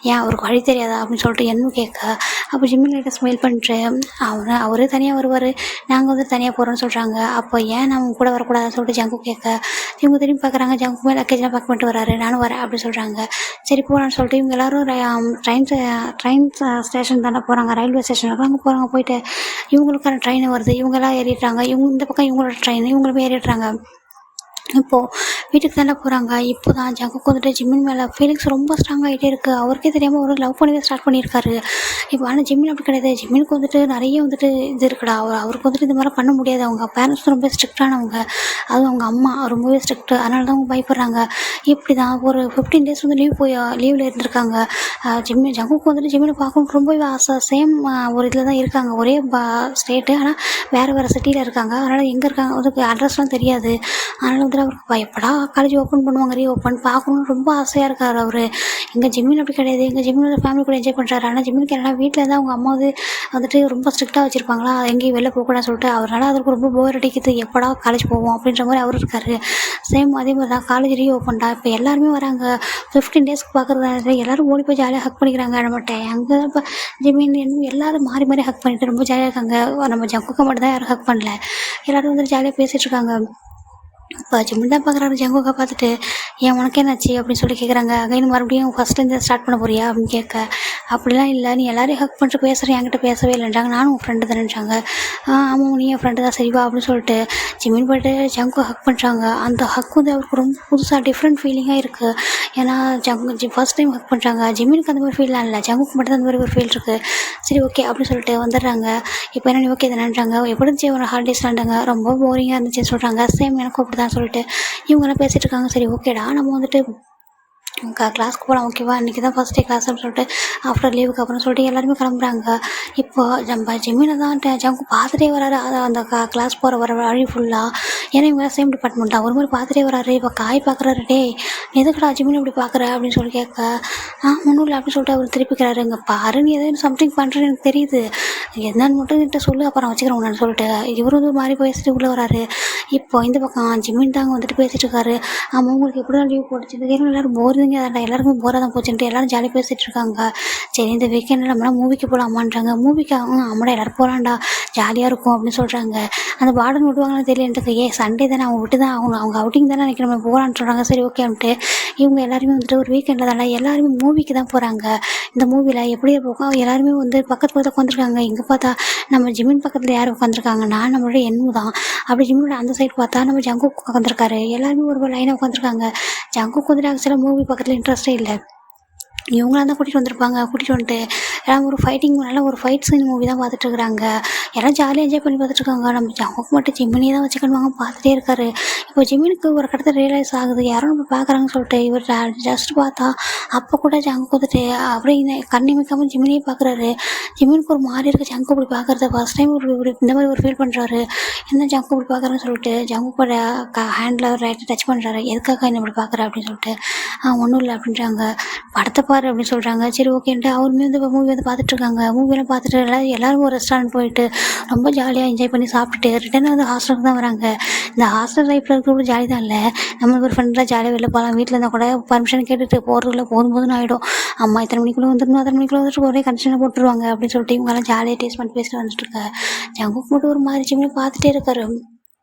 ஏன் அவருக்கு வழி தெரியாதா அப்படின்னு சொல்லிட்டு என்ன கேட்க, அப்போ ஜிம்மின் கிட்ட ஸ்மெயில் பண்ணிட்டு அவரே தனியாக வருவார், நாங்கள் வந்து தனியாக போகிறோன்னு சொல்கிறாங்க. அப்போ ஏன் நான் உங்க கூட வரக்கூடாதுன்னு சொல்லிட்டு ஜங்கு கேட்க, இவங்க திரும்பி பார்க்குறாங்க. ஜங்குமே லக்கேஜ்லாம் பேக் பண்ணிட்டு வராரு, நானும் வரேன் அப்படின்னு சொல்கிறாங்க. சரி போகலான்னு சொல்லிட்டு இவங்க எல்லோரும் ட்ரெயின் ஸ்டேஷன் தானே போகிறாங்க, ரயில்வே ஸ்டேஷனுக்கு அங்கே போகிறாங்க. போயிட்டு இவங்களுக்கான ட்ரெயின் வருது, இவங்கெல்லாம் ஏறிடுறாங்க. இவங்க இந்த பக்கம் இவங்களோட ட்ரெயின், இவங்களுமே ஏறிடுறாங்க. இப்போது வீட்டுக்கு தானே போகிறாங்க. இப்போ தான் ஜங்குக்கு வந்துட்டு ஜிம்மின் மேலே ஃபீலிங்ஸ் ரொம்ப ஸ்ட்ராங் ஆகிட்டே இருக்குது. அவருக்கே தெரியாமல் அவர் லவ் பண்ணவே ஸ்டார்ட் பண்ணியிருக்காரு. இப்போ ஆனால் ஜிம்மின் அப்படி கிடையாது. ஜிம்மினுக்கு வந்துட்டு நிறைய வந்துட்டு இது இருக்குடா. அவருக்கு வந்துட்டு இது மாதிரி பண்ண முடியாது. அவங்க பேரண்ட்ஸ் ரொம்ப ஸ்ட்ரிக்டானவங்க. அதுவும் அவங்க அம்மா ரொம்பவே ஸ்ட்ரிக்ட்டு. அதனால தான் அவங்க பயப்படுறாங்க. இப்படி தான் ஒரு 15 days வந்து லீவில் இருந்திருக்காங்க. ஜங்குக்கு வந்துட்டு ஜிம்மினை பார்க்கணுன்னு ரொம்பவே ஆசை. சேம் ஒரு இதில் தான் இருக்காங்க, ஒரே ஸ்டேட்டு, ஆனால் வேறு சிட்டியில் இருக்காங்க. அதனால் எங்கே இருக்காங்க அதுக்கு அட்ரஸ்லாம் தெரியாது. அதனால் வந்துட்டு அவருக்கு பயப்படா காலேஜ் ஓப்பன் பண்ணுவாங்க, ரீஓப்பன் பார்க்கணுன்னு ரொம்ப ஆசையாக இருக்கார் அவர். எங்கள் ஜிம்மின் அப்படி கிடையாது. எங்கள் ஜிம்மின் ஃபேமிலி கூட என்ஜாய் பண்ணுறாரு. ஆனால் ஜிம்மினுக்கு என்னன்னா வீட்டில் இருந்தால் அவங்க அம்மா வந்துட்டு ரொம்ப ஸ்ட்ரிக்டாக வச்சுருப்பாங்களா, எங்கேயும் வெளில போகக்கூடாதுன்னு சொல்லிட்டு அவரால் அதுக்கு ரொம்ப போர் அடிக்குது. எப்படா காலேஜ் போவோம் அப்படின்ற மாதிரி அவர் இருக்கார். சேம் அதே மாதிரி தான் காலேஜ் ரீஓப்பன்டா. இப்போ எல்லாருமே வராங்க. 15 days பார்க்குறது எல்லோரும் ஓடி போய் ஜாலியாக ஹக் பண்ணிக்கிறாங்க. நம்மகிட்ட அங்கே இப்போ ஜிம்மின் எல்லோரும் மாறி மாறி ஹக் பண்ணிட்டு ரொம்ப ஜாலியாக இருக்காங்க. நம்ம ஜங்குக்கு மட்டும் தான் யாரும் ஹக் பண்ணல. எல்லோரும் வந்துட்டு ஜாலியாக பேசிகிட்டு இருக்காங்க. இப்போ ஜிம்மின் தான் பார்க்குறாரு. ஜங்குக்கை பார்த்துட்டு, ஏன் உனக்கு என்னாச்சு அப்படின்னு சொல்லி கேட்குறாங்க. அகைன் மறுபடியும் ஃபஸ்ட்லேருந்து ஸ்டார்ட் பண்ண போறியா அப்படின்னு கேட்க, அப்படிலாம் இல்லை, நீ எல்லாரையும் ஹக் பண்ணிட்டு பேசுகிறேன், என்கிட்ட பேசவே இல்லைன்றாங்க. நானும் உன் ஃப்ரெண்டு தானேன்றாங்க. ஆமாம் நீ என் ஃப்ரெண்டு தான், சரிவா அப்படின்னு சொல்லிட்டு ஜிம்மின் போய்ட்டு ஜங்கு ஹக் பண்ணுறாங்க. அந்த ஹக் வந்து அவருக்கு ரொம்ப புதுசாக டிஃப்ரெண்ட் ஃபீலிங்காக இருக்குது. ஏன்னா ஃபர்ஸ்ட் டைம் ஹக் பண்ணுறாங்க. ஜிம்மினுக்கு அந்த மாதிரி ஃபீல்லாம் இல்லை, ஜங்குக்கு மட்டும் தான் அந்த மாதிரி ஒரு ஃபீல் இருக்குது. சரி ஓகே அப்படின்னு சொல்லிட்டு வந்துடுறாங்க. இப்போ என்ன ஓகே தானேன்றாங்க. எப்படி இருந்துச்சு ஒரு ஹாலிடேஸ்லான்றாங்க. ரொம்ப போரிங்காக இருந்துச்சுன்னு சொல்கிறாங்க. சேம் எனக்கும் அப்படி தான் சொல்லிட்டு இவங்கெல்லாம் பேசிகிட்டு இருக்காங்க. சரி ஓகேடா நம்ம வந்துட்டு கிளாஸ்க்கு போகலாம், ஓகேவா, இன்றைக்கி தான் ஃபஸ்ட் டே கிளாஸ் அப்படின்னு சொல்லிட்டு ஆஃப்டர் லீவுக்கு அப்புறம் சொல்லிட்டு எல்லாருமே கிளம்புறாங்க. இப்போ நம்ம ஜிம்மினை தான் ஜங்கு பார்த்துட்டே வராரு. அதை அந்த கிளாஸ் போகிற வழி ஃபுல்லாக. ஏன்னா இவங்க சேம் டிபார்ட்மெண்ட் தான். ஒரு மாதிரி பார்த்துட்டே வராரு. இப்போ காய் பார்க்குறாரு. டே எதுக்குடா ஜிம்மினை இப்படி பார்க்குற அப்படின்னு சொல்லி கேட்க, ஒன்றும் இல்லை அப்படின்னு சொல்லிட்டு அவர் திருப்பிக்கிறாரு. இங்கே பாரு நீ எதாவது சம்திங் பண்ணுறேன்னு எனக்கு தெரியுது, என்னன்னு மட்டும் கிட்ட சொல்லு, அப்புறம் வச்சுக்கிறேன் நான் சொல்லிட்டு இவரு வந்து மாதிரி பேசிட்டு உள்ளே வராரு. இப்போ இந்த பக்கம் ஜிம்மின் தாங்க வந்துட்டு பேசிகிட்டு இருக்காரு. ஆமாம் உங்களுக்கு எப்படி தான் லீவ் போட்டுச்சு, இந்த கேம் எல்லோரும் போருதுங்க, அதான்டா எல்லாருக்கும் போராக தான் போச்சுன்ட்டு எல்லோரும் ஜாலியாக பேசிகிட்டு இருக்காங்க. சரி இந்த வீக்கெண்டில் நம்மளாம் மூவிக்கு போகலாமான்றாங்க. மூவிக்கு ஆமாடா எல்லோரும் போகலான்டா, ஜாலியாக இருக்கும் அப்படின்னு சொல்கிறாங்க. அந்த வார்டன் விடுவாங்கன்னு தெரியல எனக்கு. சண்டே தானே அவங்க விட்டு தான் அவங்க அவுட்டிங் தானே நினைக்கிறேன், நம்ம போகலான்னு சொல்கிறாங்க. சரி ஓகே அப்படின்ட்டு இவங்க எல்லாருமே வந்துட்டு ஒரு வீக்கெண்டில் தானே எல்லாருமே மூவிக்கு தான் போகிறாங்க. இந்த மூவியில் எப்படி போகும், எல்லாருமே வந்து பக்கத்து உட்காந்துருக்காங்க. இங்கே பார்த்தா நம்ம ஜிம்மின் பக்கத்தில் யார் உட்காந்துருக்காங்கன்னா நம்மளோட எண்ணு தான். அப்படி ஜிம்மினோட அந்த சைடு பார்த்தா நம்ம ஜங்கு உட்காந்துருக்காரு. எல்லாருமே ஒரு லைனாக உட்காந்துருக்காங்க. ஜங்கு வந்துட்டு ஆக்சுவலாக மூவி பக்கத்தில் இன்ட்ரெஸ்ட்டே இல்லை. இவங்களாம் தான் கூட்டிகிட்டு வந்திருப்பாங்க. கூட்டிகிட்டு வந்துட்டு எல்லாம் ஒரு ஃபைட்டிங், நல்லா ஒரு ஃபைட் சீன் மூவி தான் பார்த்துட்ருக்குறாங்க. எல்லாம் ஜாலியாக என்ஜாய் பண்ணி பார்த்துட்ருக்காங்க. நம்ம ஜங்குக்கு மட்டும் ஜிம்மினியே தான் வச்சுக்கணுவாங்க பார்த்துட்டே இருக்காரு. இப்போ ஜிம்மினுக்கு ஒரு கடத்தில் ரியலைஸ் ஆகுது யாரும் நம்ம பார்க்குறாங்கன்னு சொல்லிட்டு இவர் ஜஸ்ட் பார்த்தா அப்போ கூட ஜங்கு வந்துட்டு அப்படியே கண்ணிமைக்காமல் ஜிம்மினியே பார்க்குறாரு. ஜிம்மினுக்கு ஒரு மாதிரி இருக்குது ஜங்கு இப்படி பார்க்குறது. ஃபஸ்ட் டைம் ஒரு இந்த மாதிரி ஒரு ஃபீல் பண்ணுறாரு. என்ன ஜங்கு இப்படி பார்க்குறேன்னு சொல்லிட்டு ஜங்கு கூட ஹேண்டில் ரைட்டை டச் பண்ணுறாரு. எதுக்காக என்ன இப்படி பார்க்குற அப்படின்னு சொல்லிட்டு ஒன்றும் இல்லை அப்படின்றாங்க. படத்தை பாரு அப்படின்னு சொல்கிறாங்க. சரி ஓகேன்ட்டு அவருமே வந்து மூவி வந்து பார்த்துட்ருக்காங்க. மூவியெல்லாம் பார்த்துட்டு எல்லாரும் ஒரு ரெஸ்டாரண்ட் போயிட்டு ரொம்ப ஜாலியாக என்ஜாய் பண்ணி சாப்பிட்டுட்டு ரிட்டர்ன் வந்து ஹாஸ்டலுக்கு தான் வராங்க. இந்த ஹாஸ்டல் லைஃப்பில் இருக்கிற ஜாலி தான் இல்லை. நம்மளுக்கு ஒரு ஃப்ரெண்டெலாம் ஜாலியாக வெளில போகலாம். வீட்டில் இருந்தால் கூட பர்மிஷன் கேட்டுட்டு போகிறதுக்குள்ள போதும்னு ஆகிடும். அம்மா இத்தனை மணிக்குள்ளே வந்துடணும், அத்தனை மணிக்குள்ளே வந்துட்டு ஒரே கண்டிஷனாக போட்டுருவாங்க அப்படின்னு சொல்லிட்டு இவங்கெல்லாம் ஜாலியாக டேஸ்ட் பண்ணி பேசிட்டு வந்துட்டுருக்காங்க. ஜங்குக்கு மட்டும் ஒரு மாதிரி ஜிம்மில் பார்த்துட்டே இருக்காரு.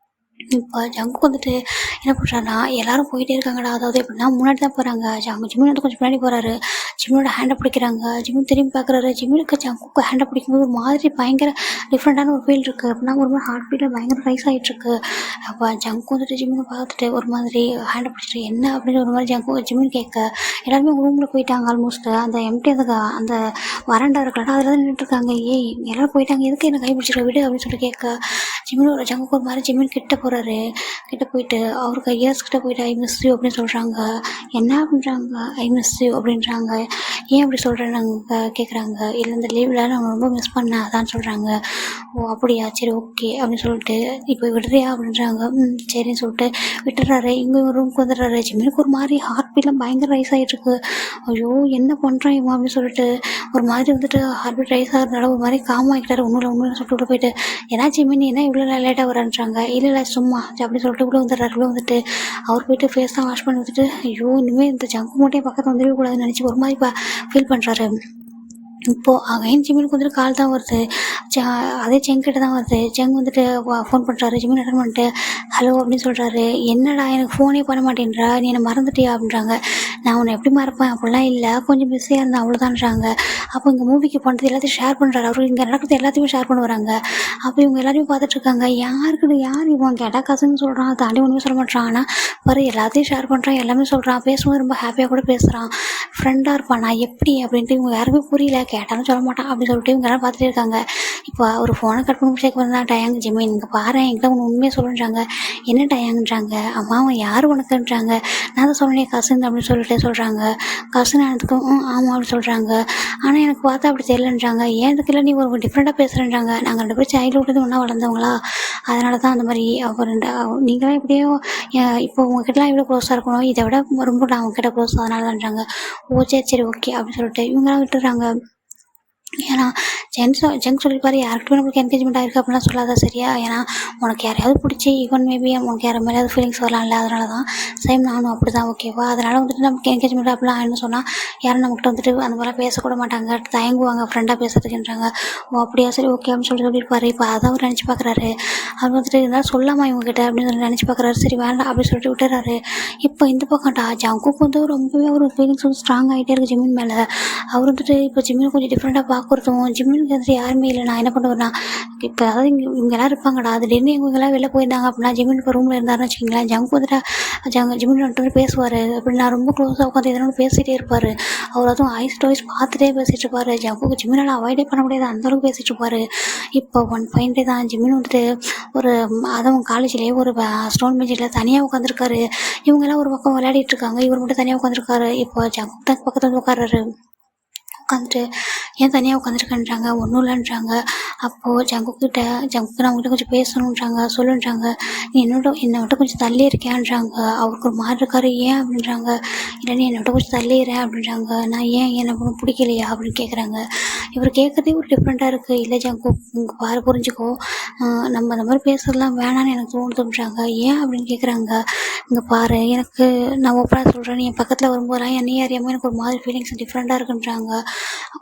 இப்போ ஜங்குக்கு வந்துட்டு என்ன பண்ணுறாருன்னா, எல்லாரும் போயிட்டே இருக்காங்கடா. அதாவது எப்படின்னா, முன்னாடி தான் போகிறாங்க. ஜிமின் வந்து கொஞ்சம் பின்னாடி போகிறாரு. ஜிமினோட ஹேண்டை பிடிக்கிறாங்க. ஜிமின் திரும்பி பார்க்குறாரு. ஜிமினுக்கு ஜங்குக்கு ஹேண்டை பிடிக்கும்போது ஒரு மாதிரி பயங்கர டிஃப்ரெண்ட்டான ஒரு ஃபீல் இருக்குது. அப்படின்னா ஒரு மாதிரி ஹார்ட் பீட்டில் பயங்கர ரைஸ் ஆகிட்டுருக்கு. அப்போ ஜங்கு வந்துட்டு ஜிமினை பார்த்துட்டு ஒரு மாதிரி ஹேண்டை பிடிச்சிட்டு என்ன அப்படின்னு ஒரு மாதிரி ஜிமின் கேட்க, எல்லாருமே ரூமில் போயிட்டாங்க ஆல்மோஸ்ட்டு. அந்த எம்டி அந்த வராண்டா இருக்கலாம் அதில் தான் நின்றுட்டுருக்காங்க. ஏய் எல்லாரும் போயிட்டாங்க, எதுக்கு என்ன கை பிடிச்சிருக்க விடு அப்படின்னு சொல்லிட்டு கேட்க, ஜங்குக்கு ஒரு மாதிரி ஜிமின் கிட்ட போகிறாரு. கிட்ட போயிட்டு அவருக்கு ஐயாஸ் கிட்ட போயிட்டு ஐ மிஸ் யூ அப்படின்னு சொல்கிறாங்க. என்ன அப்படின்றாங்க, ஐ மிஸ் யூ அப்படின்றாங்க. ஏன் அப்படி சொல்கிறேன்னு கேட்குறாங்க. இல்லை இந்த லீவில் நான் ரொம்ப மிஸ் பண்ணேன் அதான் சொல்கிறாங்க. ஓ அப்படியா, சரி ஓகே அப்படின்னு சொல்லிட்டு இப்போ விடுறியா அப்படின்றாங்க. சரின்னு சொல்லிட்டு விட்டுறாரு. இங்கே ஒரு ரூமுக்கு வந்துடுறாரு. ஜிமினுக்கு ஒரு மாதிரி ஹார்ட் பீட்லாம் பயங்கர ரைஸ் ஆகிட்டுருக்கு. ஐயோ என்ன பண்ணுறான் இவன் அப்படின்னு சொல்லிட்டு ஒரு மாதிரி வந்துட்டு ஹார்ட் பீட் ரைஸ் ஆகிறதுனால ஒரு மாதிரி காம் ஆகிட்டாரு. ஒன்றும் சொல்லிட்டு உள்ள போயிட்டு, ஏன்னா ஜிமினி என்ன இவ்வளோ லேட்டாக வரன்றாங்க. இல்லை சும்மா அப்படின்னு சொல்லிட்டு உள்ளே வந்துடுறாரு. உள்ளே வந்துட்டு அவர் போயிட்டு ஃபேஸ் தான் வாஷ் பண்ணி வந்துட்டு, ஐயோ இனிமேல் இந்த ஜங்கு மூட்டையை பக்கத்தில் வந்துடவே கூடாதுன்னு நினச்சி ஒரு மாதிரி ஃபீல் பண்ணுறாரு. இப்போது அகைன் ஜிமினுக்கு வந்துட்டு கால் தான் வருது. அதே செங்கிட்ட தான் வருது. செங் வந்துட்டு ஃபோன் பண்ணுறாரு. ஜிமின் அட்டன் பண்ணிட்டு ஹலோ அப்படின்னு சொல்கிறாரு. என்னடா எனக்கு ஃபோனே பண்ண மாட்டேன்றா, நீ என்னை மறந்துட்டியா அப்படின்றாங்க. நான் உன்னை எப்படி மறப்பேன், அப்படிலாம் இல்லை, கொஞ்சம் பிஸியாக இருந்தேன் அவ்வளோதான்றாங்க. அப்போ இங்கே மூவிக்கு போனது எல்லாத்தையும் ஷேர் பண்ணுறாரு. அவரு இங்கே நடக்கிறது எல்லாத்தையுமே ஷேர் பண்ணுவாங்க. அப்போ இவங்க எல்லாத்தையும் பார்த்துட்ருக்காங்க. யார் இவன் கேட்டால் கசன்னு சொல்கிறான், தாண்டி ஒன்றுமே சொல்ல மாட்டான். ஆனால் பாரு எல்லாத்தையும் ஷேர் பண்ணுறான், எல்லாமே சொல்கிறான். பேசும்போது ரொம்ப ஹாப்பியாக கூட பேசுகிறான், ஃப்ரெண்டாக இருப்பான். நான் எப்படி அப்படின்ட்டு இவங்க யாருமே புரியல. கேட்டாலும் சொல்ல மாட்டான் அப்படின்னு சொல்லிட்டு இவங்க எல்லாம் பார்த்துட்டே இருக்காங்க. இப்போ ஒரு ஃபோனை கட் பண்ணி சேர்க்க வந்தான் டயாங். ஜிமின் இங்கே பாரு என்கிட்ட ஒன்று உண்மையாக சொல்லுன்றாங்க. என்ன டயாங்கன்றாங்க. அம்மா அவன் யார் உனக்குன்றாங்க. நான் தான் சொன்னேன் கசின் அப்படின்னு சொல்லிட்டு சொல்கிறாங்க. கசின் ஆனதுக்கும் ஆமாம் அப்படின்னு சொல்கிறாங்க. ஆனால் எனக்கு பார்த்தா அப்படி தெரியலன்றாங்க. ஏன் இதுக்கு இல்லை நீ ஒரு டிஃப்ரெண்ட்டாக பேசுகிறேன்றாங்க. நாங்கள் 2 பேரும் சைல்டுஹுட்லேருந்து ஒன்றா வளர்ந்தவங்களா, அதனால தான் அந்த மாதிரி நீங்களாம் எப்படியோ இப்போ உங்ககிட்டலாம் எவ்வளோ க்ளோஸாக இருக்கணும், இதை விட ரொம்ப நான் உங்ககிட்ட க்ளோஸ் அதனால தான்றாங்க. ஓ சரி ஓகே அப்படின்னு சொல்லிட்டு இவங்களாம் விட்டுறாங்க. ஏன்னா ஜெங் சொல்லியிருப்பாரு, யார்கிட்டயும் நம்மளுக்கு என்கேஜ்மெண்ட் ஆகிருக்கு அப்படிலாம் சொல்லாத சரியா. ஏன்னா உனக்கு யாரையாவது பிடிச்சி ஈவன் மேபி உனக்கு யார் மேலேயாவது ஃபீலிங்ஸ் வரலாம்ல, அதனால தான் சேம் நானும் அப்படி தான் ஓகேவா. அதனால் வந்துட்டு நமக்கு என்கேஜ்மெண்ட் அப்படிலாம் ஆயிடுன்னு சொன்னால் யாரும் நம்மகிட்ட வந்துட்டு அந்த மாதிரிலாம் பேசக்கூட மாட்டாங்க, தயங்குவாங்க ஃப்ரெண்டாக பேசுறதுக்குன்றாங்க. ஓ அப்படியா சரி ஓகே அப்படின்னு சொல்லியிருப்பாரு. இப்போ அதான் அவர் நினச்சி பார்க்குறாரு. அவர் வந்துட்டு இருந்தாலும் சொல்லாமா இவங்ககிட்ட அப்படின்னு சொல்லி நினச்சி பார்க்குறாரு. சரி வேண்டாம் அப்படின்னு சொல்லிட்டு விட்டுறாரு. இப்போ இந்த பக்கம்டா ஜங்குக்கு வந்து ரொம்பவே ஒரு ஃபீலிங்ஸ் வந்து ஸ்ட்ராங் ஆகிட்டே இருக்குது ஜிமின் மேலே. அவர் வந்துட்டு இப்போ ஜிமின் கொஞ்சம் டிஃப்ரெண்ட்டாக பார்க்குறதும், ஜிம்முக்கு வந்துட்டு யாருமே இல்லை. நான் என்ன பண்ணுவேன்னா, இப்போ அதாவது இவங்க எல்லாம் இருப்பாங்கடா, திடீர்னு இவங்கெல்லாம் வெளில போயிருந்தாங்க அப்படின்னா ஜிமின் இப்போ ரூமில் இருந்தாருன்னு வச்சுக்கிங்களேன், ஜங்கு வந்துட்டு ஜிமின் வந்துட்டு பேசுவார். அப்படி நான் ரொம்ப க்ளோஸாக உட்காந்து எதனாலும் பேசிகிட்டே இருப்பார். அவர் அதுவும் ஐஸ் டு ஐஸ் பார்த்துட்டே பேசிகிட்டு இருப்பார். ஜங்குக்கு ஜிமினால் அவாய்டே பண்ண முடியாது, அந்தளவுக்கு பேசிகிட்டு இருப்பார். இப்போ ஒன் பாயிண்ட்டே தான் ஜிமின் வந்துட்டு ஒரு அதுவும் காலேஜ்லேயே ஒரு ஸ்டோன் பெஞ்சில் தனியாக உட்காந்துருக்காரு. இவங்கெல்லாம் ஒரு பக்கம் விளையாடிட்டு இருக்காங்க, இவர் மட்டும் தனியாக உட்காந்துருக்காரு. இப்போ ஜங்கு தான் பக்கத்தில் வந்து உட்காராரு. உட்காந்துட்டு ஏன் தனியாக உட்காந்துருக்கேன்றாங்க. ஒன்றும் இல்லைன்றாங்க. அப்போது ஜங்குக்கு நான் உங்கள்கிட்ட கொஞ்சம் பேசணுன்றாங்க. சொல்லுன்றாங்க. நீ என்னை விட்டு கொஞ்சம் தள்ளி இருக்கேன்றாங்க. அவருக்கு ஒரு மாதிரி இருக்காரு. ஏன் அப்படின்றாங்க. இல்லை நீ என்னை விட்டு கொஞ்சம் தள்ளிடுறேன் அப்படின்றாங்க. நான் ஏன் எனக்கு ஒன்றும் பிடிக்கலையா அப்படின்னு கேட்குறாங்க. இவர் கேட்குறதே ஒரு டிஃப்ரெண்ட்டாக இருக்குது. இல்லை ஜங்கு உங்கள் பாரு புரிஞ்சுக்கோ, நம்ம அந்த மாதிரி பேசுறதுலாம் வேணான்னு எனக்கு தோணுதுன்றாங்க. ஏன் அப்படின்னு கேட்குறாங்க. இங்கே பாரு எனக்கு நான் ஓப்பனாக சொல்கிறேன், நீ என் பக்கத்தில் வரும்போதெல்லாம் என்னையே அறியாமல் எனக்கு ஒரு மாதிரி ஃபீலிங்ஸ் டிஃப்ரெண்ட்டாக இருக்குன்றாங்க.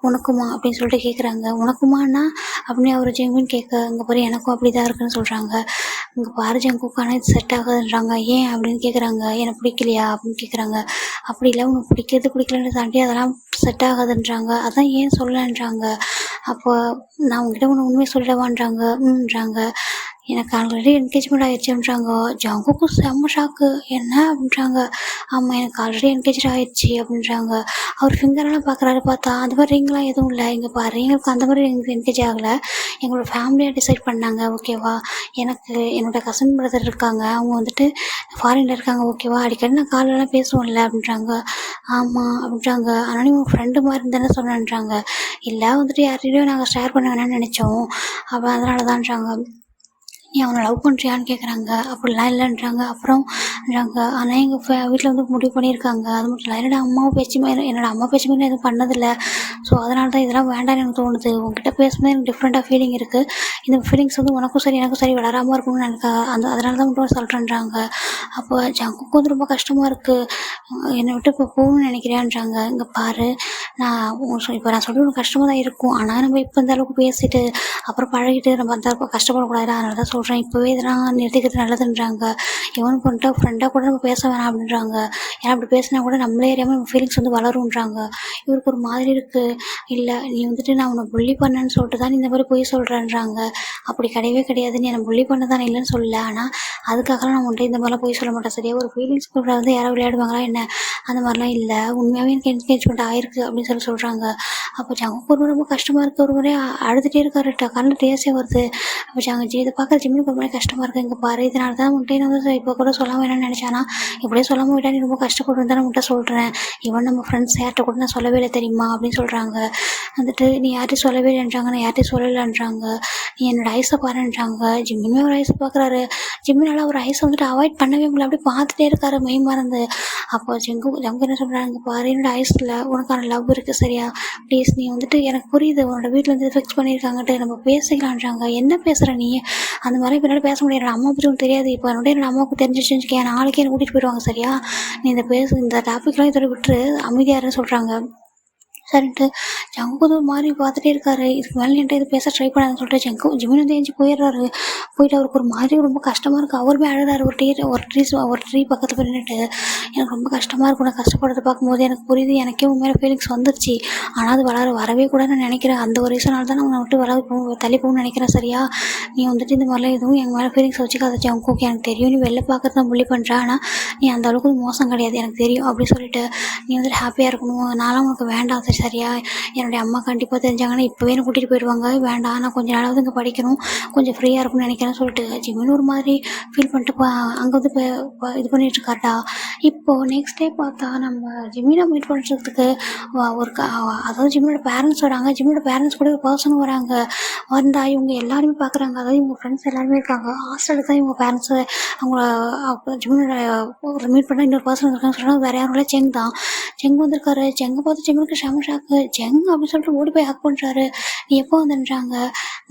உனக்குமா அப்படின்னு சொல்லிட்டு கேட்குறாங்க. உனக்குமானா அப்படின்னு அவர் ஜங்குன்னு கேட்க, இங்கே பாரு எனக்கும் அப்படி தான் இருக்குன்னு சொல்கிறாங்க. இங்கே பாரு ஜங்குக்கான இது செட் ஆகாதுன்றாங்க. ஏன் அப்படின்னு கேட்குறாங்க. எனக்கு பிடிக்கலையா அப்படின்னு கேட்குறாங்க. அப்படி இல்லை உனக்கு பிடிக்கலன்னு தாண்டி அதெல்லாம் செட் ஆகாதுன்றாங்க. அதான் ஏன் சொல்லன்றாங்க. அப்போ நான் உங்ககிட்ட ஒன்று உண்மையை சொல்லிடவான்றாங்க. எனக்கு ஆல்ரெடி என்கேஜ்மெண்ட் ஆயிடுச்சுன்றாங்க. ஜங்குக்கும் செம்ம ஷாக்கு. என்ன அப்படின்றாங்க. ஆமாம் எனக்கு ஆல்ரெடி என்கேஜ் ஆயிடுச்சு அப்படின்றாங்க. அவர் ஃபிங்கரெல்லாம் பார்க்குறாரு. பார்த்தா அந்த மாதிரி ரிங்லாம் எதுவும் இல்லை. இங்கே பாரு எங்களுக்கு அந்த மாதிரி என்கேஜ் ஆகலை, எங்களோட ஃபேமிலியாக டிசைட் பண்ணாங்க ஓகேவா. எனக்கு என்னோடய கசின் பிரதர் இருக்காங்க, அவங்க வந்துட்டு ஃபாரினில் இருக்காங்க ஓகேவா. அடிக்கடி நான் காலெல்லாம் பேசுவோம்ல அப்படின்றாங்க. ஆமாம் அப்படின்றாங்க. ஆனால் நீ உங்கள் ஃப்ரெண்டு மாதிரி இருந்தானே சொன்னேன்றாங்க. இல்லை வந்துட்டு யார்கிட்டையும் நாங்கள் ஷேர் பண்ண வேணாம்னு நினச்சோம், அப்போ அதனால தான்றாங்க. நீ அவனை லவ் பண்ணுறியான்னு கேட்குறாங்க. அப்படிலாம் இல்லைன்றாங்க. அப்புறம்ன்றாங்க. ஆனால் எங்கள் வீட்டில் வந்து முடிவு பண்ணியிருக்காங்க. அது மட்டும் இல்லை, என்னோடய அம்மா பேச்சு மாதிரி எதுவும் பண்ணதில்லை. ஸோ அதனால தான் இதெல்லாம் வேண்டாம்னு எனக்கு தோணுது. உங்ககிட்ட பேசும்போது எனக்கு டிஃப்ரெண்ட்டாக ஃபீலிங் இருக்குது. இந்த ஃபீலிங்ஸ் வந்து உனக்கும் சரி எனக்கும் சரி வளராமல் இருக்கணும்னு எனக்கு அதனால தான் மட்டும் சொல்கிறேன்றாங்க. அப்போ ஜங்குக்கு வந்து ரொம்ப கஷ்டமாக இருக்குது. என்னை விட்டு இப்போ போகணும்னு நினைக்கிறேன்றாங்க. இங்கே பாரு இப்போ நான் சொல்லி உனக்கு கஷ்டமாக தான் இருக்கும், ஆனால் நம்ம இப்போ இந்த அளவுக்கு பேசிட்டு அப்புறம் பழகிட்டு நம்ம அந்த அளவுக்கு கஷ்டப்படக்கூடாது, அதனால தான் சொல்கிறேன், இப்போவே இதெல்லாம் நிறுத்திக்கிறது நல்லதுன்றாங்க. இவனுக்கு வந்துட்டு ஃப்ரெண்டாக கூட நம்ம பேச வேணாம் அப்படின்றாங்க. ஏன்னா அப்படி பேசினா கூட நம்மளே அறியாமல் நம்ம ஃபீலிங்ஸ் வந்து வளருன்றாங்க. இவருக்கு ஒரு மாதிரி இருக்குது. இல்லை நீ வந்துட்டு நான் உன்னை புள்ளி பண்ணேன்னு சொல்லிட்டு தான் நீ இந்த மாதிரி பொய் சொல்கிறேன்றாங்க. அப்படி கிடையவே கிடையாது, நீ என்னை புள்ளி பண்ண தான் இல்லைன்னு சொல்லல. ஆனால் அதுக்காகலாம் நான் உன்ட்ட இந்த மாதிரிலாம் பொய் சொல்ல மாட்டேன் சரியா. ஒரு ஃபீலிங்ஸ் கூட வந்து யாராவது விளையாடுவாங்களா என்ன? அந்த மாதிரிலாம் இல்லை, உண்மையாகவே எனக்கு என்கேஜ்மெண்ட் ஆயிருக்கு அப்படின்னு சொல்கிறாங்க. அப்போ ஜங்குக்கு ஒரு ரொம்ப கஷ்டமாக இருக்குது. ஒரு முறை அழுதுகிட்டே இருக்காரு, கண்ணில் டேஸே வருது. அப்போ இதை பார்க்குற ஜிம்முக்கு ஒரு முறை கஷ்டமாக இருக்குது. இங்கே பாரு, இதனால தான் உன்ட்டே நான் வந்து இப்போ கூட சொல்லாமல் என்னன்னு நினச்சானா, இப்படியே சொல்லாமல் விட்டா நீ ரொம்ப கஷ்டப்படுறது தான் உன்ட்ட சொல்கிறேன். ஈவன் நம்ம ஃப்ரெண்ட்ஸ் யார்கிட்ட கூட நான் சொல்லவே இல்லை தெரியுமா அப்படின்னு சொல்கிறாங்க. வந்துட்டு நீ யார்ட்டையும் சொல்லவே இல்லைன்றாங்க, நான் யார்ட்டையும் சொல்லலைன்றாங்க. நீ என்னோட ஐஸை பாருன்றாங்க. ஜிம்மினுமே ஒரு ஐஸை பார்க்குறாரு. ஜிம்மினால ஒரு ஐஸை வந்துட்டு அவாய்ட் பண்ணவே முடியல, அப்படியே பார்த்துட்டே இருக்காரு மெய் மறந்து. அப்போ ஜங்கு என்ன சொல்கிறாங்க, பாரு என்னோட ஐஸில் உனக்கான லவ் இருக்குது சரியா, ப்ளீஸ் நீ வந்துட்டு எனக்கு புரியுது உன்னோட வீட்டில் வந்து ஃபிக்ஸ் பண்ணியிருக்காங்கட்டு, நம்ம பேசிக்கலான்றாங்க. என்ன பேசுகிற நீ? அந்த மாதிரி இப்போ என்னால் பேச முடியாது, என்னோட அம்மா பற்றி உனக்கு தெரியாது. இப்போ என்னோட அம்மாவுக்கு தெரிஞ்சிச்சுன்னு நாளைக்கே என்னை கூட்டிகிட்டு போயிடுவாங்க சரியா. நீ இந்த டாபிக்லாம் இதோட விட்டு அமைதியாருன்னு சொல்கிறாங்க. சரின்ட்டு ஜங்கு ஒரு மாதிரி பார்த்துட்டே இருக்காரு. இதுக்கு மேலே என்கிட்ட இது பேச ட்ரை பண்ணாதுன்னு சொல்லிட்டு ஜிமின் வந்து எஞ்சி போயிடுறாரு. போயிட்டு அவருக்கு ஒரு மாதிரி ரொம்ப கஷ்டமாக இருக்குது. அவருமே அழுறாரு. ஒரு ட்ரீ பக்கத்தில் போய் நின்றுட்டு எனக்கு ரொம்ப கஷ்டமாக இருக்கும், நான் கஷ்டப்படுறத பார்க்கும்போது எனக்கு புரியுது, எனக்கே உண்மையில ஃபீலிங்ஸ் வந்துருச்சு. ஆனால் அது வரவே கூட நான் நினைக்கிறேன். அந்த ஒரு ரீசனால தான் நான் உன்னை விட்டு தள்ளி போகணும்னு நினைக்கிறேன் சரியா. நீ வந்துட்டு இந்த மாதிரிலாம் எதுவும் எங்கள் மேலே ஃபீலிங்ஸ் வச்சுக்காத ஜங்கு, எனக்கு தெரியும் நீ வெளில பார்க்கறது தான் புள்ளி பண்ணுற, ஆனால் நீ அந்த அளவுக்கு மோசம் கிடையாது எனக்கு தெரியும் அப்படின்னு சொல்லிட்டு நீ வந்துட்டு ஹாப்பியாக இருக்கணும். நானும் உனக்கு வேண்டாம் சரியா. என்னுடைய அம்மா கண்டிப்பாக தெரிஞ்சாங்கன்னா இப்போவே என்ன கூட்டிகிட்டு போயிடுவாங்க, வேண்டாம் நான் கொஞ்சம் நாளாவது இங்கே படிக்கணும், கொஞ்சம் ஃப்ரீயாக இருக்கும்னு நினைக்கிறேன்னு சொல்லிட்டு ஜிம்மின்னு ஒரு மாதிரி ஃபீல் பண்ணிட்டு அங்கே வந்து இது பண்ணிட்டுருக்காட்டா. இப்போது நெக்ஸ்ட் டே பார்த்தா நம்ம ஜிம்மினை மீட் பண்ணுறதுக்கு அதாவது ஜிம்மினோட பேரண்ட்ஸ் வராங்க. ஜிம்மினோட பேரண்ட்ஸ் கூட ஒரு பர்சனும் வராங்க. வந்தா இவங்க எல்லாருமே பார்க்குறாங்க. அதாவது இவங்க ஃப்ரெண்ட்ஸ் எல்லாருமே இருக்காங்க. ஹாஸ்டலுக்கு தான் இவங்க பேரண்ட்ஸு அவங்கள ஜிம்மினோட ஒரு மீட் பண்ண இன்னொரு பர்சன் இருக்கான்னு சொல்கிறாங்க. வேறு யாரும் இல்லை, செங் தான். செங் வந்திருக்காரு. செங்கை பார்த்து ஜிம்மினுக்கு செம ஷாக்கு. ஜெங் அப்படின்னு சொல்லிட்டு ஓடி போய் ஹக் பண்ணுறாரு. நீ எப்போ வந்துன்றாங்க?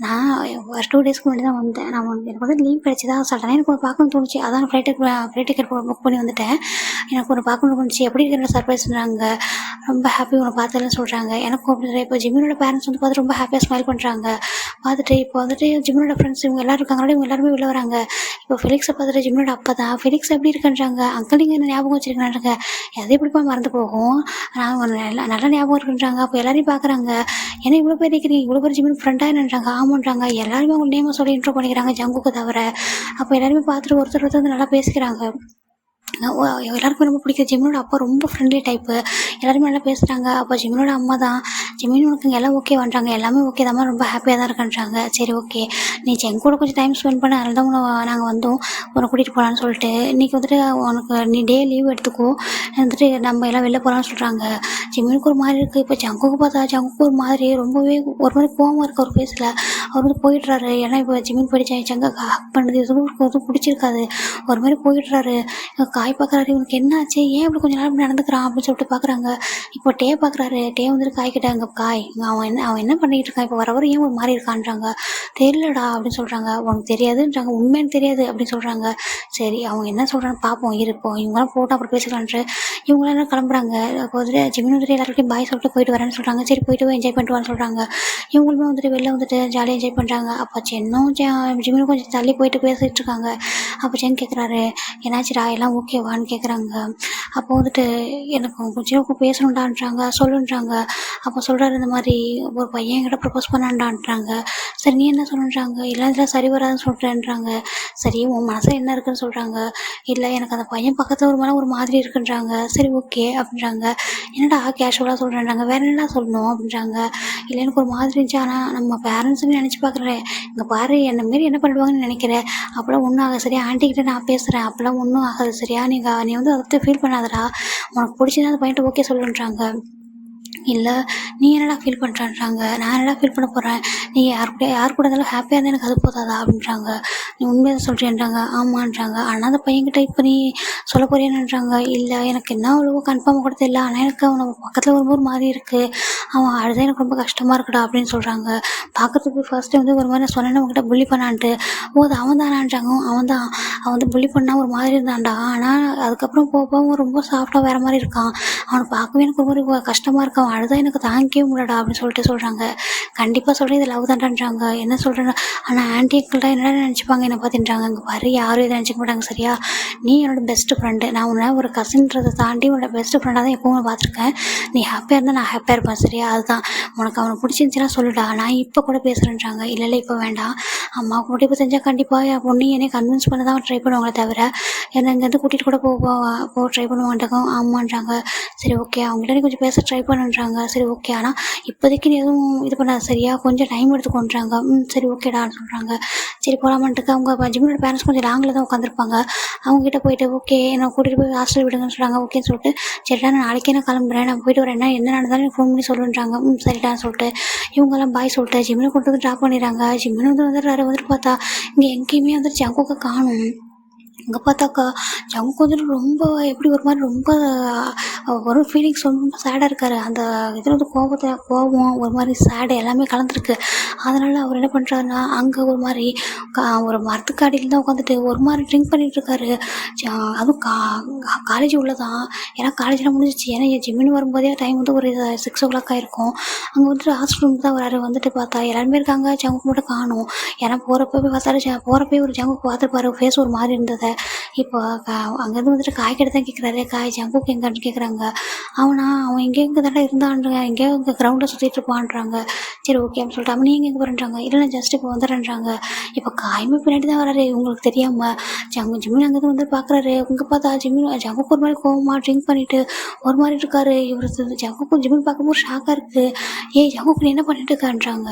நான் ஒரு 2 டேஸ்க்கு முன்னாடி தான் வந்தேன். எனக்கு வந்து லீவ் கிடச்சிதா, சடனாக எனக்கு ஒரு பார்க்கணும்னு தோணுச்சு. அதான் ஃப்ளைட் டிக்கெட் புக் பண்ணி வந்துட்டேன். எனக்கு ஒரு பார்க்கணும்னு தோணுச்சு. எப்படி இருக்கிற சர்ப்ரைஸ்ன்றாங்க. ரொம்ப ஹாப்பி உன்னை பார்த்ததுன்னு சொல்கிறாங்க. எனக்கும் அப்படி. இப்போ ஜிம்மினோட பேரண்ட்ஸ் வந்து பார்த்து ரொம்ப ஹாப்பியாக ஸ்மைல் பண்ணுறாங்க. பார்த்துட்டு இப்போ வந்துட்டு ஜிம்மினோட ஃப்ரெண்ட்ஸ் இவங்க எல்லோரும் இருக்காங்களோ, இவங்க எல்லாருமே வெளில வராங்க. இப்போ ஃபெலிக்ஸை பார்த்துட்டு ஜிம்மினோட அப்பா தான், ஃபெலிக்ஸ் எப்படி இருக்குன்றாங்க. அங்கிள் நீங்கள் என்ன ஞாபகம் வச்சுருக்கேன்றாங்க. எதை எப்படிப்பா மறந்து போகும், நான் நல்லா ஞாபகம் இருக்குன்றாங்க. அப்போ எல்லாரையும் பார்க்குறாங்க. ஏன்னா இவ்வளோ பேர் இருக்கிறீங்க, இவ்வளோ பேர் ஜிம்மின் ஃப்ரெண்டாக என்னன்றாங்க. ஆமான்றாங்க. எல்லாருமே அவங்க நேமை சொல்லி இன்ட்ரோ பண்ணிக்கிறாங்க ஜங்குக்கு தவிர. அப்போ எல்லாருமே பார்த்துட்டு ஒருத்தர் வந்து நல்லா பேசிக்கிறாங்க. எல்லாருக்குமே ரொம்ப பிடிக்கும். ஜிம்மினோட அப்பா ரொம்ப ஃப்ரெண்ட்லி டைப்பு. எல்லாருமே நல்லா பேசுகிறாங்க. அப்போ ஜிம்மினோட அம்மா தான், ஜிம்மின் உனக்கு எல்லாம் ஓகே பண்ணுறாங்க, எல்லாமே ஓகே தான், ரொம்ப ஹாப்பியாக தான் இருக்குன்றாங்க. சரி ஓகே, நீ ஜெங் கூட கொஞ்சம் டைம் ஸ்பெண்ட் பண்ண, அதனால தான் நாங்கள் வந்தோம் உன்னை கூட்டிகிட்டு போகலான்னு சொல்லிட்டு. இன்றைக்கி வந்துட்டு உனக்கு நீ டே லீவ் எடுத்துக்கோ, வந்துட்டு நம்ம எல்லாம் வெளில போகலான்னு சொல்கிறாங்க. ஜிம்மினுக்கு ஒரு மாதிரி இருக்குது. இப்போ ஜங்குக்கு பார்த்தா ஜங்குக்கு ஒரு மாதிரி ரொம்பவே ஒரு மாதிரி கோவமாக இருக்குது அவர் ஃபேஸில். அவர் வந்து போயிடுறாரு. ஏன்னா இப்போ ஜிம்மின் போயிடுச்சு, ஜங்கை ஹக் பண்ணுறது எதுவும் பிடிச்சிருக்காது. ஒரு மாதிரி போயிடுறாரு. காய் பார்க்குறாரு. இவனுக்கு என்ன ஆச்சு, ஏன் இப்படி கொஞ்சம் நாள் நடந்துக்கிறான் அப்படின்னு சொல்லிட்டு பார்க்குறாங்க. இப்போ டே பார்க்குறாரு. டே வந்துட்டு காய் கிட்ட அங்கே காய் அவன் என்ன பண்ணிகிட்டு இருக்கான், இப்போ வர ஏன் ஒரு மாதிரி இருக்கான்றாங்க. தெரியலடா அப்படின்னு சொல்கிறாங்க. உனக்கு தெரியாதுன்றாங்க. உண்மைன்னு தெரியாது அப்படின்னு சொல்கிறாங்க. சரி அவங்க என்ன சொல்கிறான்னு பார்ப்போம் இருப்போம், இவங்களாம் போட்டு அப்புறம் பேசிக்கலான்ட்டு இவங்களாம் என்ன கிளம்புறாங்க. அப்போ வந்துட்டு ஜிம்மின் வந்துட்டு எல்லாருக்கிட்டையும் பாய் சொல்லிட்டு போயிட்டு வரேன்னு சொல்கிறாங்க. சரி போயிட்டு என்ஜாய் பண்ணிட்டு வான்னு சொல்கிறாங்க. இவங்களுமே வந்துட்டு வெளில வந்துட்டு ஜாலியாக என்ஜாய் பண்ணுறாங்க. அப்போ சென்னும் ஜிம்மினும் கொஞ்சம் தள்ளி போயிட்டு பேசிகிட்டு இருக்காங்க. அப்போ சென் கேட்குறாரு, என்னாச்சுடா எல்லாம் ஓகேவான்னு கேட்குறாங்க. அப்போ வந்துட்டு எனக்கு கொஞ்சம் பேசணுண்டான்றாங்க, சொல்லுன்றாங்க. அப்போ சொல்கிறாரு, இந்த மாதிரி ஒரு பையன் என்கிட்ட ப்ரப்போஸ் பண்ணான்டான்றாங்க. சரி நீ என்ன சொல்லுன்றாங்க. இல்லை இதெல்லாம் சரி வராதுன்னு சொல்கிறேன்றாங்க. சரி உன் மனசில் என்ன இருக்குன்னு சொல்கிறாங்க. இல்லை எனக்கு அந்த பையன் பக்கத்தில் ஒரு மேலே ஒரு மாதிரி இருக்குன்றாங்க. சரி ஓகே அப்படின்றாங்க. என்னடா கேஷுவலாக சொல்கிறேன்றாங்க. வேறு என்னடா சொல்லணும் அப்படின்றாங்க. இல்லை எனக்கு ஒரு மாதிரி இருந்துச்சு, ஆனால் நம்ம பேரண்ட்ஸுன்னு நினச்சி பார்க்குறேன். இங்கே பாரு என்ன மாரி என்ன பண்ணுவாங்கன்னு நினைக்கிறேன். அப்போலாம் ஒன்றும் ஆகாது சரியா, ஆண்டிக்கிட்ட நான் பேசுகிறேன், அப்போலாம் ஒன்றும் ஆகாது சரியா, நீ வந்து அதை ஃபீல் பண்ணாதடா, உனக்கு பிடிச்சதா அந்த பையன்ட்டு ஓகே சொல்லுன்றாங்க. இல்லை நீ என்னடா ஃபீல் பண்ணுறான்றாங்க. நான் என்னடா ஃபீல் பண்ண போகிறேன், நீ யார் கூட இருந்தாலும் ஹாப்பியாக இருந்தால் எனக்கு அது போதாதா அப்படின்றாங்க. நீ உண்மையாக சொல்கிறேன்றாங்க. ஆமான்றாங்க. ஆனால் அந்த பையன்கிட்ட இப்போ நீ சொல்ல போறியான்றாங்க. இல்லை எனக்கு என்ன அவ்வளோ கன்ஃபார்மாக கூட தெரியல, ஆனால் எனக்கு அவனை பக்கத்தில் வரும்போது மாதிரி இருக்குது, அவன் அழுதான் எனக்கு ரொம்ப கஷ்டமாக இருக்குடா அப்படின்னு சொல்கிறாங்க. பார்க்கறதுக்கு ஃபர்ஸ்ட் வந்து ஒரு மாதிரி நான் சொன்னேன்னு அவங்ககிட்ட புள்ளி பண்ணான்ட்டு, அது அவன் தானான்றாங்க. அவன் வந்து புள்ளி பண்ணால் ஒரு மாதிரி இருந்தான்டா, ஆனால் அதுக்கப்புறம் போக ரொம்ப சாஃப்டாக வேறு மாதிரி இருக்கான், அவனை பார்க்கவே எனக்கு ஒரு மாதிரி கஷ்டமாக இருக்கான், அழுதா எனக்கு தாங்கிக்கவே முடியலடா அப்படின்னு சொல்லிட்டு சொல்கிறாங்க. கண்டிப்பாக சொல்கிறேன் இது லவ் தான்டான்றாங்க. என்ன சொல்கிறேன், ஆனால் ஆன்டி அங்கிள்டா என்னடா நினச்சிப்பாங்க, என்னை பார்த்துன்றாங்க. அங்கே பாரு யாரும் எதுவும் நினச்சிக்க மாட்டாங்க சரியா. நீ என்னோட பெஸ்ட் ஃப்ரெண்டு. நான் உன்னை ஒரு கசின்றதை தாண்டி உன்னோட பெஸ்ட் ஃப்ரெண்டாக தான் எப்பவும் பார்த்துருக்கேன். நீ ஹாப்பியாக இருந்தால் நான் ஹாப்பியாக இருப்பேன் சரியா. அதுதான் உனக்கு அவனை பிடிச்சிருந்துச்சின்னா சொல்லுடா, நான் இப்போ கூட பேசுகிறேன்றாங்க. இல்லை இப்போ வேண்டாம், அம்மாவுக்கு மட்டும் இப்போ செஞ்சால் கண்டிப்பாக என் பொண்ணு என்னை கன்வின்ஸ் பண்ண தான் ட்ரை பண்ணுவாங்களே தவிர என்னை இங்கேருந்து கூட்டிகிட்டு கூட போக ட்ரை பண்ணுவான்ட்டாங்க. ஆமான்றாங்க. சரி ஓகே, அவங்கள்ட்ட நீ கொஞ்சம் பேச ட்ரை பண்ணுன்றாங்க. சரி ஓகே, ஆனால் இப்போதைக்கு நீ எதுவும் இது பண்ணாத சரியா, கொஞ்சம் டைம் எடுத்துக்கொண்டுறாங்க. சரி ஓகேடான்னு சொல்கிறாங்க. சரி போகலாமான்ட்டுக்கு அவங்க ஜிம்மினோட பேரண்ட்ஸ் கொஞ்சம் லாங்கில் தான் உட்காந்துருப்பாங்க. அவங்ககிட்ட போயிட்டு ஓகே என்னை கூட்டிகிட்டு போய் ஹாஸ்டல் விடுங்கன்னு சொல்கிறாங்க. ஓகேன்னு சொல்லிட்டு சரிடா நான் நாளைக்கே நான் கிளம்புறேன், நான் போயிட்டு வரேன், என்ன நடந்தாலும் எனக்கு ஃபோன் பண்ணி சொல்லுன்றாங்க. சரிடான்னு சொல்லிட்டு இவங்கெல்லாம் பாய் சொல்லிட்டு ஜிம்மினை கொண்டு வந்து ட்ராப் பண்ணிடுறாங்க. ஜிம்மினை வந்துட்டு பார்த்தா இங்கே எங்கேயுமே வந்துட்டு ஜங்குக்கை காணும். அங்கே பார்த்தாக்கா ஜங்கு வந்துட்டு ரொம்ப எப்படி ஒரு மாதிரி ரொம்ப ஒரு ஃபீலிங்ஸ் ரொம்ப சேடாக இருக்கார். அந்த இதில் வந்து கோபம் ஒரு மாதிரி சேடு எல்லாமே கலந்துருக்கு. அதனால் அவர் என்ன பண்ணுறாருன்னா அங்கே ஒரு மாதிரி ஒரு மரத்துக்காடியில் தான் உட்காந்துட்டு ஒரு மாதிரி ட்ரிங்க் பண்ணிகிட்ருக்காரு. அதுவும் காலேஜ் உள்ளதான். ஏன்னா காலேஜில் முடிஞ்சிச்சு. ஏன்னா ஜிம்மின்னு வரும்போதே டைம் வந்து ஒரு 6 o'clock ஆகிருக்கும். அங்கே வந்துட்டு ஹாஸ்டல் ரூம் தான் வராரு. வந்துட்டு பார்த்தா எல்லாருமே இருக்காங்க, ஜங்குக்கு மட்டும் காணும். ஏன்னா போகிறப்ப பார்த்தாரு ஒரு ஜங்குக்கு பார்த்துருப்பாரு, ஃபேஸ் ஒரு மாதிரி இருந்தது. இப்போ அங்கேருந்து வந்துட்டு காய் கடை தான் கேட்குறாரு. காய் ஜங்குக்கு எங்கன்னு கேட்குறாங்க. அவன் இங்கே தானே இருந்தான்றாங்க, எங்கேயோ இங்கே கிரவுண்டில் சுற்றிட்டு இருப்பான்றாங்க. சரி ஓகே அப்படின்னு சொல்லிட்டு அவன் நீங்கள் எங்கே போகிறேன்றாங்க. இல்லை நான் ஜஸ்ட் இப்போ வந்துடுறேன்றாங்க. இப்போ காயுமே பின்னாடி தான் வராரு. உங்களுக்கு தெரியாமல் ஜிம்மின் அங்கேருந்து வந்து பார்க்குறாரு. இங்கே பார்த்தா ஜங்குக்கு ஒரு மாதிரி கோவமாக ட்ரிங்க் பண்ணிவிட்டு ஒரு மாதிரி இருக்காரு. இவர் ஜங்குக்கும் ஜிம்மின் பார்க்கும்போது ஷாக்காக இருக்குது. ஜங்குக்கு நீ என்ன பண்ணிட்டு இருக்கான்றாங்க.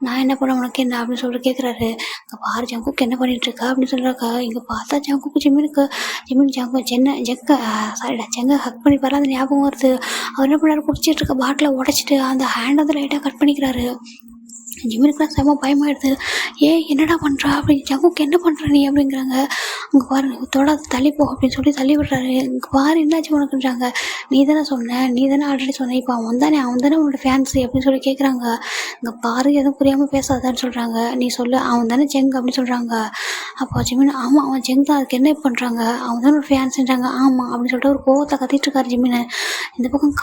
நான் என்ன பண்ண உனக்கு என்ன அப்படின்னு சொல்லிட்டு கேட்குறாரு. இங்கே பாரு ஜங்குக்கு என்ன பண்ணிட்டு இருக்கா அப்படின்னு சொல்கிறாக்கா. இங்கே பார்த்தா ஜங்குக்கு ஜிம்மின் ஜெங்க ஹக் பண்ணி பாரு, அந்த ஞாபகம் வருது. அவர் என்ன பண்ணாரு, குடிச்சிட்டு இருக்க பாட்டிலை உடச்சிட்டு அந்த ஹேண்ட் வந்து லைட்டாக கட் பண்ணிக்கிறாரு. ஜிம்மினுக்குலாம் செம்ம பயமாயிடுது. என்னடா பண்ணுறா அப்படின்னு. ஜங்குக்கு என்ன பண்ணுற நீ அப்படிங்கிறாங்க. அங்கே பாரு தொடாது தள்ளிப்போ அப்படின்னு சொல்லி தள்ளி விடுறாரு. இங்கே பாரு என்னாச்சு உனக்குன்றாங்க. நீ தானே ஆல்ரெடி சொன்ன, இப்போ அவன் தானே உன்னோட ஃபேன்ஸு அப்படின்னு சொல்லி கேட்குறாங்க. இங்கே பாரு எதுவும் புரியாமல் பேசாதான்னு சொல்கிறாங்க. நீ சொல்லு, அவன் தானே ஜெங் அப்படின்னு சொல்கிறாங்க. அப்போ ஜிம்மின் ஆமாம் அவன் ஜெங் தான், அதுக்கு என்ன பண்ணுறாங்க, அவன் தானே ஒரு ஃபேன்ஸுன்றாங்க. ஆமாம் அப்படின்னு சொல்லிட்டு ஒரு கோவத்தை கத்திட்டு இருக்காரு ஜிம்மினை. இந்த பக்கம்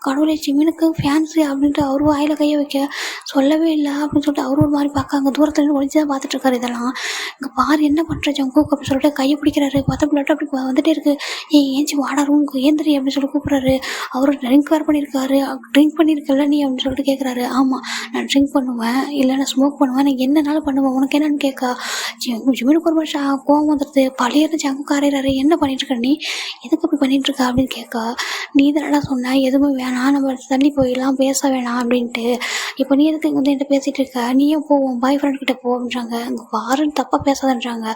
கடவுளே ஜிம்மினுக்கு ஃபேன்ஸு அப்படின்ட்டு அவரும் வாயில் கையை வைக்க சொல்லவே இல்லை அப்படின்னு சொல்லிட்டு அவரும் ஒரு மாதிரி பார்க்காங்க. தூரத்துல ஒழிச்சு தான் பார்த்துட்டு இருக்காரு. இதெல்லாம் இங்கே பாரு என்ன பண்ணுற ஜங்குக்கு அப்படின்னு சொல்லிட்டு கையை பிடிக்கிறாரு. பார்த்தா பிள்ளாட்டு அப்படி வந்துட்டே இருக்கு. ஏஞ்சி வாடா ரூமுக்கு ஏந்திரி அப்படின்னு சொல்லி கூப்பிட்றாரு. அவரு ட்ரிங்க் வேறு பண்ணியிருக்காரு. ட்ரிங்க் பண்ணியிருக்கல நீ அப்படின்னு சொல்லிட்டு கேட்குறாரு. ஆமாம் நான் ட்ரிங்க் பண்ணுவேன், இல்லை நான் ஸ்மோக் பண்ணுவேன், நான் என்னன்னாலும் பண்ணுவேன், உனக்கு என்னன்னு கேட்கா. ஜிம்மினுக்கு ஒரு மாதிரி கோவம் வந்துடுது. பழைய ஜங்குக்கு அறையிறாரு. என்ன பண்ணிட்டு இருக்க நீ, எதுக்கு அப்படி பண்ணிட்டு இருக்கா அப்படின்னு கேட்கா. நீ தானடா சொன்ன எதுவுமே வேணாம், நம்ம தள்ளி போயிடலாம், பேச வேணாம் அப்படின்ட்டு. இப்போ நீ எதுக்கு வந்து என்கிட்ட பேசிகிட்டு இருக்க, நீயும் போவோம் பாய் ஃப்ரெண்ட் கிட்ட போன்றாங்க. அங்கே பாருன்னு தப்பாக பேசாதன்றாங்க.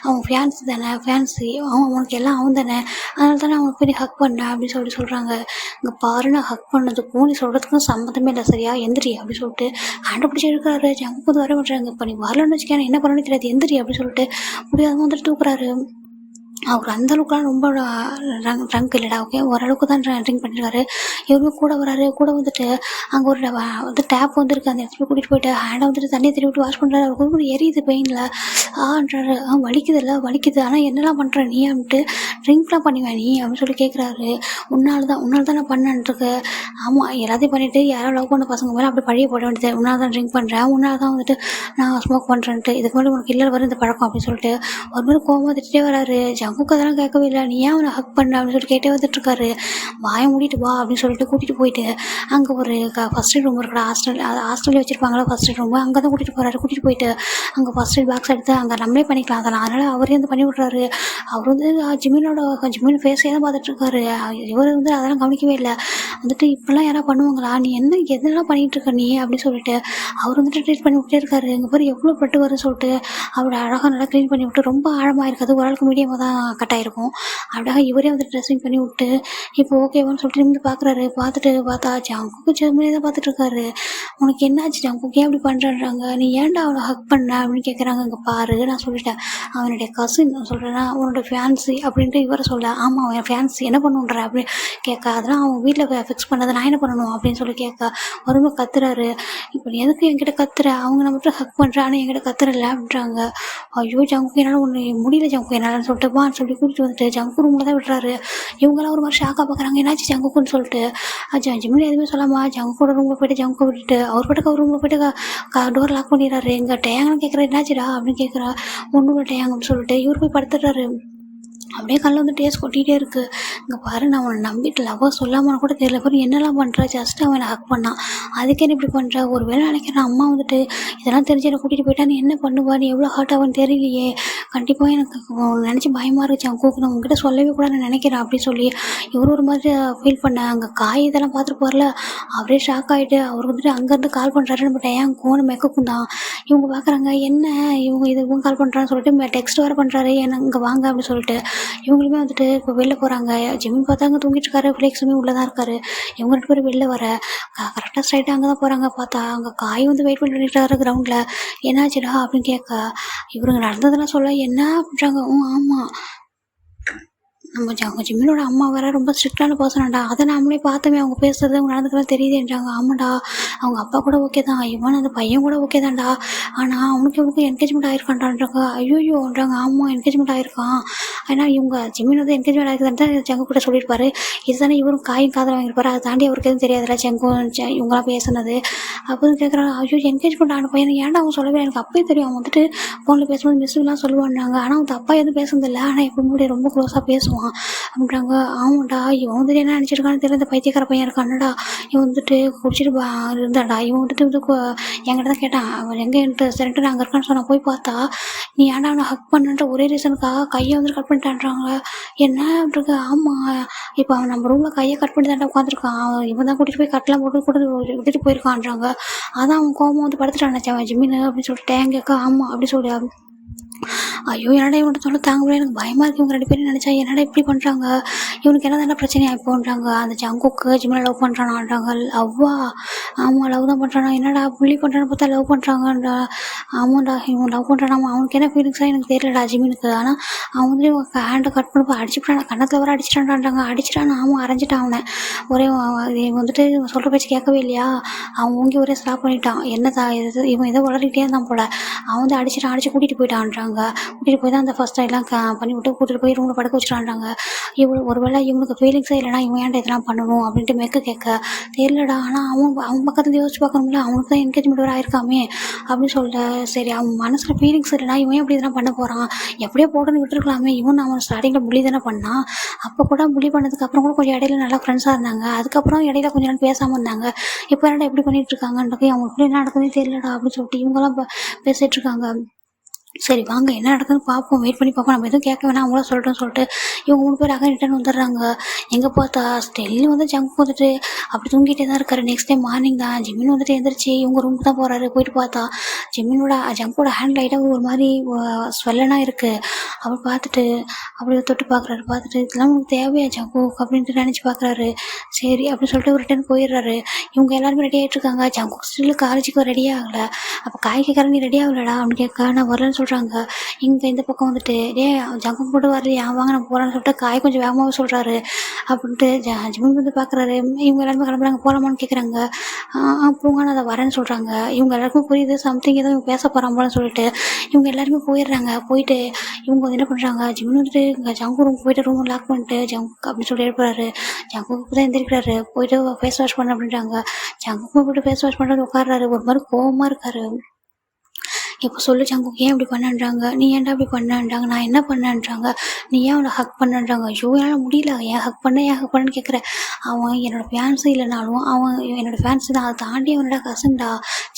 அவன் ஃபேன்ஸ் தானே, ஃபேன்ஸு அவன் உனக்கு எல்லாம் அவன் தானே, அதனால தானே அவனுக்கு போய் நீ ஹக் பண்ண அப்படின்னு சொல்கிறாங்க. இங்கே பாருன்னு ஹக் பண்ணதுக்கும் நீ சொல்கிறதுக்கும் சம்மந்தமே இல்லை சரியா, எந்திரி அப்படின்னு சொல்லிட்டு ஹேண்டை பிடிச்சி எடுக்கிறாரு. ஜங்கு வந்து வர விட்றாங்க. இப்போ நீ வரலன்னு வச்சுக்கேன் என்ன பண்ணணும்னு தெரியாது, எந்திரி அப்படின்னு சொல்லிட்டு முடியாத வந்துட்டு தூக்குறாரு. அவர் அந்தளவுக்குலாம் ரொம்ப ட்ரங்க் இல்லைடா, ஓகே ஓரளவுக்கு தான் ட்ரிங்க் பண்ணியிருக்காரு. இவருமே கூட வராரு. கூட வந்துட்டு அங்கே ஒரு வந்து டேப் வந்துருக்கு. அந்த இடத்துல கூட்டிகிட்டு போயிட்டு ஹேண்டை வந்துட்டு தண்ணியை திருப்பி விட்டு வாஷ் பண்ணுறாரு. அவருக்கு ஒரு எரியுது பெயினில். ஆன்றாரு. வலிக்குது ஆனால் என்னெல்லாம் பண்ணுற நீ அப்படின்ட்டு, ட்ரிங்க்லாம் பண்ணுவேன் நீ அப்படின்னு சொல்லி கேட்குறாரு. உன்னால் தான் நான் பண்ணேன்ருக்கு. ஆமாம் எல்லாத்தையும் பண்ணிவிட்டு யாரோ லவ் பண்ண பசங்க மேலே அப்படி பழைய போட வேண்டியது. உன்னால் தான் ட்ரிங்க் பண்ணுறேன், உன்னால் தான் வந்துட்டு நான் ஸ்மோக் பண்ணுறேன்ட்டு, இதுக்கு முன்னாடி உனக்கு இல்லை வரும் இந்த பழக்கம் அப்படின்னு சொல்லிட்டு ஒரு மாதிரி கோவம் திட்டே வராரு. ஜங்குக்கு அதெல்லாம் கேட்கவே இல்லை. நீ ஏன் அவனை ஹக் பண்ண அப்படின்னு சொல்லிட்டு கேட்டே வந்துட்டுருக்காரு. வாயை மூடிட்டு வா அப்படின்னு சொல்லிட்டு கூட்டிகிட்டு போயிட்டு அங்கே ஒரு ஃபஸ்ட் எய்ட் ரூம் இருக்கிற ஹாஸ்டல்லே வச்சுருப்பாங்களா ஃபஸ்ட் எய்ட் ரூமு, அங்கே தான் கூட்டிகிட்டு போகிறாரு. கூட்டிகிட்டு போயிட்டு அங்கே ஃபஸ்ட் எய்ட் பாக்ஸ் எடுத்து அங்கே நம்மளே பண்ணிக்கலாம் அதெல்லாம். அதனால் அவரே வந்து பண்ணி விட்றாரு. அவர் வந்து ஜிம்மின் ஃபேஸே தான் பார்த்துட்ருக்காரு. இவர் வந்து அதெல்லாம் கவனிக்கவே இல்லை. வந்துட்டு இப்படிலாம் யாராவது பண்ணுவாங்களா, நீ என்னெல்லாம் பண்ணிகிட்டு இருக்க நீ அப்படின்னு சொல்லிட்டு அவர் வந்துட்டு ட்ரீட் பண்ணி விட்டே இருக்காரு. இங்கே பேர் எவ்வளோ பட்டு வரும்னு சொல்லிட்டு அவர் அழகாக நல்லா க்ளீன் பண்ணி விட்டு, ரொம்ப ஆழமாக இருக்காது, ஓரளவுக்கு மீடியமாக தான் கட் ஆகிருக்கும். அப்படியாக இவரே வந்து ட்ரெஸ்ஸிங் பண்ணி விட்டு இப்போ ஓகேவான்னு சொல்லிட்டு இருந்து பார்க்குறாரு. பார்த்துட்டு பார்த்தா ஜங்குக்கு ஜெர்மனியே தான் பார்த்துட்ருக்காரு. உனக்கு என்னாச்சு ஜங்குக்கு ஏன் அப்படி பண்ணுறாங்க, நீ ஏன்டா அவனை ஹக் பண்ண அப்படின்னு கேட்குறாங்க. இங்கே பாரு நான் சொல்லிட்டேன் அவனுடைய கசின் சொல்கிறேன்னா உன்னோட ஃபேன்ஸு அப்படின்ட்டு இவரை சொல்ல. ஆமாம் அவன் ஃபேன்ஸு என்ன பண்ணுன்ற அப்படின்னு கேட்க. அதெல்லாம் அவன் வீட்டில் ஃபிக்ஸ் பண்ணதை நான் என்ன பண்ணணும் அப்படின்னு சொல்லி கேட்க. ஒருமை கத்துறாரு. இப்போ எதுக்கு என்கிட்ட கத்துற, அவங்க நம்மகிட்ட ஹக் பண்ணுற ஆனால் என்கிட்ட கத்துறல அப்படின்றாங்க. ஐயோ ஜங்கு என்னால் ஒன்று முடியல ஜங்கு என்னால்னு சொல்லிட்டு வான்னு சொல்லி கூட்டிட்டு வந்துட்டு ஜங்கு ரூமில் தான் விடுறாரு. இவங்கெல்லாம் ஒரு மாதிரி ஷாக்காக பார்க்குறாங்க, என்னாச்சு ஜங்குக்குன்னு சொல்லிட்டு. ஜிம்மில் எதுவுமே சொல்லாமா ஜங்குவோட ரூமில் போயிட்டு ஜங்கு விட்டுட்டு அவர் பாட்டுக்கு அவர் ரூமில் போயிட்டு டோர் லாக் பண்ணிடுறாரு. எங்கள் டேங்கன்னு கேட்குற, என்னாச்சுடா அப்படின்னு கேட்குறா. ஒன்றும் இல்லை டேங் அப்படின்னு சொல்லிட்டு இவர் போய் படுத்துடுறாரு. அப்படியே கண்ணில் வந்து டேஸ்ட் கொட்டிகிட்டே இருக்குது. இங்கே பாரு, நான் அவனை நம்பிட்டு லவ்வாக சொல்லாமல் கூட தெரியல பாரு என்னெல்லாம் பண்ணுறா. ஜஸ்ட் அவன் என்னை ஹக் பண்ணான், அதுக்கே நீ இப்படி பண்ணுற. ஒரு வேளை நினைக்கிறேன் அம்மா வந்துட்டு இதெல்லாம் தெரிஞ்சு என்னை கூட்டிகிட்டு போயிட்டா நீ என்ன பண்ணுவா, நீ எவ்வளோ ஹார்ட் ஆகுன்னு தெரியலையே. கண்டிப்பாக எனக்கு நினச்சி பயமாக இருந்துச்சு. அவங்க கூப்பிட்டு நான் உங்ககிட்ட சொல்லவே கூட நான் நினைக்கிறேன் அப்படின்னு சொல்லி இவரு ஒரு மாதிரி ஃபீல் பண்ணேன். அங்கே காய் இதெல்லாம் பார்த்துட்டு போகிறல, அவரே ஷாக் ஆகிட்டு அவர் வந்துட்டு அங்கேருந்து கால் பண்ணுறாரு. நம்ம டேங்கும் மெக்குக்கும் தான். இவங்க பார்க்குறாங்க, என்ன இவங்க இதுவும் கால் பண்ணுறான்னு சொல்லிட்டு டெக்ஸ்ட் வேறு பண்ணுறாரு, என்ன இங்கே வாங்க அப்படின்னு சொல்லிட்டு. இவங்களுமே வந்துட்டு இப்போ வெளில போகிறாங்க. ஜிம்மின் பார்த்தாங்க தூங்கிட்டு இருக்காரு, ஃப்ளெக்ஸுமே உள்ளே தான் இருக்காரு. இவங்க 2 பேரும் வெளில வர கரெக்டாக ஸ்ட்ரைட்டாக அங்கே தான் போகிறாங்க. பார்த்தா அங்கே காய் வந்து வெயிட் பண்ணிட்டு இருக்காரு கிரவுண்டில். என்னாச்சுடா அப்படின்னு கேட்க இவருங்க நடந்ததெல்லாம் சொல்ல என்ன அப்படின்றாங்க. ஆமாம், நம்ம ஜிம்மினோட அம்மா வேற ரொம்ப ஸ்ட்ரிக்டான பர்சனாடா, அதை நாமளே பார்த்தோமே, அவங்க பேசுறது அவங்க நடந்துக்கலாம் தெரியுதுன்றாங்க. ஆமாடா, அவங்க அப்பா கூட ஓகே தான், இவன் அந்த பையன் கூட ஓகே தான்டா, ஆனால் அவனுக்கு என்கேஜ்மெண்ட் ஆயிருக்கான்டான்றாங்க. ஐயோயோன்றாங்க. ஆமாம் என்கேஜ்மெண்ட் ஆயிருக்கான். ஏன்னா இவங்க ஜிம்மின் வந்து என்கேஜ்மெண்ட் ஆயிருக்குதான் தான் ஜங்கு கூட சொல்லியிருப்பாரு. இதுதானே இவரும் காயும் காதல் வாங்கியிருப்பாரு, அதை தாண்டி அவருக்கு எதுவும் தெரியாதுல்ல ஜங்கும் இவங்களாம் பேசுனது. அப்போ கேட்குறாங்க, ஐயோ என்கேஜ்மெண்ட் ஆன பையன் ஏன்டா அவங்க சொல்லவே, எனக்கு அப்பயே தெரியும். அவன் வந்துட்டு ஃபோனில் பேசும்போது மிஸ்ஸுலாம் சொல்லுவான்னாங்க, ஆனால் அவங்க அப்பா எதுவும் பேசுனதில்லை, ஆனால் இப்போ முன்னாடி ரொம்ப க்ளோஸாக பேசுவான் அப்படின்றாங்க. ஆமாண்டா, இவன் வந்துட்டு என்ன நினச்சிருக்கான்னு தெரியல, இந்த பைத்தியக்கார பையன் இருக்கான்டா, இவன் வந்துட்டு குடிச்சிட்டு இருந்தாடா. இவன் வந்துட்டு என்கிட்ட தான் கேட்டான், அவன் எங்கே சென்டர் அங்கே இருக்கான்னு சொன்னால் போய் பார்த்தா நீ ஏன்டா அவனை ஹக் பண்ணுன்ற ஒரே ரீசனுக்காக கையை வந்து கட் பண்ணிட்டான்றாங்க. என்ன அப்படிங்க. ஆமாம், இப்போ அவன் நம்ம ரூமில் கையை கட் பண்ணி தாண்டா உட்காந்துருக்கான், இவன் தான் கூட்டிகிட்டு போய் கட்டெலாம் போட்டு கூட விட்டுட்டு போயிருக்கான்றாங்க. அதான் அவன் கோபம் வந்து படுத்துட்டான் ஜிம்மின்னு அப்படின்னு சொல்லிட்டு டேங்கக்கா. ஆமாம் அப்படி சொல்லி ஐயோ என்னடா இவன்கிட்ட சொல்ல தாங்க முடியாது, எனக்கு பயமாக இருக்குது. இவங்க 2 பேரும் நினச்சா என்னடா இப்படி பண்ணுறாங்க, இவனுக்கு என்ன பிரச்சனை ஆகிப்போன்றாங்க. அந்த ஜங்குக்கு ஜிம்மில் லவ் பண்ணுறானான்றாங்க. லவ்வா? ஆமாம் லவ் தான் பண்ணுறானா. என்னடா புள்ளி பண்ணுறான்னு பார்த்தா லவ் பண்ணுறாங்கன்றா. ஆமாண்டா இவன் லவ் பண்ணுறானா, அவனுக்கு என்ன ஃபீலிங்ஸாக எனக்கு தெரியலடா ஜிம்மினுக்கு. ஆனால் அவன் வந்து இவன் ஹேண்டை கட் பண்ணி போய் அடிச்சுட்டான், கண்ணத்தில் வர அடிச்சிட்டான்றாங்க. அடிச்சிட்டான். ஆமாம் அரைஞ்சிட்டான் அவனை. ஒரே வந்துட்டு சொல்கிற பேச்சு கேட்கவே இல்லையா, அவன் ஓங்கி ஒரே ஸ்டாப் பண்ணிட்டான். என்ன இவன் ஏதோ வளர்கிட்டே இருந்தான் போல, அவன் வந்து அடிச்சிட்டான், அடிச்சு கூட்டிகிட்டு போயிட்டான்றாங்க. கூட்டிகிட்டு போய் தான் அந்த ஃபர்ஸ்ட் எல்லாம் பண்ணி விட்டு கூட்டிகிட்டு போய் ரூமில் படுக்க வச்சுட்டான்றாங்க. ஒருவேளை இவனுக்கு ஃபீலிங்ஸே இல்லைனா இவன் ஏன்டா இதெல்லாம் பண்ணணும் அப்படின்ட்டு மெக்க கேட்க தெரியலடா. ஆனால் அவன் பக்கத்தில் யோசிச்சு பார்க்கணும்ல, அவனுக்கு தான் என்கேஜ்மெண்ட் வர ஆயிருக்காமே அப்படின்னு சொல்ல. சரி அவன் மனசில் ஃபீலிங்ஸ் இல்லைனா இவன் எப்படி இதெல்லாம் பண்ண போகிறான், எப்படியோ போட்டுன்னு விட்டுருக்கலாமே. இவன் அவன் ஸ்டார்டிங்கில் புள்ளி தானே பண்ணான், அப்போ கூட புள்ளி பண்ணதுக்கு அப்புறம் கூட கொஞ்சம் இடையில நல்லா ஃப்ரெண்ட்ஸாக இருந்தாங்க. அதுக்கப்புறம் இடையில கொஞ்சம் நாள் பேசாமல் இருந்தாங்க. இப்போ என்னடா எப்படி பண்ணிட்டு இருக்காங்கன்றது அவங்களுக்கு என்ன நடக்குதுன்னு தெரியலடா அப்படின்னு சொல்லிட்டு இவங்கெல்லாம் பேசிகிட்டு இருக்காங்க. சரி வாங்க என்ன நடக்குதுன்னு பார்ப்போம், வெயிட் பண்ணி பார்ப்போம், நம்ம எதுவும் கேட்க வேணாம் அவங்கள சொல்லிட்டு இவங்க 3 பேர் ரிட்டர்ன் வந்துடுறாங்க. எங்கே பார்த்தா ஸ்டெல்லி வந்து ஜங்க் வந்துட்டு அப்படி தூங்கிட்டே தான் இருக்காரு. நெக்ஸ்ட் டைம் மார்னிங் தான் ஜிம்மின் வந்துட்டு எழுந்திரிச்சு இவங்க ரூமுக்கு தான் போகிறாரு. போயிட்டு பார்த்தா ஜங்கோட ஹேண்ட் லைட்டாக ஒரு மாதிரி ஸ்வெல்லனாக இருக்குது. அவர் பார்த்துட்டு அப்படி தொட்டு பார்க்குறாரு. பார்த்துட்டு இதெல்லாம் உங்களுக்கு தேவையா ஜங்கு அப்படின்ட்டு நினச்சி பார்க்குறாரு. சரி அப்படின்னு சொல்லிட்டு ரிட்டர்ன் போயிடுறாரு. இவங்க எல்லாருமே ரெடி ஆகிட்டு இருக்காங்க. ஜங்கு ஸ்டில் காலேஜுக்கு ரெடி ஆகலை. அப்போ காய்க்கு நீ ரெடி ஆகலடா அப்படின்னு கேட்க நான் வரலன்னு சொல்கிறாங்க. இங்கே இந்த பக்கம் வந்துட்டு ஜங்கு போட்டு வரலையா, வாங்க நம்ம போகலான்னு சொல்லிட்டு காய் கொஞ்சம் வேகமாகவே சொல்கிறாரு. அப்படின்ட்டு ஜிம்மின் வந்து பார்க்குறாரு. இவங்க எல்லாருமே கிளம்புறாங்க, போகலாமான்னு கேட்குறாங்க. போங்க நான் அதை வரேன்னு சொல்கிறாங்க. இவங்க எல்லாருக்கும் புரியுது சம்திங் ஏதோ இவங்க பேச போகிறான் போலன்னு சொல்லிட்டு இவங்க எல்லாருமே போயிடுறாங்க. போயிட்டு இவங்க வந்து என்ன பண்ணுறாங்க, ஜிம்மின் வந்துட்டு இங்கே ஜங்கு ரூம் போயிட்டு ரூம் லாக் பண்ணிட்டு ஜங்கு அப்படின்னு சொல்லி எழுப்புறாரு. ஜங்குக்கு தான் எந்திரிக்கிறாரு. போயிட்டு ஃபேஸ் வாஷ் பண்ண அப்படின்றாங்க. ஜங்குக்கு போய்ட்டு ஃபேஸ் வாஷ் பண்ணுறது உட்காடுறாரு. ஒரு மாதிரி கோவமாக இருக்காரு. இப்போ சொல்லு ஜங்குக்கு ஏன் இப்படி பண்ணன்றாங்க, நீ ஏன்டா இப்படி பண்ணன்றாங்க, நான் என்ன பண்ணன்றாங்க, நீ ஏன் அவனை ஹக் பண்ணன்றாங்க. ஐயோ என்னால் முடியல, ஏன் ஹக் பண்ணன்னு கேட்குறேன். அவன் என்னோடய ஃபேன்ஸு இல்லைனாலும் அவன் என்னோடய ஃபேன்ஸு தான், அதை தாண்டி அவனோட கசன்டா,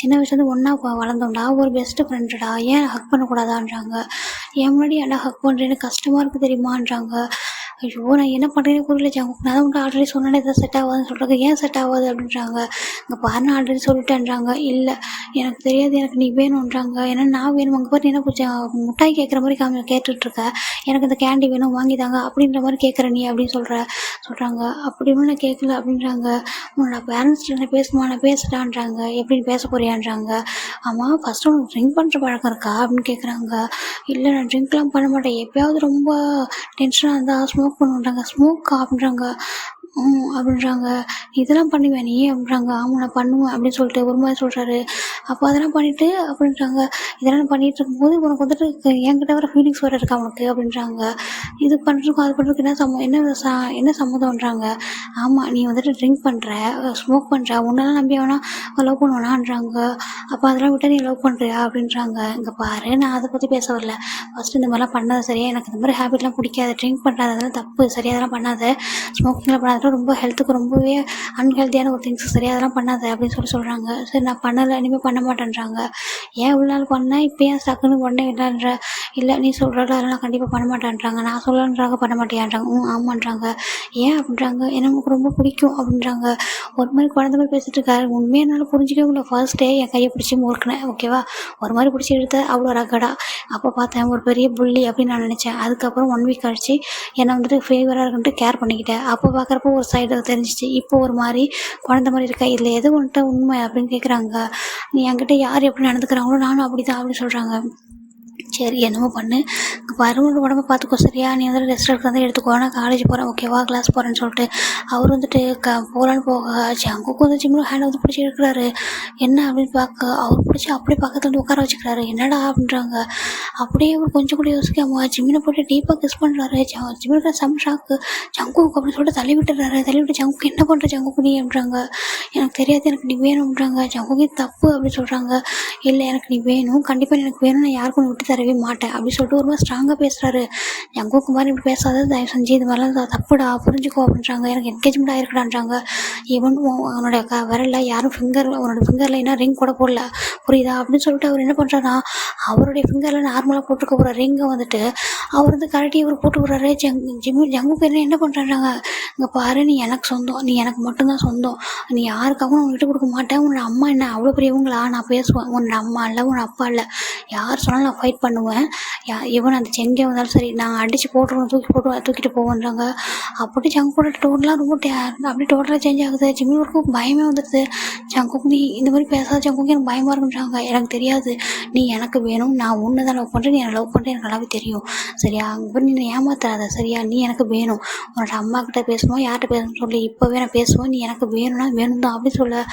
சின்ன வயசுலேருந்து ஒன்றா வளர்ந்தோம்டா, ஒரு பெஸ்ட்டு ஃப்ரெண்டுடா, ஏன் ஹக் பண்ணக்கூடாதான்றாங்க. என் முன்னாடி ஏன்டா ஹக் பண்ணுறேன்னு கஷ்டமாக இருக்குது தெரியுமான்றாங்க. ஐயோ நான் என்ன பண்ணுறேன்னு புரியல ஜங்கு, நான் உன்ட்டு ஆல்ரெடி சொன்னேன் இதை செட் ஆகாதுன்னு சொல்கிறாங்க. ஏன் செட் ஆகாது அப்படின்றாங்க. இங்கே பாருன்னு ஆல்ரெடி சொல்லிட்டேன்றாங்க. இல்லை எனக்கு தெரியாது, எனக்கு நீ வேணுன்றாங்க. ஏன்னா நான் வேணும், அங்கே பாரு என்ன கொஞ்சம் முட்டாய் கேட்குற மாதிரி கேட்டுட்ருக்க, எனக்கு இந்த கேண்டி வேணும் வாங்கிதாங்க அப்படின்ற மாதிரி கேட்குற நீ அப்படின்னு சொல்கிறாங்க. அப்படின்னு நான் கேட்கல அப்படின்றாங்க. உன்னோட பேரண்ட்ஸ்கிட்ட நான் பேசுமா, நான் பேசிட்டான்றாங்க. எப்படின்னு பேச போறியான்றாங்க. ஆமாம் ஃபஸ்ட்டு உனக்கு ட்ரிங்க் பண்ணுற பழக்கம் இருக்கா அப்படின்னு கேட்குறாங்க. இல்லை நான் ட்ரிங்க்லாம் பண்ண மாட்டேன், எப்போயாவது ரொம்ப டென்ஷனாக இருந்தால் ஸ்மோக் பண்ணுன்றாங்க. ஸ்மோக்கா அப்படின்றாங்க. அப்படின்றாங்க. இதெல்லாம் பண்ணுவியா நீ அப்படின்றாங்க. ஆமாம் நான் பண்ணுவேன் அப்படின்னு சொல்லிட்டு ஒரு மாதிரி சொல்கிறாரு. அப்போ அதெல்லாம் பண்ணிவிட்டு அப்படின்றாங்க. இதெல்லாம் பண்ணிகிட்டு இருக்கும்போது உனக்கு வந்துட்டு என்கிட்ட வர ஃபீலிங்ஸ் வேறு இருக்கா உனக்கு அப்படின்றாங்க. இது பண்ணுறதுக்கும் அது பண்ணுறதுக்கு என்ன சம்மந்தம்ன்றாங்க. ஆமாம் நீ வந்துட்டு ட்ரிங்க் பண்ணுற, ஸ்மோக் பண்ணுற, உன்னெல்லாம் நம்பி வேணா லவ் பண்ணுவானான்றாங்க. அப்போ அதெல்லாம் விட்டு நீ லவ் பண்ணுறியா அப்படின்றாங்க. இங்கே பாரு நான் அதை பற்றி பேச வரல. ஃபஸ்ட்டு இந்த மாதிரிலாம் பண்ணாத சரியா, எனக்கு இந்த மாதிரி ஹேபிட்லாம் பிடிக்காது. ட்ரிங்க் பண்ணுறது அதெல்லாம் தப்பு சரியா, அதெல்லாம் பண்ணாத. ஸ்மோக்கிங்லாம் பண்ணாத, ரொம்ப ஹெல்த்துக்கு ரொம்பவே அன்ஹெல்த்தியான ஒரு திங்ஸ் சரியா, அதெல்லாம் பண்ணாத அப்படின்னு சொல்கிறாங்க. சரி நான் பண்ணலை, இனிமேல் பண்ண மாட்டேன்றாங்க. ஏன் இவ்வளோ நாள் பண்ணேன், இப்போ ஏன் டக்குன்னு உடனே இல்லைன்ற? இல்லை நீ சொல்கிறல அதெல்லாம் கண்டிப்பாக பண்ண மாட்டேன்றாங்க. நான் சொல்லன்றாங்க பண்ண மாட்டேன்றாங்க. ஆமான்றாங்க. ஏன் அப்படின்றாங்க. எனக்கு ரொம்ப பிடிக்கும் அப்படின்றாங்க. ஒரு மாதிரி குழந்த மாதிரி பேசிகிட்டு இருக்காரு. உண்மையாக என்னால் புரிஞ்சிக்கவே முடியல. ஃபர்ஸ்ட் டே என் கையை பிடிச்சி முறுக்கினேன், ஓகேவா, ஒரு மாதிரி பிடிச்சி எடுத்த அவ்வளோ ரகடா. அப்போ பார்த்தேன் ஒரு பெரிய புள்ளி அப்படின்னு நான் நினச்சேன். அதுக்கப்புறம் 1 வீக் கழிச்சு என்னை வந்துட்டு ஃபேவராக இருக்குன்ட்டு கேர் பண்ணிக்கிட்டேன். அப்போ பார்க்குறப்போ ஒரு சைடு தெரிஞ்சிச்சு. இப்போ ஒரு மாதிரி குழந்த மாதிரி இருக்கா. இதில் எது உன்கிட்ட உண்மை அப்படின்னு கேட்குறாங்க. நீ என்கிட்ட யார் எப்படி நடந்துக்கிறாங்களோ நானும் அப்படி தான் அப்படின்னு சொல்கிறாங்க. சரி என்னமோ பண்ணு, வருவோட உடம்பை பார்த்துக்கோ சரியா, நீ வந்து ரெஸ்ட் எடுத்து எடுத்துக்கோ, நான் காலேஜ் போகிறேன் ஓகேவா, கிளாஸ் போகிறேன்னு சொல்லிட்டு அவர் வந்துட்டு போகலான்னு போக ஜங்குக்கு வந்து ஜிம்மில் ஹேண்ட் வந்து பிடிச்சி எடுக்கிறாரு. என்ன அப்படின்னு பார்க்க அவர் பிடிச்சி அப்படியே பக்கத்தில் வந்து உட்கார வச்சுக்கிறாரு. என்னடா அப்படின்றாங்க. அப்படியே அவர் கொஞ்சம் கூட யோசிக்காம ஜிம்மினை போட்டு டீப்பாக கிஸ் பண்ணுறாரு. ஜிம்மில் செம்ம ஷாக்கு. ஜங்குக்கு அப்படின்னு சொல்லிட்டு தள்ளி விட்டு ஜங்குக்கு என்ன பண்ணுற ஜங்குக்கு நீ அப்படின்றாங்க. எனக்கு தெரியாது, எனக்கு நீ வேணும்ன்றாங்க. ஜங்குக்கு தப்பு அப்படின்னு சொல்கிறாங்க. இல்லை எனக்கு நீ வேணும், கண்டிப்பாக எனக்கு வேணும், நான் யாருக்கும் விட்டு தரவே மாட்டேன் அப்படின்னு சொல்லிட்டு ஒரு மாதிரி ஸ்ட்ராங்காக பேசுகிறாரு. ஜங்குக்கு மாதிரி இப்படி பேசாத, தயவு செஞ்சு இது மாதிரிலாம் தப்புடா புரிஞ்சுக்கோ அப்படின்றாங்க. எனக்கு என்கேஜ்மெண்ட் ஆகிருக்கடான்றாங்க. ஈவன் அவனோட விரலில் யாரும் உன்னோட ஃபிங்கரில் என்ன ரிங் கூட போடல புரியுதா அப்படின்னு சொல்லிட்டு அவர் என்ன பண்ணுறாருன்னா, அவருடைய ஃபிங்கரில் நார்மலாக போட்டுக்க போகிற ரிங்கை வந்துட்டு அவர் வந்து கழட்டி இவர் போட்டு விடுறாரு. ஜங்குக்கு என்ன பண்ணுறாங்க. இங்கே பாரு, நீ எனக்கு சொந்தம், நீ எனக்கு மட்டும்தான் சொந்தம், நீ யாருக்காகவும் நான் விட்டு கொடுக்க மாட்டேன். உன்னோட அம்மா என்ன அவ்வளோ பெரியவங்களா, நான் பேசுவேன். உன்னோட அம்மா இல்லை, உன்னோட அப்பா இல்லை, யார் சொன்னாலும் நான் ஃபைட் பண்ணுவேன். இவன் அந்த செங்கே வந்தாலும் சரி நான் அடித்து போட்டுருவேன், தூக்கிட்டு போவேன்றாங்க. அப்படி ஜங்கோட டோன்லாம் ரொம்ப அப்படியே டோட்டலாக சேஞ்ச் ஆகுது. ஜிம்மிக்கு பயமே வந்துடுது. ஜங்குக்கு நீ இந்த மாதிரி பேசாத ஜங்குக்கு எனக்கு பயமாக இருக்குன்றாங்க. எனக்கு தெரியாது, நீ எனக்கு வேணும், நான் ஒன்று தான் லவ் பண்ணுறேன், நீ எனக்கு லவ் பண்ணுறேன், எனக்கு நல்லாவே தெரியும் சரியா. அங்கே நீ ஏமாத்தாத சரியா, நீ எனக்கு வேணும். உன்னோட அம்மா கிட்ட பேசுவோம், யார்கிட்ட பேசணும்னு சொல்லி இப்போவே நான் பேசுவேன், நீ எனக்கு வேணும்னா வேணும் தான் அப்படி சொல்ல.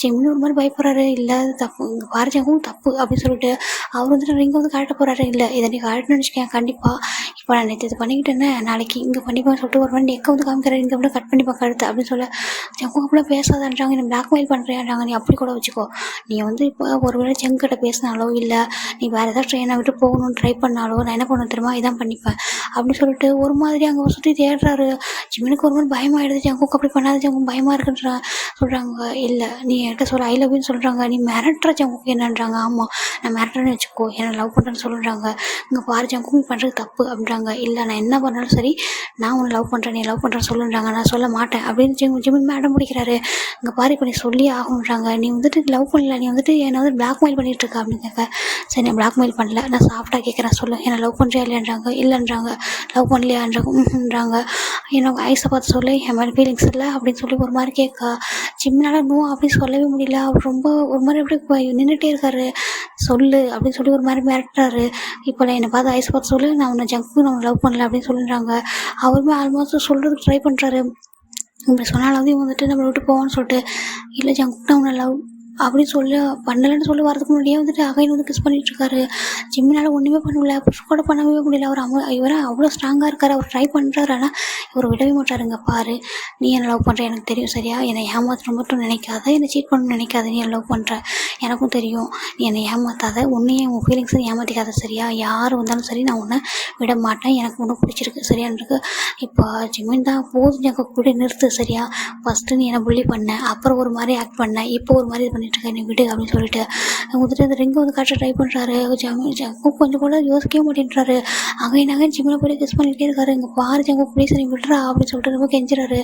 ஜிம்மினு ஒரு மாதிரி பயப்படுறாரு. இல்லை தப்பு, இங்கே பாரு ஜங்கும் தப்பு அப்படின்னு சொல்லிட்டு அவர் வந்துட்டு ரிங்கை வந்து கழட்ட போகிறாரு. இல்லை இதை நீ கழட்டணும்னு வச்சுக்கேன் கண்டிப்பாக, இப்போ நான் நேற்று இது பண்ணிக்கிட்டேன்னு நாளைக்கு இங்கே பண்ணிப்பேன்னு சொல்லிட்டு ஒரு மாதிரி நெக்கை வந்து காமிக்கிறாரு. இங்கே அப்படியே கட் பண்ணிப்பா கழுத்து அப்படின்னு சொல்ல. ஜங்கும் அப்படிலாம் பேசாதான்றாங்க. நீ பிளாக்மெயில் பண்ணுறியான்றாங்க. நீ அப்படி கூட வச்சுக்கோ, நீ வந்து இப்போ ஒருவேளை ஜங்கிட்ட பேசினாலோ இல்லை நீ வேறு ஏதாவது ட்ரெயினை விட்டு போகணும்னு ட்ரை பண்ணாலோ நான் என்ன பண்ண தெரியுமா, இதான் பண்ணிப்பேன் அப்படின்னு சொல்லிட்டு ஒரு மாதிரி அங்கே சுற்றி தேடுறாரு. ஜிம்மினுக்கு ஒரு மாதிரி பயமாகிடுது. ஜங்குக்கு அப்படி பண்ணாத, ஜங்கும் பயமாக இருக்குன்ற சொல்கிறாங்க. இல்லை நீ என்கிட்ட சொல்ல ஐ லவ் யூன்னு சொல்கிறாங்க. நீ மிரட்டுற ஜங்குக்கு என்னன்றாங்க. ஆமாம் நான் மிரட்டுறேன்னு வச்சுக்கோ, என்னை லவ் பண்ணுறேன்னு சொல்கிறாங்க. இங்கே பாரு ஜங்கு நீ பண்ணுறது தப்பு அப்படின்றாங்க. இல்லை நான் என்ன பண்ணாலும் சரி நான் உன்னை லவ் பண்ணுறேன், நீ லவ் பண்ணுறேன்னு சொல்லுன்றாங்க. நான் சொல்ல மாட்டேன் அப்படின்னு ஜிம்மின் மேடம் பிடிக்கிறாரு. இங்கே பாரு இப்போ நீ சொல்லி ஆகணுன்றாங்க. நீ வந்துட்டு லவ் பண்ணல, நீ வந்துட்டு என்னை வந்து பிளாக்மெயில் பண்ணிகிட்டு இருக்கா அப்படின்னு கேட்க. சரி நான் பிளாக்மெயில் பண்ணல, நான் சாஃப்டாக கேட்குறேன் சொல்லு, என்னை லவ் பண்ணுறியா இல்லைன்றாங்க. இல்லைன்றாங்க. லவ் பண்ணலையான்றாங்க. எனக்கு ஐஸை பார்த்து சொல்லு, என் மாதிரி ஃபீலிங்ஸ் இல்லை அப்படின்னு சொல்லி ஒரு மாதிரி கேட்க. ஜிம்மினால நோ அப்படி சொல்லவே முடியல. அவர் ரொம்ப ஒரு மாதிரி அப்படி நின்றுட்டே இருக்காரு. சொல்லு அப்படின்னு சொல்லி ஒரு மாதிரி மிரட்டுறாரு. இப்போ என்னை பார்த்து ஐஸ் பார்த்து சொல்லு, நான் உன்னை ஜங்கு நான் லவ் பண்ணல அப்படின்னு சொல்லுறாங்க. அவருமே ஆல்மோஸ்ட் சொல்கிறதுக்கு ட்ரை பண்ணுறாரு. இப்படி சொன்னாலாவது வந்துட்டு நம்மளை விட்டு போவான்னு சொல்லிட்டு, இல்லை ஜங்கு நான் உன்னை லவ் அப்படின்னு சொல்லி பண்ணலைன்னு சொல்லி வரதுக்கு முன்னாடியே வந்துட்டு அகைன் வந்து கிஸ் பண்ணிட்டு இருக்காரு. ஜிம்மினால் ஒன்றுமே பண்ணல, புஷ் கூட பண்ணவே முடியல. இவரை அவ்வளோ ஸ்ட்ராங்காக இருக்கார். அவர் ட்ரை பண்ணுறாரு, ஆனால் இவர் விடவே மாட்டாருங்க. பாரு நீ என்னை லவ் பண்ணுற எனக்கு தெரியும் சரியா, என்னை ஏமாற்ற மட்டும் நினைக்காத, என்னை சீட் பண்ணணும்னு நினைக்காத, நீ என்னை லவ் பண்ணுற எனக்கும் தெரியும், நீ என்னை ஏமாற்றாத, உன்னையும் உன் ஃபீலிங்ஸை ஏமாற்றிக்காத சரியா, யார் வந்தாலும் சரி நான் உன்னை விட மாட்டேன், எனக்கு ஒன்றும் பிடிச்சிருக்கு சரியான்ருக்கு. இப்போ ஜிம்மின் தான் போதும் ஜங்க கூட நிறுத்து சரியா, ஃபஸ்ட்டு நீ என்னை புள்ளி பண்ண, அப்புறம் ஒரு மாதிரி ஆக்ட் பண்ண, இப்போ ஒரு மாதிரி பண்ணிட்டு இருக்க, நீ விடு அப்படின்னு சொல்லிட்டு வந்துட்டு அந்த ரிங்கை வந்து காட்ட ட்ரை பண்ணுறாரு. ஜங்கு கொஞ்சம் கூட யோசிக்கவே மாட்டேன்றாரு. அகைன் ஜிம்மில் போய் கிஸ் பண்ணிகிட்டே இருக்காரு. இங்கே பாரு ஜங்கு ப்ளீஸ் நீ விடுறா அப்படின்னு சொல்லிட்டு ரொம்ப கெஞ்சுறாரு.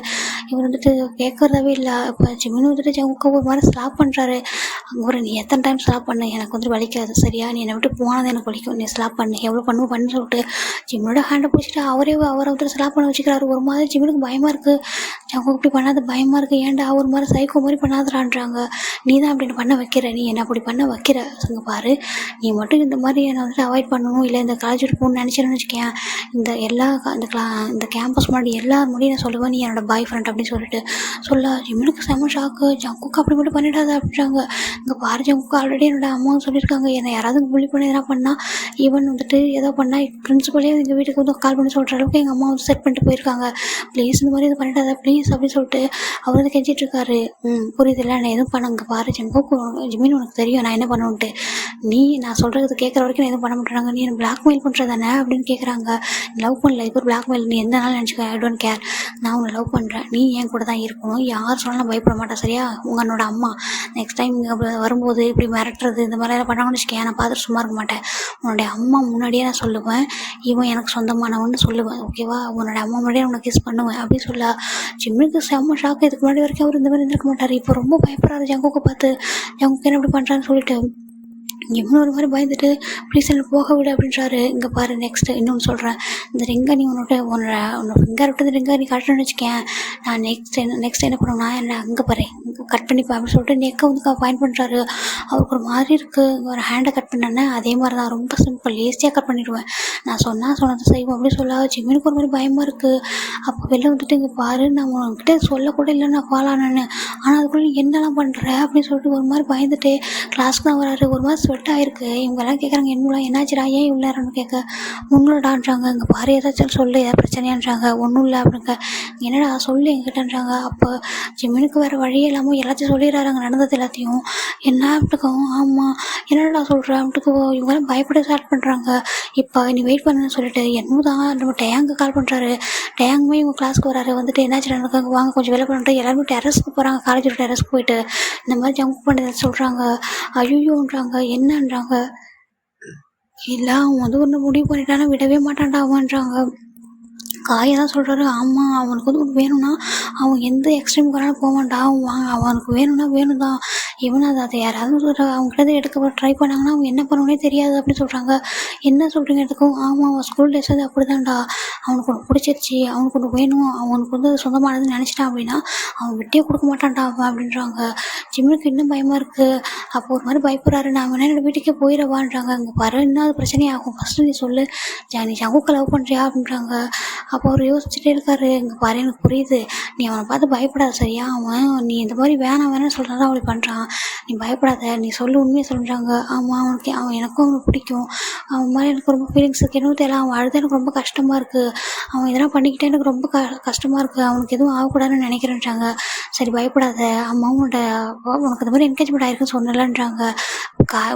இவர் வந்துட்டு கேட்கறதாவே இல்லை. இப்போ ஜிம்மின்னு வந்துட்டு ஜங்குக்கு ஒரு மாதிரி ஸ்லாப் பண்ணுறாரு. அங்கே ஒரு நீ எத்தனை டைம் ஸ்லாப் பண்ணு, எனக்கு வந்துட்டு வலிக்காது சரியா, நீ என்னை விட்டு போனது எனக்கு வலிக்கும், நீ ஸ்லாப் பண்ணு, எவ்வளோ பண்ணு சொல்லிட்டு ஜிம்மினோட ஹேண்டை பிடிச்சிட்டு அவரை வந்து ஸ்லாப் பண்ண வச்சுக்கிறாரு. ஒரு மாதிரி ஜிம்மினுக்கு பயமாக இருக்குது. ஜங்குக்கு இப்படி பண்ணாத பயமாக இருக்குது, ஏன்டா ஒரு மாதிரி சைக்கோ மாதிரி பண்ணாதறான்றாங்க. நீ தான் அப்படி பண்ண வைக்கிற, நீ என்ன அப்படி பண்ண வைக்கிற. இங்கே பாரு, நீ மட்டும் இந்த மாதிரி என்னை வந்துட்டு அவாய்ட் பண்ணணும், இல்லை இந்த காலேஜ் விட்டு போகணும்னு நினச்சிடணும்னு வச்சுக்கேன், இந்த கேம்பஸ் முன்னாடி எல்லார் முடியும் நான் சொல்லுவேன் நீ என்னோட பாய் ஃப்ரெண்ட் அப்படின்னு சொல்லிட்டு ஜிம்மினுக்கு செம்ம ஷாக்கு. ஜங்குக்கு அப்படி மட்டும் பண்ணிடாத அப்படின்றாங்க. இங்கே பாரு, ஜங்குக்கு ஆல்ரெடி என்னோட அம்மாவும் சொல்லியிருக்காங்க, என்னை யாராவது புள்ளி பண்ணி எதனா பண்ணால், ஈவன் வந்துட்டு ஏதோ பண்ணால் பிரின்சிபலே எங்கள் வீட்டுக்கு வந்து கால் பண்ணி சொல்கிற அளவுக்கு எங்கள் அம்மா வந்து செட் பண்ணிட்டு போயிருக்காங்க. ப்ளீஸ் இந்த மாதிரி இது பண்ணிடாத ப்ளீஸ் அப்படின்னு சொல்லிட்டு அவர் வந்து கெஞ்சிட்ருக்காரு. புரியுதுல்ல, நான் எதுவும் பண்ண. இங்கே பாரு ஜங்குக்கு, ஜிம்மின் உனக்கு தெரியும் நான் என்ன பண்ணுவேன்ட்டு, நான் சொல்கிறது கேட்குற வரைக்கும் நான் எதுவும் பண்ண மாட்டேறாங்க, நீ என்ன பிளாக்மெயில் பண்ணுறதானே அப்படின்னு கேட்குறாங்க. லவ் பண்ணல, இது ஒரு பிளாக்மெயில், நீ எந்த நாளும் நினச்சிக்க, ஐ டோன்ட் கேர், நான் உன்னை லவ் பண்ணுறேன், நீ என் கூட தான் இருக்கணும், யார் சொன்னாலும் நான் பயப்பட மாட்டேன் சரியா. உங்களோட அம்மா நெக்ஸ்ட் டைம் இங்கே வரும்போது இப்படி மிரட்டுறது இந்த மாதிரிலாம் பண்ணாங்கன்னு வச்சுக்கேன், நான் பார்த்துட்டு சும்மா இருக்க மாட்டேன். உன்னுடைய அம்மா முன்னாடியே நான் சொல்லுவேன், இவன் எனக்கு சொந்தமானவன்னு சொல்லுவேன், ஓகேவா, உன்னோட அம்மா முன்னாடியே உனக்கு கிஸ் பண்ணுவேன் அப்படின்னு சொல்ல ஜிம்மினுக்கு செம்ம ஷாக்கு. இதுக்கு முன்னாடி வரைக்கும் அவர் இந்த மாதிரி இருந்திருக்க மாட்டார். இப்போ ரொம்ப பயப்படுறாரு ஜங்குக்கு பார்த்து. ஜங்குக்கு என்ன இப்படி பண்ணுறான்னு சொல்லிட்டு ஜிம்மின் ஒரு மாதிரி பயந்துட்டு ப்ளீஸ் என்ன போக விடு அப்படின்றாரு. இங்கே பாரு, நெக்ஸ்ட்டு இன்னொன்று சொல்கிறேன், இந்த ரிங்கை நீ உன்னோட ஃபிங்கர் விட்டு இந்த ரிங்கை நீ கட்டணும்னு வச்சுக்கேன், நான் நெக்ஸ்ட் என்ன பண்ணுவேன்னா என்ன அங்கே பாரு கட் பண்ணிப்பேன் அப்படின்னு சொல்லிட்டு நெக்கை வந்து பாயிண்ட் பண்ணுறாரு. அவருக்கு ஒரு மாதிரி இருக்குது. ஒரு ஹேண்டை கட் பண்ணேன்னா அதே மாதிரி தான், ரொம்ப சிம்பிள், ஈஸியாக கட் பண்ணிடுவேன், நான் சொன்னதை செய்வோம் அப்படின்னு சொல்ல ஜிம்மினுக்கு ஒரு மாதிரி பயமாக இருக்குது. அப்போ வெளில வந்துட்டு இங்கே பாரு, நான் உங்ககிட்ட சொல்லக்கூட இல்லை நான் ஃபாலோ ஆனேன்னு, ஆனால் அதுக்குள்ளே என்னெல்லாம் பண்ணுற அப்படின்னு சொல்லிட்டு ஒரு மாதிரி பயந்துட்டு கிளாஸ்க்கு தான் வராரு. ஒரு மாதிரி ஸ்வெட் ஆகிருக்கு. இவங்கெல்லாம் கேட்குறாங்க என்னலாம் என்னாச்சுடா, ஏன் இவ்வளோ நேரம்னு கேட்க ஒன்றுடான்றாங்க. இங்கே பாரு ஏதாச்சும் சொல்லு, ஏதாவது பிரச்சனையான்றாங்க. ஒன்றும் இல்லை அப்படிங்க. என்னடா சொல்லு எங்கிட்டன்றாங்க. அப்போ ஜிம்மினுக்கு வேறு வழியே இல்லாமல் எல்லாத்தையும் சொல்லிடுறாரு அங்கே நடந்தது எல்லாத்தையும். என்ன அப்படிக்கும், ஆமாம் என்னடா சொல்கிற அப்படிக்கு இவங்கெல்லாம் பயப்பட ஸ்டார்ட் பண்ணுறாங்க. இப்போ நீ வெயிட் பண்ணுன்னு சொல்லிட்டு என்னமோ தான் நம்ம டேங்கு கால் பண்ணுறாரு. டேங்குமே இவங்க கிளாஸ்க்கு வராரு. வந்துட்டு என்னாச்சு நடக்காங்க, வாங்க கொஞ்சம் வேலை பண்ணிட்டு எல்லாருமே டெரஸ்க்கு போகிறாங்க. காலேஜோட டெரஸ்க்கு போயிட்டு இந்த மாதிரி ஜம்ப் பண்ணுறது சொல்கிறாங்க. ஐயோன்றாங்க, என்னன்றாங்க, இல்லை அவன் வந்து ஒன்று முடிவு பண்ணிட்டானா விடவே மாட்டான்டா அவன்றாங்க. காயை தான் சொல்கிறாரு. ஆமாம், அவனுக்கு வந்து ஒன்று வேணும்னா அவன் எந்த எக்ஸ்ட்ரீமுக்கு வேணாலும் போவான்டா, அவனுக்கு வேணும்னா வேணும் தான். இவன் அதை யாராவது அவங்ககிட்ட எடுக்க ட்ரை பண்ணாங்கன்னா அவங்க என்ன பண்ணுவோன்னே தெரியாது அப்படின்னு சொல்கிறாங்க. என்ன சொல்கிறீங்க எதுக்கும்? ஆமாம், அவன் ஸ்கூல் டேஸ் அது அப்படி தான்டா, அவனுக்கு ஒன்று பிடிச்சிருச்சு, அவனுக்கு ஒன்று வேணும், அவனுக்கு வந்து சொந்தமானதுன்னு நினச்சிட்டான் அப்படின்னா அவன் விட்டே கொடுக்க மாட்டான்டா அவன் அப்படின்றாங்க. ஜிம்முக்கு இன்னும் பயமாக இருக்குது. அப்போ ஒரு மாதிரி பயப்படுறாரு. நான் வேணா என்னோட வீட்டுக்கே போயிடவான்றாங்க. அங்கே பாரு, இன்னும் அது பிரச்சனையாகும், ஃபஸ்ட்டு நீ சொல்லு, நீ ஜங்குக்கு லவ் பண்ணுறியா அப்படின்றாங்க. அப்போ அவர் யோசிச்சுட்டே இருக்காரு. இங்கே பாரு, எனக்கு புரியுது, நீ அவனை பார்த்து பயப்படாத சரியா, நீ இந்த மாதிரி வேணாம்னு சொல்கிறதா அவனுக்கு பண்ணுறான், நீ பயப்படாத, நீ சொல்லு, உண்மையை சொல்கிறாங்க. ஆமாம், அவன் எனக்கும் அவனுக்கு பிடிக்கும், அவன் மாதிரி எனக்கு ரொம்ப ஃபீலிங்ஸ் இருக்குது, என்னவோ தெரியல, அவன் அழுது எனக்கு ரொம்ப கஷ்டமாக இருக்குது, அவன் இதெல்லாம் பண்ணிக்கிட்டே எனக்கு ரொம்ப கஷ்டமாக இருக்குது, அவனுக்கு எதுவும் ஆகக்கூடாதுன்னு நினைக்கிறேன்றாங்க. சரி பயப்படாத, அம்மாவோட உனக்கு இந்த மாதிரி என்கேஜ்மெண்ட் ஆகிருக்குன்னு சொன்னலன்றாங்க.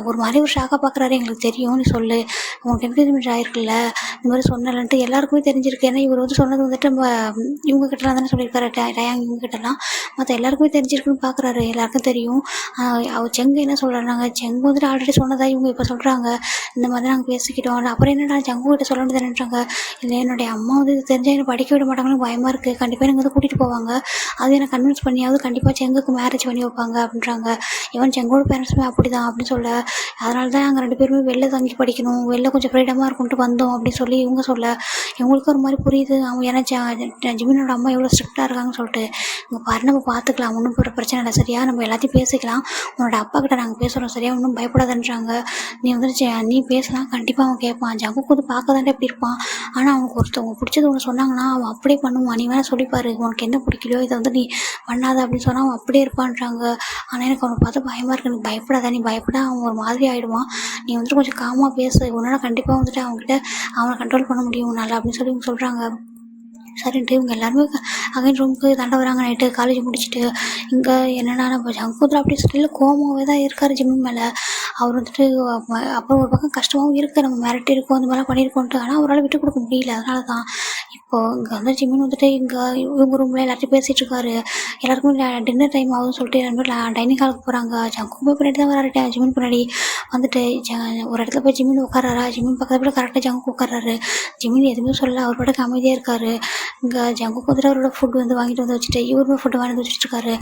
ஒரு மாதிரி ஒரு ஷாக்காக பார்க்குறாரு. எங்களுக்கு தெரியும், நீ சொல்லு, உனக்கு என்கேஜ்மெண்ட் ஆகிருக்குல்ல, இந்த மாதிரி சொன்னலன்ட்டு எல்லாருக்குமே தெரிஞ்சிருக்கு. ஏன்னா இவர் வந்து சொன்னது வந்துட்டு நம்ம இவங்ககிட்டலாம் தானே சொல்லியிருக்காரு, டயாங் இவங்ககிட்டலாம், மற்ற எல்லாருக்குமே தெரிஞ்சிருக்குன்னு பார்க்குறாரு. எல்லாருக்கும் தெரியும். அவர் செங்கு என்ன சொல்கிறாங்க, செங்கு வந்துட்டு ஆல்ரெடி சொன்னதாக இவங்க இப்போ சொல்கிறாங்க, இந்த மாதிரி நாங்கள் பேசிக்கிட்டோம், அப்புறம் என்னடா ஜங்கு கிட்ட சொல்ல முடியாதுன்றாங்க. இல்லை என்னுடைய அம்மா வந்து இது தெரிஞ்சால் எனக்கு படிக்க விட மாட்டாங்கன்னு பயமாக இருக்குது, கண்டிப்பாக எனக்கு வந்து கூட்டிகிட்டு போவாங்க, அது எனக்கு கன்வின்ஸ் பண்ணியாவது கண்டிப்பாக செங்குக்கு மேரேஜ் பண்ணி வைப்பாங்க அப்படின்றாங்க. இவன் செங்கோட பேரண்ட்ஸுமே அப்படி தான் அப்படின்னு சொல்ல, அதனால தான் நாங்கள் 2 பேருமே வெளில தங்கி படிக்கணும், வெளில கொஞ்சம் ஃப்ரீடமாக இருக்கும்ட்டு வந்தோம் அப்படின்னு சொல்லி இவங்க சொல்ல, இவங்களுக்கு ஒரு மாதிரி புரியுது. அவங்க ஏன்னா ஜிமினோட அம்மா எவ்வளோ ஸ்ட்ரிக்டாக இருக்காங்கன்னு சொல்லிட்டு, இங்கே பாரு நம்ம பார்த்துக்கலாம், ஒன்றும் போகிற பிரச்சனை இல்லை சரியா, நம்ம எல்லாத்தையும் பேசிக்கலாம், உன்னோட அப்பா கிட்ட நாங்கள் பேசுகிறோம் சரியா, ஒன்றும் பயப்படாதுன்றாங்க. நீ வந்துட்டு நீ பேசலாம், கண்டிப்பாக அவன் கேட்பான். ஜங்குக்கு வந்து பார்க்க தானே எப்படி இருப்பான், ஆனால் அவனுக்கு ஒருத்தவங்க பிடிச்சது ஒன்று சொன்னாங்கன்னா அவன் அப்படியே பண்ணுவான். நீ வேணால் சொல்லிப்பாரு, உனக்கு என்ன பிடிக்கலையோ இதை வந்து நீ பண்ணாத அப்படின்னு சொன்னால் அவன் அப்படியே இருப்பான்றாங்க. ஆனால் எனக்கு அவனை பார்த்து பயமாக இருக்குது, நீ பயப்படாத, நீ பயப்பட அவன் ஒரு மாதிரி ஆகிடுவான், நீ வந்துட்டு கொஞ்சம் காமாக பேசு, உன்னால் கண்டிப்பாக வந்துட்டு அவங்ககிட்ட அவனை கண்ட்ரோல் பண்ண முடியும் நல்லா அப்படின்னு சொல்லி இவங்க சொல்கிறாங்க. சரின்ட்டு இவங்க எல்லாருமே அகைன் ரூமுக்கு தாண்ட வராங்க. நைட்டு காலேஜ் முடிச்சுட்டு இங்கே என்னென்னா நம்ம ஜங்குதில் அப்படி ஸ்டில் கோமாவே தான் இருக்கார் ஜிம்மின் மேலே. அவர் வந்துட்டு அப்புறம் ஒரு பக்கம் கஷ்டமாகவும் இருக்குது, நம்ம மிரட்டி இருக்கோம் அந்த மாதிரிலாம் பண்ணியிருக்கோன்ட்டு, ஆனால் அவரால் விட்டு கொடுக்க முடியல. அதனால தான் இப்போது இங்கே வந்து ஜிம்மின் வந்துட்டு இங்கே இவங்க ரூமில் எல்லாத்தையும் பேசிகிட்டு இருக்காரு. எல்லாருக்குமே டின்னர் டைம் ஆகுதுன்னு சொல்லிட்டு எல்லாருமே டைனிங் ஹாலுக்கு போகிறாங்க. ஜங்குமே பின்னாடி தான் வராரு. ஜிம்மின் பின்னாடி வந்துட்டு ஒரு இடத்துல போய் ஜிம்மின் உட்காராரா, ஜிம்மின் பக்கத்தில் கரெக்டாக ஜங்குக்கு உட்காராரு. ஜிம்மின் எதுவுமே சொல்லல, அவர் பாட்டுக்கு அமைதியாக இருக்காரு. இங்கே ஜங்குக்கு வந்துட்டு அவரோட ஃபுட் வந்து வாங்கிட்டு வந்து வச்சுட்டு இவருமே ஃபுட்டு வாங்கிட்டு வச்சுட்டு இருக்காரு.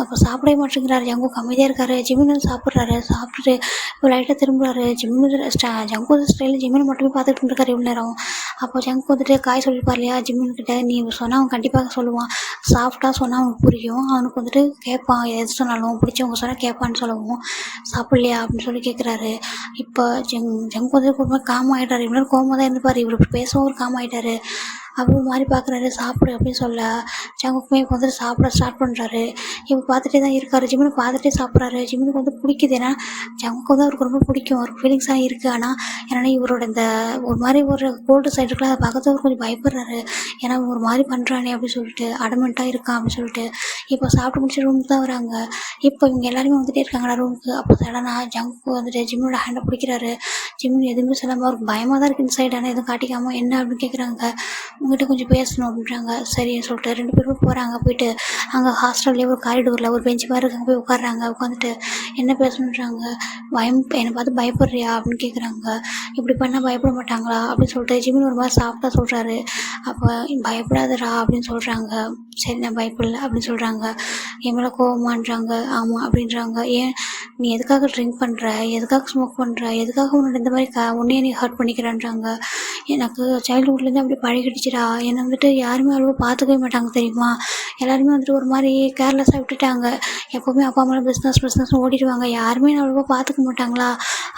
அப்போ சாப்பிடவே மாட்டேங்கிறாரு. ஜங்குக்கு அமைதியாக இருக்காரு. ஜிம்மின் வந்து சாப்பிட்றாரு. சாப்பிட்டுட்டு இப்போ லைட்டாக திரும்புறாரு. ஜங்கு ஸ்டைலில் ஜிம்மின் மட்டுமே பார்த்துட்டு இருக்காரு இவ்வளோ நேரம். அப்போ ஜங்க் வந்துட்டு காய் சொல்லியிருப்பார் இல்லையா ஜிம்முன்கிட்ட, நீ சொன்னால் அவன் கண்டிப்பாக சொல்லுவான். சாஃப்டாக சொன்னால் அவனுக்கு புரியும். அவனுக்கு வந்துட்டு கேட்பான், எது சொன்னாலும் பிடிச்சவங்க சொன்னால் கேட்பான்னு சொல்லவும், சாப்பிட்லையா அப்படின்னு சொல்லி கேட்குறாரு. இப்போ ஜங்க் வந்து ஒரு மாதிரி காம் ஆகிட்டாரு. இவ்வளோ கோவமாக தான் இருந்துப்பார். இவர் பேசவும் ஒரு காம் ஆகிட்டாரு. அப்படி ஒரு மாதிரி பார்க்குறாரு. சாப்பிடு அப்படின்னு சொல்ல ஜங்குக்குமே இப்போ வந்துட்டு சாப்பிட ஸ்டார்ட் பண்ணுறாரு. இப்போ பார்த்துட்டே தான் இருக்காரு. ஜிம்முன்னு பார்த்துட்டே சாப்பிட்றாரு. ஜிம்முனுக்கு வந்து பிடிக்குது. ஏன்னா ஜங்குக்கு வந்து அவருக்கு ரொம்ப பிடிக்கும். அவருக்கு ஃபீலிங்ஸாக இருக்குது. ஆனால் ஏன்னா இவரோட இந்த ஒரு மாதிரி ஒரு கோல்டு சைடு இருக்குல்ல, அதை பார்க்கறது அவர் கொஞ்சம் பயப்படுறாரு. ஏன்னா ஒரு மாதிரி பண்ணுறானே அப்படின்னு சொல்லிட்டு, அடமெண்ட்டாக இருக்கான் அப்படின்னு சொல்லிட்டு. இப்போ சாப்பிட்டு முடிச்சு ரூமுக்கு தான் வராங்க. இப்போ இவங்க எல்லாருமே வந்துட்டே இருக்காங்களா ரூமுக்கு. அப்போ சடனாக ஜங்கு வந்துட்டு ஜிம்முனோட ஹேண்டை பிடிக்கிறாரு. ஜிம்முன்னு எதுவுமே சொல்லாமல் அவருக்கு பயமாக தான் இருக்குது இன்சைட். ஆனால் எதுவும் காட்டிக்காமல் என்ன அப்படின்னு கேட்குறாங்க. உங்கள்கிட்ட கொஞ்சம் பேசணும் அப்படின்றாங்க. சரின்னு சொல்லிட்டு 2 பேரும் போகிறாங்க. போயிட்டு அங்கே ஹாஸ்டல்லேயே ஒரு காரிடோரில் ஒரு பெஞ்சு மாதிரி இருக்காங்க. போய் உட்காடுறாங்க. உட்காந்துட்டு என்ன பேசணுன்றாங்க. என்னை பார்த்து பயப்படுறியா அப்படின்னு கேட்குறாங்க. இப்படி பண்ணால் பயப்பட மாட்டாங்களா அப்படின்னு சொல்லிட்டு ஜிம்மின் ஒரு மாதிரி சாஃப்டாக சொல்கிறாரு. அப்போ பயப்படாதடா அப்படின்னு சொல்கிறாங்க. சரி நான் பயப்படல அப்படின்னு சொல்கிறாங்க. என் மேலே கோவமான்றாங்க. ஆமாம் அப்படின்றாங்க. ஏன் நீ எதுக்காக ட்ரிங்க் பண்ணுற, எதுக்காக ஸ்மோக் பண்ணுற, எதுக்காக உன்னோட இந்த மாதிரி உன்னையே நீ ஹர்ட் பண்ணிக்கிறான்றாங்க. எனக்கு சைல்டுஹுட்லேருந்து அப்படி பழகிடுச்சுடா. என்னை வந்துட்டு யாருமே அவ்வளோ பார்த்துக்கவே மாட்டாங்க தெரியுமா. எல்லாருமே வந்துட்டு ஒரு மாதிரி கேர்லெஸ்ஸாக விட்டுட்டாங்க. எப்போவுமே அப்பா அம்மாவில் பிஸ்னஸ் ஓடிடுவாங்க. யாருமே என்னை அவ்வளோவா பார்த்துக்க மாட்டாங்களா.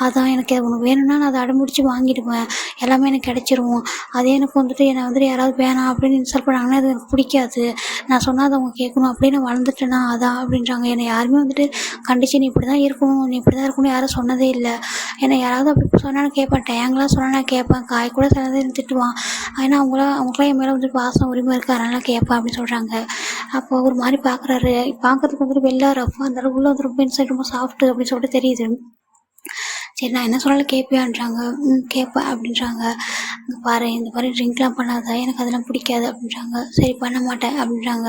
அதான் எனக்கு உனக்கு வேணும்னா நான் அதை அடம்பிடிச்சி வாங்கிடுவேன். எல்லாமே எனக்கு கிடச்சிரும். அதே எனக்கு வந்துட்டு என்னை வந்துட்டு யாராவது வேணாம் அப்படின்னு இன்சல்ட் பண்ணாங்கன்னா அது எனக்கு பிடிக்காது. நான் சொன்னால் அதை அவங்க கேட்கணும் அப்படின்னு நான் வளர்ந்துட்டேன்னா அதான் அப்படின்றாங்க. என்னை யாருமே வந்துட்டு கண்டிச்சு நீ இப்படி தான் இருக்கணும், நீ இப்படி தான் இருக்கணும்னு யாரும் சொன்னதே இல்லை. என்னை யாராவது அப்படி சொன்னாலும் கேட்பேன். டேங்கெலாம் சொன்னால் நான் கேட்பேன். காய் கூட சிலது திட்டுவான். ஏன்னா அவங்களாம் என் மேலே வந்துட்டு பாசம் உரிமை இருக்குது, அதனால கேட்பேன் அப்படின்னு சொல்கிறாங்க. அப்போ ஒரு மாதிரி பார்க்குறாரு. பார்க்கறதுக்கு வந்துட்டு வெளில ரஃபாக இருந்தாலும் உள்ளே வந்து ரொம்ப இன்சைட் ரொம்ப சாஃப்ட்டு அப்படின்னு சொல்லிட்டு தெரியுது. சரி நான் என்ன சொன்னாலும் கேட்பியான்றாங்க. கேட்பேன் அப்படின்றாங்க. இங்கே பாரு இந்த மாதிரி ட்ரிங்க்லாம் பண்ணாத, எனக்கு அதெல்லாம் பிடிக்காது அப்படின்றாங்க. சரி பண்ண மாட்டேன் அப்படின்றாங்க.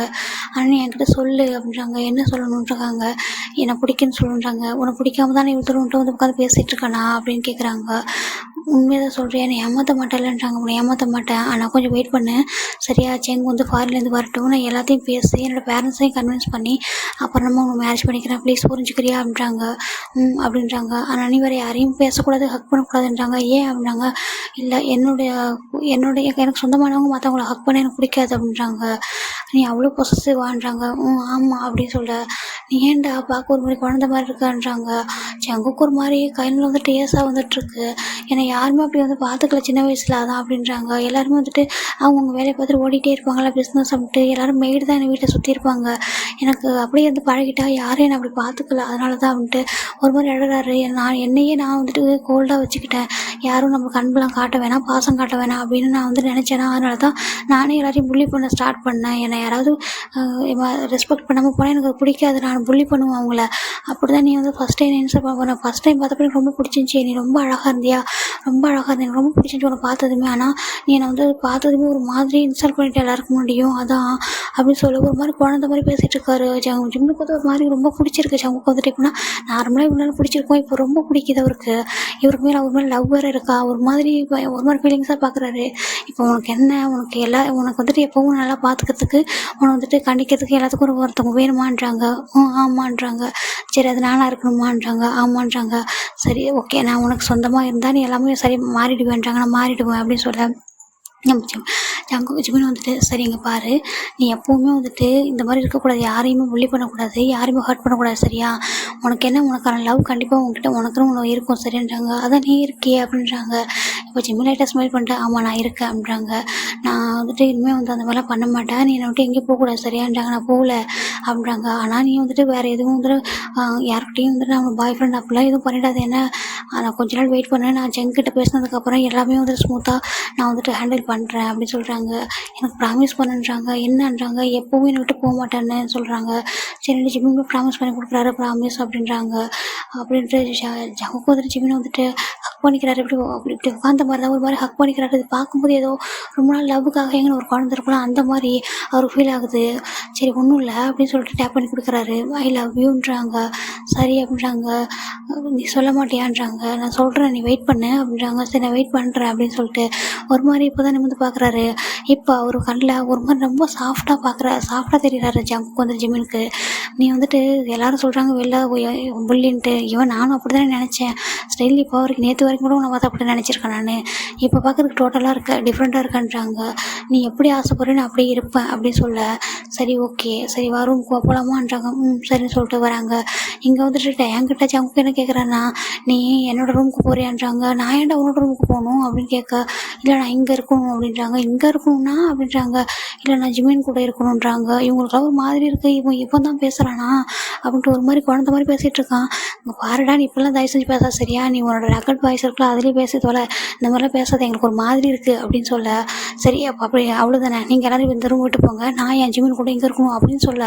ஆனால் நீ என்கிட்ட சொல்லு அப்படின்றாங்க. என்ன சொல்லணுன்றாங்க. என்னை பிடிக்குன்னு சொல்லுன்றாங்க. உனக்கு பிடிக்காம தான் நீ ஒருத்தர் வந்து உட்காந்து பேசிகிட்டு இருக்கானா அப்படின்னு கேட்குறாங்க. உண்மையாக தான் சொல்கிறேன், என்னை ஏமாற்ற மாட்டேன்லன்றாங்க. உன்னை ஏமாற்ற மாட்டேன், ஆனால் கொஞ்சம் வெயிட் பண்ணு சரியா. செங்கு வந்து ஃபாரின்லேருந்து வரட்டும், நான் எல்லாத்தையும் பேசி என்னோடய பேரண்ட்ஸையும் கன்வின்ஸ் பண்ணி அப்புறமா உனக்கு மேரேஜ் பண்ணிக்கிறேன், ப்ளீஸ் புரிஞ்சுக்கிறியா அப்படின்றாங்க. அப்படின்றாங்க. ஆனால் நீ வேறு யாரையும் பேசக்கூடாது, ஹக் பண்ணக்கூடாதுன்றாங்க. ஏன் அப்படின்றாங்க. இல்லை எனக்கு சொந்தமானவங்க மற்றவங்கள ஹக் பண்ண எனக்கு பிடிக்காது அப்படின்றாங்க. நீ அவ்வளோ பொசசிவான்றாங்க. ஆமாம் அப்படின்னு சொல்ல. நீ ஏன்டா பார்க்க ஒரு மாதிரி குழந்த மாதிரி இருக்கான்றாங்க. செங்குக்கு ஒரு மாதிரி கையில் வந்துட்டு ஏசாக வந்துட்டுருக்கு. ஏன்னா யாருமே அப்படி வந்து பார்த்துக்கல சின்ன வயசில், அதான் அப்படின்றாங்க. எல்லாருமே வந்துட்டு அவங்கவுங்க வேலையை பார்த்துட்டு ஓடிட்டே இருப்பாங்களா பிஸ்னஸ் அப்படின்ட்டு. எல்லோரும் மெய்டு தான் என்னை வீட்டை சுற்றி இருப்பாங்க. எனக்கு அப்படியே வந்து பழகிட்டா யாரும் என்னை அப்படி பார்த்துக்கல, அதனால தான் வந்துட்டு ஒரு மாதிரி அழகாரு. நான் வந்துட்டு கோல்டாக வச்சுக்கிட்டேன். யாரும் நம்மளுக்கு அன்பெலாம் காட்ட வேணாம், பாசம் காட்ட வேணாம் அப்படின்னு நான் வந்து நினச்சேன்னா, அதனால தான் நானே எல்லாத்தையும் புள்ளி பண்ண ஸ்டார்ட் பண்ணேன். என்னை யாராவது ரெஸ்பெக்ட் பண்ணாமல் போனால் எனக்கு பிடிக்காது, நான் புள்ளி பண்ணுவேன் அவங்கள. அப்படி தான் நீ வந்து ஃபஸ்ட் டைம் இன்சல்ட் பண்ண ஃபஸ்ட் டைம் பார்த்தப்ப எனக்கு ரொம்ப பிடிச்சிருந்துச்சி. நீ ரொம்ப அழகாக இருந்தியா, ரொம்ப அழகாக இருந்தேன், எனக்கு ரொம்ப பிடிச்சிருந்துச்சி உன்னை பார்த்ததுமே. ஆனால் நீ என்னை வந்து பார்த்ததுமே ஒரு மாதிரி இன்சல்ட் பண்ணிட்டு எல்லாருக்கும் முடியும் அதான் அப்படின்னு சொல்ல ஒரு மாதிரி குழந்த மாதிரி பேசிகிட்டு இருக்காரு. ஜிம்முக்கு வந்து ஒரு மாதிரி ரொம்ப பிடிச்சிருக்கு. ஜம்முக்கு வந்துட்டு எப்படின்னா நார்மலாக இவ்வளோ பிடிச்சிருக்கோம், இப்போ ரொம்ப பிடிக்குது அவருக்கு. இவருக்கு மேலே அவர் மேலே லவ் வேறு இருக்கா. ஒரு மாதிரி ஃபீலிங்ஸாக பார்க்குறாரு. இப்போ உனக்கு வந்துட்டு எப்போவும் நல்லா பார்த்துக்கிறதுக்கு, உன்னை வந்துட்டு கண்டிக்கிறதுக்கு எல்லாத்துக்கும் ஒருத்தவங்க வேணுமான்றாங்க. ஆமான்றாங்க. சரி அது நானாக இருக்கணுமான்றாங்க. ஆமான்றாங்க. சரி ஓகே நான் உனக்கு சொந்தமாக இருந்தால் நீ எல்லாமே சரி மாறிடுவேன்றாங்க. நான் மாறிடுவேன் அப்படின்னு சொல்ல ஜிமின் வந்துட்டு சரிங்க பாரு, நீ எப்போவுமே வந்துட்டு இந்த மாதிரி இருக்கக்கூடாது, யாரையுமே புள்ளி பண்ணக்கூடாது, யாரையுமே ஹர்ட் பண்ணக்கூடாது சரியா. உனக்கு என்ன உனக்கான லவ் கண்டிப்பாக உனக்குன்னு உனக்கு இருக்கும் சரின்றாங்க. அதான் நீ இருக்கே அப்படின்றாங்க. இப்போ ஜிம்மி லைட்டாக ஸ்மைல் பண்ணிட்டு ஆமாம் நான் இருக்கேன் அப்படின்றாங்க. நான் வந்துட்டு இனிமேல் வந்து அந்த மாதிரிலாம் பண்ண மாட்டேன், நீ என்னை விட்டு எங்கேயும் போகக்கூடாது சரியான்றாங்க. நான் போகல அப்படின்றாங்க. ஆனால் நீ வந்துட்டு வேறு எதுவும் வந்துட்டு யார்கிட்டையும் வந்துட்டு நான் பாய் ஃப்ரெண்ட் அப்படிலாம் எதுவும் பண்ணிடாது. என்ன நான் கொஞ்ச நாள் வெயிட் பண்ணேன், நான் ஜெங்கிட்ட பேசினதுக்கப்புறம் எல்லாமே வந்துட்டு ஸ்மூத்தாக நான் வந்துட்டு ஹேண்டில் பண்ணுறேன் அப்படின்னு சொல்கிறாங்க. எனக்கு ப்ராமிஸ் பண்ணுன்றாங்க. என்னன்றாங்க. எப்போவும் என்னை விட்டு போக மாட்டேன்னு சொல்கிறாங்க. சரி ஜிம்மின் ப்ராமிஸ் பண்ணி கொடுக்குறாரு ப்ராமிஸ் அப்படின்றாங்க. அப்படின்ட்டு ஜவுக்கு வந்துட்டு ஜிம்மின் வந்துட்டு ஹக் பண்ணிக்கிறாரு. இப்படி உட்காந்த மாதிரி தான் ஒரு மாதிரி ஹக் பண்ணிக்கிறாரு. இது பார்க்கும்போது ஏதோ ரொம்ப நாள் லவ்வுக்காக எங்கே ஒரு குழந்தை இருக்கலாம் அந்த மாதிரி அவருக்கு ஃபீல் ஆகுது. சரி ஒன்றும் இல்லை அப்படின்னு சொல்லிட்டு டேப் பண்ணி கொடுக்குறாரு. ஐ லவ் யூன்றாங்க. சரி அப்படின்றாங்க. நீ சொல்ல மாட்டியான்றாங்க. நான் சொல்கிறேன் நீ வெயிட் பண்ணு அப்படின்றாங்க. சரி நான் வெயிட் பண்ணுறேன் அப்படின்னு சொல்லிட்டு ஒரு மாதிரி இப்போ தான் நிமிர்ந்து பார்க்குறாரு. இப்போ அவர் கண்ணில் ஒரு மாதிரி ரொம்ப சாஃப்டாக தெரிகிறாரு ஜங்குக்கு வந்து ஜிம்மினுக்கு. நீ வந்துட்டு எல்லாரும் சொல்கிறாங்க வெளில புள்ளின்ட்டு, நானும் அப்படி தானே நினச்சேன். ஸ்டைல் இப்போ அவருக்கு நேற்று வரைக்கும் கூட உன்னை பார்த்து அப்படி நினச்சிருக்கேன் நான். இப்போ பார்க்கறதுக்கு டோட்டலாக டிஃப்ரெண்ட்டாக இருக்கன்றாங்க. நீ எப்படி ஆசைப்படுறேன்னு அப்படியே இருப்பேன் அப்படின்னு சொல்ல, சரி ஓகே சரி வா ரூமுக்கு போகலாமான்றாங்க. சரின்னு சொல்லிட்டு வராங்க. இங்கே வந்துட்டு என்கிட்ட ஜங்குக்கு என்ன கேட்குறேன்னா, நீ என்னோட ரூமுக்கு போறியான்றாங்க. நான் ஏன்டா உன்னோட ரூமுக்கு போகணும் அப்படின்னு கேட்க, இல்லை நான் இங்கே இருக்கணும் அப்படின்றாங்க. இங்கே இருக்கணும்னா அப்படின்றாங்க. இல்லை நான் ஜிமின் கூட இருக்கணுன்றாங்க. இவங்களுக்குலாம் ஒரு மாதிரி இருக்குது, இவன் இப்போ தான் பேசுகிறானா அப்படின்ட்டு ஒரு மாதிரி குழந்த மாதிரி பேசிகிட்டு இருக்கான். இங்கே பாருடா, நீ இப்போல்லாம் தயவு செஞ்சு பேச சரியா, நீ உன்னோட ரெக்கார்ட் வாய்ஸ் இருக்கலாம் அதுலேயே பேசி தொலை, இந்த மாதிரிலாம் பேசாத எங்களுக்கு ஒரு மாதிரி இருக்குது அப்படின்னு சொல்ல, சரி அப்போ அப்படி அவ்வளோதானே, நீங்கள் எல்லாரும் இந்த ரூம் விட்டு போங்க, நான் என் ஜிமின் கூட இங்கே இருக்கணும் அப்படின்னு சொல்ல,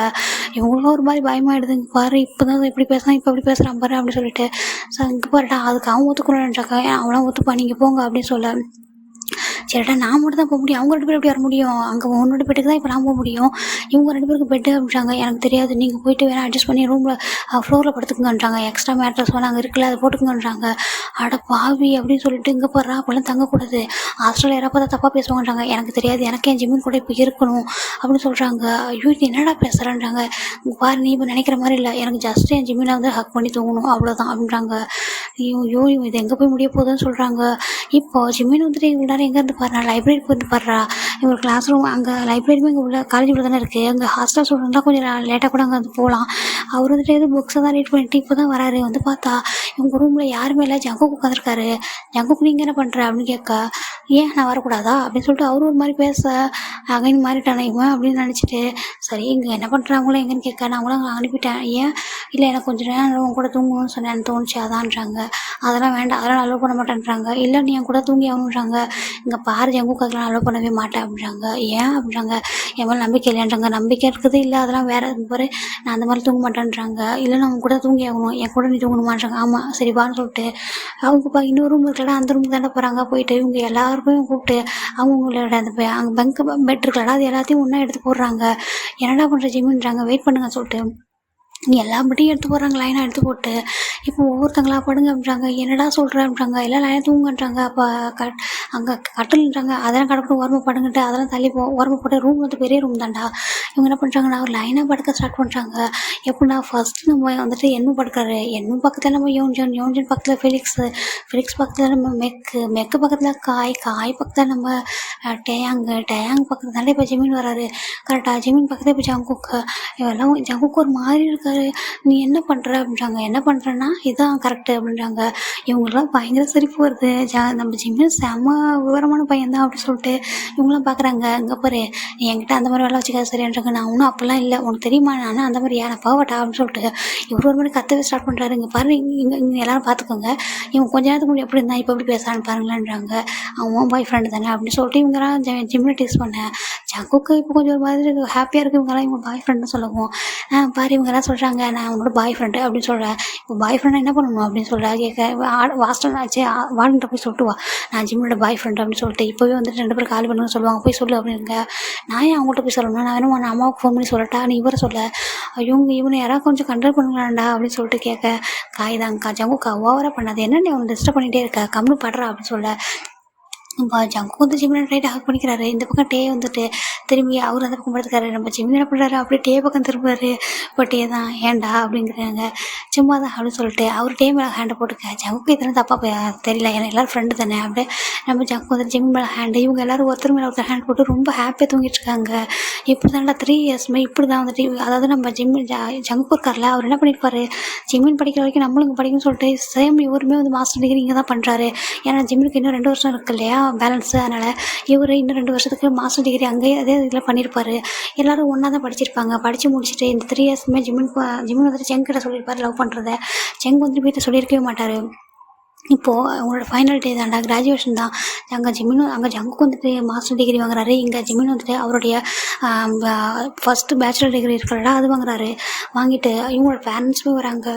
இவங்களும் ஒரு மாதிரி பயமாயிடுது. இங்கே பாரு இப்போ தான் இப்படி பேசுகிறான், இப்போ அப்படி பேசுகிறான் பாரு அப்படின்னு சொல்லிட்டு, இங்கே பாருடா அதுக்கு அவன் ஒத்துக்கணுன்றாக்கா, அவளாம் ஒத்துப்பா நீங்கள் போங்க அப்படின்னு சொல்ல, சரிடா நான் மட்டும் தான் போக முடியும், அவங்க 2 பேரும் எப்படி வர முடியும், அங்கே உன்னோட பெட்டுக்கு தான் இப்போ நான் போக முடியும், இவங்க 2 பேருக்கு பெட்டு அப்படின்றாங்க. எனக்கு தெரியாது, நீங்கள் போயிட்டு வேணால் அட்ஜஸ்ட் பண்ணி ரூமில் ஃப்ளோரில் படுத்துக்குங்கன்றாங்க. எக்ஸ்ட்ரா மேட்ரஸ் வேணால் அங்கே இருக்குல்ல அதை போட்டுக்குங்கன்றாங்க. அட பாவி அப்படின்னு சொல்லிட்டு, இங்கே போடுறா அப்போல்லாம் தங்கக்கூடாது, ஹாஸ்டலில் யாராவது பார்த்தா தப்பாக பேசுவாங்கன்றாங்க. எனக்கு தெரியாது, எனக்கு என் ஜிமின் கூட இப்போ இருக்கணும் அப்படின்னு சொல்கிறாங்க. ஐயோ இது என்னடா பேசுகிறான்றாங்க. பாரு நீ இப்போ நினைக்கிற மாதிரி இல்லை, எனக்கு ஜஸ்ட் என் ஜிமினை வந்து ஹக் பண்ணி தூங்கணும் அவ்வளோதான் அப்படின்றாங்க. ஐயோ இது எங்கே போய் முடிய போகுதுன்னு சொல்கிறாங்க. இப்போது ஜிமின் வந்துட்டு இவ்வளோ நேரம் எங்கேருந்து பாடுறா, லைப்ரரிக்கு வந்து பாடுறா, இவங்க கிளாஸ் ரூம் அங்கே லைப்ரரியுமே இங்கே உள்ள காலேஜ் உள்ள தானே இருக்குது, அங்கே ஹாஸ்டல் ஸ்டூடெண்ட்லாம் கொஞ்சம் லேட்டாக கூட அங்கே வந்து போகலாம். அவர் வந்துட்டு எதுவும் புக்ஸை தான் ரீட் பண்ணிட்டு இப்போ தான் வராரு. வந்து பார்த்தா இவங்க ரூமில் யாருமே இல்லை, ஜங்குக்கு உட்காந்துருக்காரு. ஜங்குக்கு நீங்கள் என்ன பண்ணுற அப்படின்னு கேட்க, ஏன் நான் வரக்கூடாதா அப்படின்னு சொல்லிட்டு அவரு ஒரு மாதிரி பேச, அகைன் மாறிட்டானே இவன் அப்படின்னு நினச்சிட்டு, சரி இங்கே என்ன பண்ணுறாங்களோ எங்கன்னு கேட்க, நான் அவங்களும் அங்கே அனுப்பிட்டேன். ஏன் இல்லை எனக்கு கொஞ்சம் நேரம் உன் கூட தூங்கணும்னு சொன்னேன் தோணுச்சு அதான்றாங்க. அதெல்லாம் வேண்டாம், அதெல்லாம் அலோவ் பண்ண மாட்டேன்றாங்க. இல்லை நீ என் கூட தூங்கி ஆகணுன்றாங்க. இங்கே பாரு ஜங்குக்கு அதெல்லாம் அலோவ் பண்ணவே மாட்டேன் அப்படின்றாங்க. ஏன் அப்படின்றாங்க. என் மேலே நம்பிக்கை இல்லைன்றாங்க. நம்பிக்கை இருக்குது இல்லை அதெல்லாம் வேறு பாரு, நான் அந்த மாதிரி தூங்க மாட்டேன்றாங்க. இல்லை நான் உன் கூட தூங்கி ஆகணும், என் கூட நீ தூங்கணுமான்றாங்க. ஆமாம் சரி வான்னு சொல்லிட்டு அவங்க இன்னொரு ரூம் இருக்கலடா அந்த ரூமுக்கு தானே போகிறாங்க. போயிட்டு இவங்க எல்லாருக்கும் கூப்பிட்டு அவங்களோட அந்த அங்கே பெட் இருக்கலடா அது எல்லாத்தையும் ஒன்றா எடுத்து போடுறாங்க. என்னடா பண்ணுற ஜிம்மின்றாங்க. வெயிட் பண்ணுங்க சொல்லிட்டு எல்லா பெட்டையும் எடுத்து போடுறாங்க, லைனாக எடுத்து போட்டு இப்போ ஒவ்வொருத்தங்களா படுங்க அப்படின்றாங்க. என்னடா சொல்கிற அப்படின்றாங்க. எல்லாம் லைனாக தூங்குன்றாங்க. அப்போ அங்கே கட்டில்ன்றாங்க. அதெல்லாம் கடப்பட்டு ஓரமாக படுங்கிட்டு அதெல்லாம் தள்ளி ஓரமாக போட்டு ரூம் வந்து பெரிய ரூம் தான்டா. இவங்க என்ன பண்ணுறாங்கன்னா ஒரு லைனாக படுக்க ஸ்டார்ட் பண்ணுறாங்க. எப்படின்னா ஃபஸ்ட்டு நம்ம வந்துட்டு என்னும் படுக்கிறாரு, என்னும் பக்கத்தில் நம்ம யோன்ஜன் பக்கத்தில் ஃபெலிக்ஸ் பக்கத்தில் நம்ம மெக்கு பக்கத்தில் காய் பக்கத்தில் நம்ம டேயாங் பக்கத்தில் தானே இப்போ ஜிமின் வராரு. கரெக்டாக ஜிமின் பக்கத்தில் இப்போ ஜங்குக்கு. இவெல்லாம் ஜங்குக்கு ஒரு மாதிரி இருக்காரு. நீ என்ன பண்ணுற அப்படின்றாங்க. என்ன பண்ணுறேன்னா இதுதான் கரெக்டு அப்படின்றாங்க. இவங்களாம் பயங்கர சிரிப்பு வருது. நம்ம ஜிம்மின் செம்ம விவரமான பையன் தான் அப்படின்னு சொல்லிட்டு இவங்களாம் பார்க்குறாங்க. இங்கே பாரு நீ என்கிட்ட அந்த மாதிரி வேலை வச்சுக்காது சரின்றாங்க. நான் ஒன்றும் அப்போல்லாம் இல்லை, உனக்கு தெரியுமா நான் அந்த மாதிரி யாரை பாவட்டா அப்படின்னு சொல்லிட்டு இவர் ஒரு மாதிரி கத்தவே ஸ்டார்ட் பண்ணுறாரு. இங்கே பாரு இங்கே எல்லாரும் பார்த்துக்கோங்க, இவங்க கொஞ்ச நேரத்துக்கு முன்னாடி எப்படி இருந்தால் இப்போ எப்படி பேசுகிறான்னு பாருங்களான்றாங்க. அவன் பாய் ஃப்ரெண்டு தானே அப்படின்னு சொல்லிட்டு இவங்கெல்லாம் ஜிம்மில் டீஸ் பண்ணேன். ஜங்குக்கு இப்போ கொஞ்சம் ஒரு மாதிரி ஹாப்பியாக இருக்குது. இவங்கெல்லாம் இவங்க பாய் ஃப்ரெண்டுன்னு சொல்லுவோம். பாரு இவங்கெல்லாம் சொல்கிறாங்க நான் உன்னோட பாய் ஃப்ரெண்டு அப்படின்னு சொல்கிறேன். இப்போ பாய் ஃப்ரெண்டாக என்ன பண்ணணும் அப்படின்னு சொல்கிறா கேட்க, ஹாஸ்டல் ஆச்சு வார்டன்ட்ட போய் சொல்லிட்டு வா நான் ஜிம்மோட பாய் ஃப்ரெண்டு அப்படின்னு சொல்லிட்டு இப்போவே வந்துட்டு 2 பேரும் கால் பண்ணுன்னு சொல்லுவாங்க, போய் சொல்லு அப்படிங்க. நான் ஏன் அவங்கள்ட்ட போய் சொல்லணும், நான் வேணும் நான் அம்மாவுக்கு ஃபோன் பண்ணி சொல்லட்டா, நீ இவரை சொல்ல இவனை யாராவது கொஞ்சம் கண்ட்ரோல் பண்ணுங்களாண்டா அப்படின்னு சொல்லிட்டு கேட்க, காய்தாங்க்கா ஜங்குக்கா ஓவராக பண்ணாது, என்ன நீ அவனை டிஸ்டர்ப் பண்ணிகிட்டே இருக்க, கம்னு படுறா அப்படின்னு சொல்ல ஜங்கு வந்து ஜிம்மினை ரைட்டாக ஹக் பண்ணிக்கிறாரு. இந்த பக்கம் டே வந்துட்டு திரும்பி அவர் அந்த பக்கம் படுத்துக்காரு. நம்ம ஜிம்மின் என்ன பண்ணுறாரு அப்படியே டே பக்கம் திரும்புறாரு. இப்போ டே தான் ஏன்டா அப்படிங்கிறாங்க. சும்மா தான் அப்படின்னு சொல்லிட்டு அவர் டே மேலே ஹேண்டை போட்டுக்க. ஜங்குக்கு இதெல்லாம் தப்பாக தெரியல, ஏன்னா எல்லோரும் ஃப்ரெண்டு தானே. அப்படியே நம்ம ஜங்கு வந்து ஜிம் மேலே ஹேண்டு, இவங்க எல்லோரும் ஒருத்தர் மேலே ஒருத்தர் ஹேண்ட் போட்டு ரொம்ப ஹாப்பியாக தூங்கிட்டு இருக்காங்க. இப்படி தான்டா 3 இயர்ஸ்மே இப்படி தான் வந்துட்டு, அதாவது நம்ம ஜங்கு இருக்கார்ல அவர் என்ன பண்ணியிருப்பாரு, ஜிம்மின் படிக்கிற வரைக்கும் நம்மளும் இங்கே படிக்கணும்னு சொல்லிட்டு சேம் இவருமே வந்து மாஸ்டர் டிகிரி இங்கே தான் பண்ணுறாரு. ஏன்னா ஜிம்முக்கு இன்னும் 2 வருஷம் இருக்கு இல்லையா பேலன்ஸு, அதனால் இவர் இன்னும் 2 வருஷத்துக்கு மாஸ்டர் டிகிரி அங்கேயே அதே இதில் பண்ணியிருப்பார். எல்லோரும் ஒன்றா தான் படிச்சிருப்பாங்க. படித்து முடிச்சுட்டு இந்த 3 இயர்ஸுமே ஜிம்மின் வந்துட்டு செங்கிட்ட சொல்லியிருப்பார் லவ் பண்ணுறத. செங் வந்துட்டு வீட்டில் சொல்லியிருக்கவே மாட்டார். இப்போது அவங்களோட ஃபைனல் டே தான்டா, கிராஜுவேஷன் தான். அங்கே ஜங்குக்கு வந்துட்டு மாஸ்டர் டிகிரி வாங்குறாரு. இங்கே ஜிம்மின் வந்துட்டு அவருடைய ஃபஸ்ட்டு பேச்சுலர் டிகிரி இருக்கிறடா அது வாங்குறாரு. வாங்கிட்டு இவங்களோட பேரண்ட்ஸுமே வராங்க.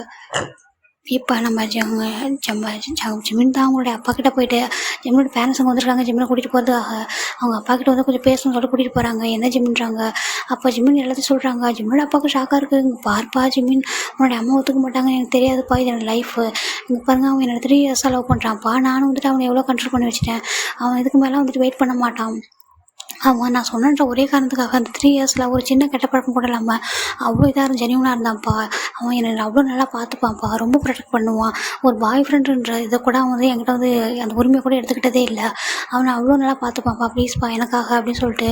இப்போ நம்ம ஜிம்மின் தான் அவங்களுடைய அப்பா கிட்டே போயிட்டு ஜிம்மினோட பேரண்ட்ஸ் அங்கே வந்துருக்காங்க. ஜிம்மினை கூட்டிகிட்டு போகிறதுக்காக அவங்க அப்பா கிட்ட வந்து கொஞ்சம் பேசணும்னு சொல்லிட்டு கூட்டிகிட்டு போகிறாங்க. என்ன ஜிம்மின்றாங்க. அப்போ ஜிம்மின் எல்லாத்தையும் சொல்கிறாங்க. ஜிம்மினோட அப்பாவுக்கு ஷாக்காக இருக்குது. இங்கே பார்ப்பா ஜிம்மின் உன்னுடைய அம்மா ஒத்துக்க மாட்டாங்க, எனக்கு தெரியாதுப்பா இது என்னோடய லைஃபு. இங்கே பாருங்கள் அவன் என்னோட 3 இயர்ஸாக லவ் பண்ணுறான்ப்பா. நானும் வந்துட்டு அவனை எவ்வளோ கண்ட்ரோல் பண்ணி வச்சுட்டேன். அவன் இதுக்கு மேலே வந்துட்டு வெயிட் பண்ண மாட்டான். அவன் நான் சொன்னேன்ற ஒரே காரணத்துக்காக அந்த 3 இயர்ஸில் ஒரு சின்ன கெட்ட பழக்கம் கூட இல்லாமல் அவ்வளோ இதாக ஜெனியூனாக இருந்தான்ப்பா. அவன் என்னை அவ்வளோ நல்லா பார்த்துப்பான்ப்பா, ரொம்ப ப்ரொடெக்ட் பண்ணுவான். ஒரு பாய் ஃப்ரெண்டுன்ற இதை கூட அவன் வந்து என்கிட்ட வந்து அந்த உரிமையை கூட எடுத்துக்கிட்டதே இல்லை. அவனை அவ்வளோ நல்லா பார்த்துப்பான்ப்பா, ப்ளீஸ்ப்பா எனக்காக அப்படின்னு சொல்லிட்டு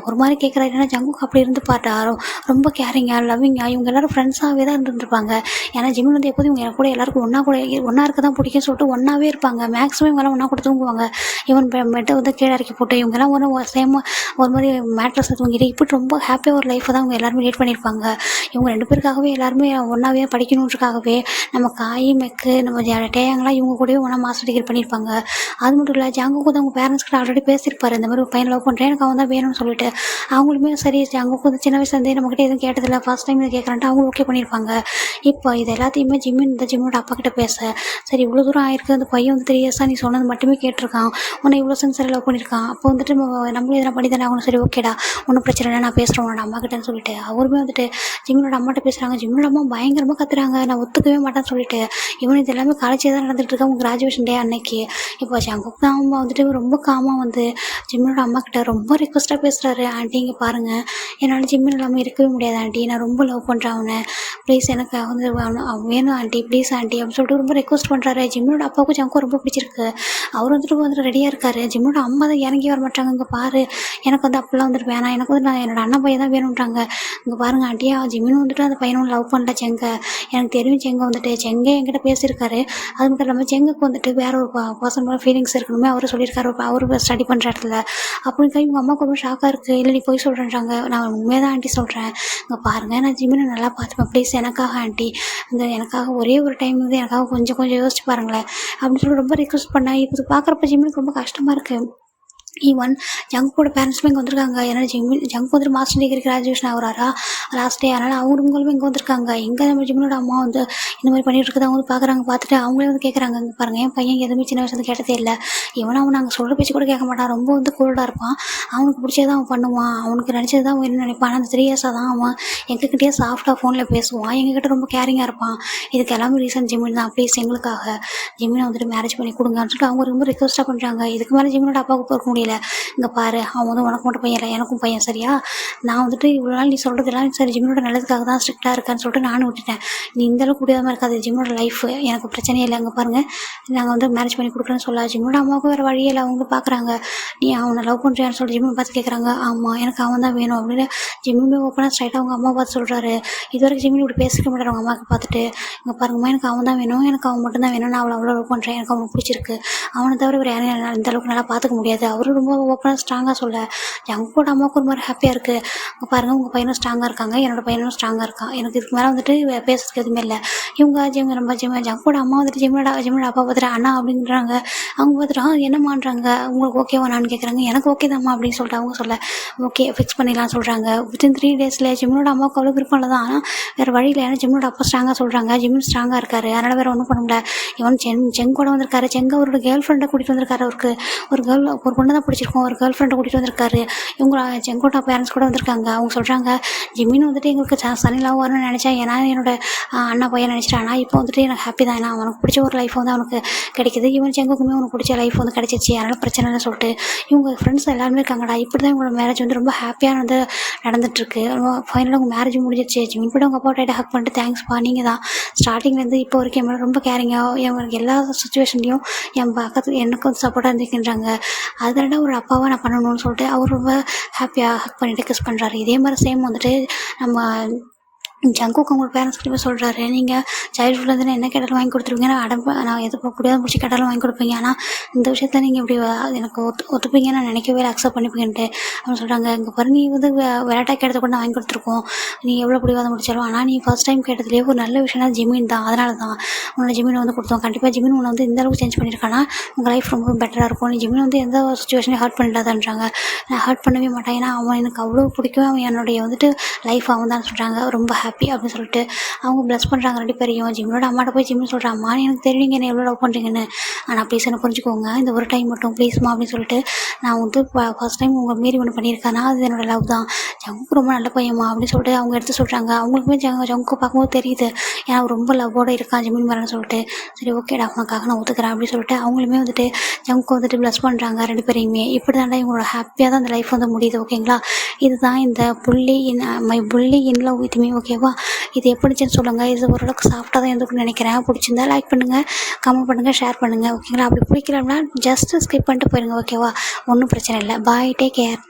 ஒரு மாதிரி கேட்குறாரு. ஏன்னா ஜங்குக்கு அப்படி இருந்து பாட்டா ரொம்ப கேரிங்காக லவ்விங்காக இவங்க எல்லோரும் ஃப்ரெண்ட்ஸாகவே தான் இருந்துருப்பாங்க. ஏன்னா ஜிம்மின் வந்து எப்போதும் இவங்க எனக்கு கூட எல்லாருக்கும் ஒன்றா இருக்க தான் பிடிக்கும்னு சொல்லிட்டு ஒன்றாவே இருப்பாங்க. மேக்ஸிமம் இவங்கெல்லாம் ஒன்றா கூட தூங்குவாங்க. இவன் மெட்டை வந்து கீழே இறக்கி போட்டு இவங்கெல்லாம் ஒரு மாதிரி மேட்ரஸில் தூங்கிட்டு இப்படி ரொம்ப ஹாப்பியாக ஒரு லைஃப்பை தான் அவங்க எல்லாருமே லீட் பண்ணியிருப்பாங்க. இவங்க 2 பேருக்காகவே எல்லாருமே ஒன்றாவே படிக்கணுன்றதுக்காகவே நம்ம காய் மெக்கு நம்ம டேயாங்கெல்லாம் இவங்க கூடவே ஒன்றா மாஸ்டர் டிகிரி பண்ணியிருப்பாங்க. அது மட்டும் இல்லை ஜங்குக்கு அவங்க பேரண்ட்ஸ்கிட்ட ஆல்ரெடி பேசியிருப்பாரு, இந்த மாதிரி ஒரு பையன் லவ் பண்ணுறேன் எனக்கு அவன் தான் வேணும்னு சொல்லிட்டு. அவங்களுமே சரி ஜங்குக்கு வந்து சின்ன வயசுலேருந்தே நம்மகிட்ட எதுவும் கேட்டதில்லை, ஃபர்ஸ்ட் டைம் இதை கேட்குறான்ட்டு அவங்களும் ஓகே பண்ணியிருப்பாங்க. இப்போ இது எல்லாத்தையுமே ஜிம்மோட அப்பா கிட்ட பேச சரி இவ்வளோ தூரம் ஆயிருக்கு, அந்த பையன் வந்து 3 இயர்ஸாக நீ சொன்னது மட்டுமே கேட்டிருக்கான், உன்னை இவ்வளோ சின்சியராக லவ் பண்ணியிருக்கான், அப்போ வந்துட்டு நம்மளும் எதனா பண்ணி தானே ஆகணும், சரி ஓகேடா ஒன்றும் பிரச்சனை இல்லை நான் பேசுகிறேன் உன்னோட அம்மா கிட்டேன்னு சொல்லிட்டு அவருமே வந்துட்டு ஜிம்மனோட அம்மாட்ட பேசுகிறாங்க. ஜிம்மனோட அம்மா பயங்கரமாக கத்துறாங்க, நான் ஒத்துக்கவே மாட்டேன்னு சொல்லிட்டு. இவன் இது எல்லாமே காலேஜே தான் நடந்துகிட்டு இருக்கா, அவங்க கிராஜுவேஷன் டே அன்னைக்கு. இப்போ ஜங்குக்கு தான் அம்மா வந்துட்டு ரொம்ப காமாக வந்து ஜிம்மனோட அம்மா கிட்ட ரொம்ப ரிக்வஸ்ட்டாக பேசுகிறாரு. ஆண்டி இங்கே பாருங்கள், என்னால் ஜிம்மன் இல்லாமல் இருக்கவே முடியாது ஆண்டி, நான் ரொம்ப லவ் பண்ணுறேன் அவனை, ப்ளீஸ் எனக்கு வந்து அவன் வேணும் ஆண்டி, ப்ளீஸ் ஆண்டி அப்படின்னு சொல்லிட்டு ரொம்ப ரெக்வஸ்ட் பண்ணுறாரு. ஜிம்மனோட அப்பாவுக்கும் ஜங்குக்கும் ரொம்ப பிடிச்சிருக்கு. அவர் வந்துட்டு ரெடியாக இருக்காரு. ஜிம்மனோட அம்மா தான் இறங்கி வர மாட்டாங்க. இங்கே பாரு எனக்கு வந்து அப்படிலாம் வந்துட்டு வேணாம், எனக்கு வந்து நான் என்னோட அண்ணன் பையன் தான் வேணுன்றாங்க. இங்கே பாருங்க ஆண்டியா ஜிம்மினும் வந்துட்டு அந்த பையனும் லவ் பண்ணல செங்கை, எனக்கு தெரியும் செங்கை வந்துட்டு செங்கை என்கிட்ட பேசியிருக்காரு. அது மட்டும் இல்லாமல் செங்குக்கு வந்துட்டு வேற ஒரு பர்சன் மேலே ஃபீலிங்ஸ் இருக்கணுமே அவரு சொல்லியிருக்காரு, அவரு ஸ்டடி பண்ணுற இடத்துல. அப்படின்னு இவங்க அம்மாவுக்கு ரொம்ப ஷாக்காக இருக்குது. இல்லை நீ போய் சொல்கிறேன்றாங்க, நான் உண்மையாக தான் ஆண்டி சொல்கிறேன், இங்கே பாருங்கள் நான் ஜிம்மினை நல்லா பார்த்துப்பேன், ப்ளீஸ் எனக்காக ஆண்டி, இந்த எனக்காக ஒரே ஒரு டைம் வந்து எனக்காக கொஞ்சம் யோசிச்சு பாருங்களேன் அப்படின்னு சொல்லி ரொம்ப ரிக்வஸ்ட் பண்ணேன். இப்போ பார்க்குறப்ப ஜிம்மினுக்கு ரொம்ப கஷ்டமாக இருக்குது. ஈவன் ஜங்கோட பேரண்ட்ஸுமே இங்கே வந்திருக்காங்க. ஏன்னா ஜங்க் வந்துட்டு மாஸ்டர் டிகிரி கிராஜுவேஷன் ஆகுறாரா லாஸ்ட் டே, அதனால் அவங்களுமே இங்கே வந்திருக்காங்க. எங்கே நம்ம ஜிம்மினோட அம்மா வந்து இந்த மாதிரி பண்ணிட்டு இருக்குது அவங்க பார்க்குறாங்க. பார்த்துட்டு அவங்களே வந்து கேட்குறாங்க, இங்கே பாருங்கள் என் பையன் எதுவுமே சின்ன வயசுல கேட்டதே இல்லை, இவன் அவன் நாங்கள் சொல்கிற பேச்சு கூட கேட்க மாட்டான், ரொம்ப வந்து கோல்டாக இருப்பான், அவனுக்கு பிடிச்சதான் அவன் பண்ணுவான், அவனுக்கு நினச்சது தான் அவன் என்ன நினைப்பான். அந்த 3 இயர்ஸாக தான் அவன் எங்ககிட்டயே சாஃப்டாக ஃபோனில் பேசுவான், எங்ககிட்ட ரொம்ப கேரிங்காக இருப்பான். இதுக்கு எல்லாமே ரீசன் ஜிம்மின் தான், ப்ளீஸ் எங்களுக்காக ஜிம்மினை வந்துட்டு மேரேஜ் பண்ணி கொடுங்கன்னு சொல்லிட்டு அவங்க ரொம்ப ரிக்வஸ்ட்டாக பண்ணுறாங்க. இதுக்கு மேலே ஜிம்மினோட அப்பாவுக்கு போக முடியல. இங்கே பாரு அவன் வந்து உனக்கு மட்டும் பையன் இல்லை எனக்கும் பையன், சரியா, நான் வந்துட்டு இவ்வளோ நாள் நீ சொல்கிறதெல்லாம் சரி ஜிம்மினோட நல்லதுக்காக தான் ஸ்ட்ரிக்டாக இருக்கான்னு சொல்லிட்டு நானும் விட்டுட்டேன். நீ இந்தளவுக்கு முடியாமல் இருக்காது, ஜிம்மினோட லைஃப் எனக்கு பிரச்சனையே இல்லை, அங்கே பாருங்கள் நாங்கள் வந்து மேரேஜ் பண்ணி கொடுக்குறேன்னு சொல்ல. ஜிம்மினோட அம்மாவுக்கும் வேறு வழியே இல்லை, அவங்களும் பார்க்குறாங்க. நீ அவனை லவ் பண்ணுறியான்னு சொல்லிட்டு ஜிம்மினை பார்த்து கேட்குறாங்க. ஆமாம் எனக்கு அவன் தான் வேணும் அப்படின்னு ஜிம்மினுமே ஓப்பனாக ஸ்ட்ரைட்டாக அவங்க அம்மா பார்த்து சொல்கிறாரு. இது வரைக்கும் ஜிம்மினி இப்படி பேசிக்க மாட்டார் அவங்க அம்மாவுக்கு பார்த்துட்டு. இங்கே பாருங்கம்மா எனக்கு அவன் தான் வேணும், எனக்கு அவன் மட்டும் தான் வேணும், நான் அவ்வளோ லவ் பண்ணுறேன், எனக்கு அவனுக்கு பிடிச்சிருக்கு, அவனை தவிர வேறு யாரையும் இந்த அளவுக்கு நல்லா பார்த்துக்க முடியாது. அவரும் ரொம்ப ஓப்பனாக ஸ்ட்ராங்காக சொல்ல. ஜங்கோட அம்மாவுக்கு ஒரு மாதிரி ஹாப்பியாக இருக்குது. அங்கே பாருங்கள் உங்கள் பையனும் ஸ்ட்ராங்காக இருக்காங்க, என்னோட பையனும் ஸ்ட்ராங்காக இருக்கான், எனக்கு இதுக்கு மேலே வந்துட்டு பேசுறதுக்கு எதுவுமே இல்லை. இவங்க ஜங்கோட அம்மா வந்துட்டு ஜிம்மினோட அப்பா பார்த்துட்டு அண்ணா அப்படின்றாங்க. அவங்க பார்த்துட்டு என்னம்மான்றாங்க, உங்களுக்கு ஓகேவா நான் கேட்குறாங்க. எனக்கு ஓகே தான்மா அப்படின்னு சொல்லிட்டு அவங்க சொல்ல ஓகே ஃபிக்ஸ் பண்ணிடலாம் சொல்கிறாங்க. வித்தின் 3 டேஸில் ஜிம்மினோட அம்மாவுக்கு அவ்வளோ விருப்பம் இல்லை தான், ஆனால் வேறு வழியில். ஏன்னா ஜிம்மினோட அப்பா ஸ்ட்ராங்காக சொல்கிறாங்க, ஜிம்மின் ஸ்ட்ராங்காக இருக்காரு, அதனால் வேறு ஒன்றும் பண்ண முடியல. இவன் செங்கோட வந்திருக்காரு, செங்க அவரோட கேர்ள் ஃப்ரெண்டை கூட்டிகிட்டு வந்திருக்காரு. அவருக்கு ஒரு பொண்ணு தான் பிடிச்சிருக்கோம், ஒரு கேர்ள் ஃப்ரெண்டை கூட்டிகிட்டு வந்திருக்காரு. இவங்க செங்கோட்டா பேரண்ட்ஸ் கூட வந்திருக்காங்க. அவங்க சொல்கிறாங்க ஜிம்மின்னு வந்துட்டு எங்களுக்கு சனிலாவும் வரணும்னு நினச்சேன், ஏன்னா என்னோட அண்ணா பையன் நினச்சிட்டேன், ஆனால் இப்போ வந்துட்டு எனக்கு ஹாப்பி தான், ஏன்னா அவனுக்கு பிடிச்ச ஒரு லைஃப் வந்து அவனுக்கு கிடைக்கிது, இவன் செங்குக்குமே அவனுக்கு பிடிச்ச லைஃப் வந்து கிடைச்சிச்சு, அதனால் பிரச்சனை இல்லைன்னு சொல்லிட்டு இவங்க ஃப்ரெண்ட்ஸ் எல்லாருமே இருக்காங்கடா. இப்படி தான் இவங்களோட மேரேஜ் வந்து ரொம்ப ஹாப்பியாக வந்து நடந்துட்டுருக்கு. ஃபைனலாக அவங்க மேரேஜ் முடிஞ்சிச்சு. ஜிம்மின் கூட அவங்க அப்பா டைட்டாக ஹக் பண்ணிட்டு தேங்க்ஸ்ப்பா, நீங்கள் தான் ஸ்டார்டிங்லேருந்து இப்போ வரைக்கும் என் மேலே ரொம்ப கேரிங்காக எனக்கு எல்லா சுச்சுவேஷன்லேயும் என் பக்கத்து எனக்கு வந்து சப்போர்ட்டாக இருந்துக்கின்றாங்க. அதனால ஒரு அப்பாவாக நான் பண்ணணும்னு சொல்லிட்டு அவர் ரொம்ப ஹாப்பியாக ஹக் பண்ணிவிட்டு கிஸ் பண்ணுறாரு. இதே மாதிரி சேம் வந்துட்டு நம்ம ஜங்குக்கு அவங்க பேரண்ட்ஸ் கிட்ட போய் சொல்கிறாரு, நீங்கள் சைல்ட்ஹுட்லேருந்து என்ன கேட்டாலும் வாங்கி கொடுத்துருவீங்க, நான் எது முடியாத முடிச்சு கேட்டாலும் வாங்கி கொடுப்பீங்க, ஆனால் இந்த விஷயத்தில் நீங்கள் இப்படி எனக்கு ஒத்துப்பீங்கன்னு நான் நினைக்கவே இல்லை, அக்செப்ட் பண்ணிப்பீங்கன்ட்டு அவங்க சொல்கிறாங்க. இங்கே பாரு நீ வந்து விளையாட்டாக கேட்டது கூட நான் வாங்கி கொடுத்துருக்கோம், நீ எவ்வளோ பிடிவாத முடிச்சாலும், ஆனால் நீ ஃபர்ஸ்ட் டைம் கேட்டதுலேயே ஒரு நல்ல விஷயம்னா ஜிம்மின் தான், அதனால தான் உன்னோட ஜிம்மின் வந்து கொடுத்தோம். கண்டிப்பாக ஜிம்மின் உன்னை வந்து இந்த அளவுக்கு சேஞ்ச் பண்ணியிருக்கானா உங்கள் லைஃப் ரொம்ப பெட்டராக இருக்கும், நீ ஜிம்மின் வந்து எந்த சுச்சுவேஷனையும் ஹர்ட் பண்ணிடாதான்றாங்க. நான் ஹர்ட் பண்ணவே மாட்டேன், ஏன்னா அவன் எனக்கு அவ்வளோ பிடிக்கும், அவன் என்னுடைய வந்துட்டு லைஃப் அவன் தான் சொல்கிறாங்க. ரொம்ப ஹாப்பி அப்படின்னு சொல்லிட்டு அவங்க ப்ளஸ் பண்ணுறாங்க 2 பேரையும். ஜிம்மினோட அம்மாட்ட போய் ஜிம்மி சொல்கிறா, அம்மா எனக்கு தெரியுங்க என்ன எவ்வளோ லவ் பண்ணுறீங்கன்னு, ஆனால் ப்ளீஸ் என்ன புரிஞ்சுக்கோங்க, இந்த ஒரு டைம் மட்டும் ப்ளீஸ்மா அப்படின்னு சொல்லிட்டு, நான் வந்து ஃபர்ஸ்ட் டைம் உங்களை மீறி ஒன்று பண்ணியிருக்கேன்னா அது என்னோட லவ் தான். ஜங்கு ரொம்ப நல்ல பையன்மா அப்படின்னு சொல்லிட்டு அவங்க எடுத்து சொல்கிறாங்க. அவங்களுக்குமே ஜங்கு பார்க்கும்போது தெரியுது, ஏன்னா அவன் ரொம்ப லவ்வோடு இருக்கான் ஜிமின் மேலேன்னு சொல்லிட்டு. சரி ஓகேடா உனக்காக நான் ஒத்துக்கிறேன் அப்படின்னு சொல்லிட்டு அவங்களுமே வந்துட்டு ஜங்கு வந்துட்டு ப்ளஸ் பண்ணுறாங்க 2 பேரையுமே. இப்படி தாண்டா இவங்களோட ஹாப்பியாக தான் அந்த லைஃப் வந்து முடியுது. ஓகேங்களா, இதுதான் இந்த புள்ளி இன் மை புள்ளி இன் லவ் வித் மீ. ஓகேவா, இது எப்படிச்சுன்னு சொல்லுங்கள். இது ஓரளவுக்கு சாஃப்டாக தான் இருந்துக்குன்னு நினைக்கிறேன். பிடிச்சிருந்தா லைக் பண்ணுங்கள், கமெண்ட் பண்ணுங்கள், ஷேர் பண்ணுங்கள். ஓகேங்களா, அப்படி பிடிக்கலன்னா ஜஸ்ட்டு ஸ்கிப் பண்ணிட்டு போயிடுங்க. ஓகேவா, ஒன்றும் பிரச்சனை இல்லை. பாய், டேக் கேர்.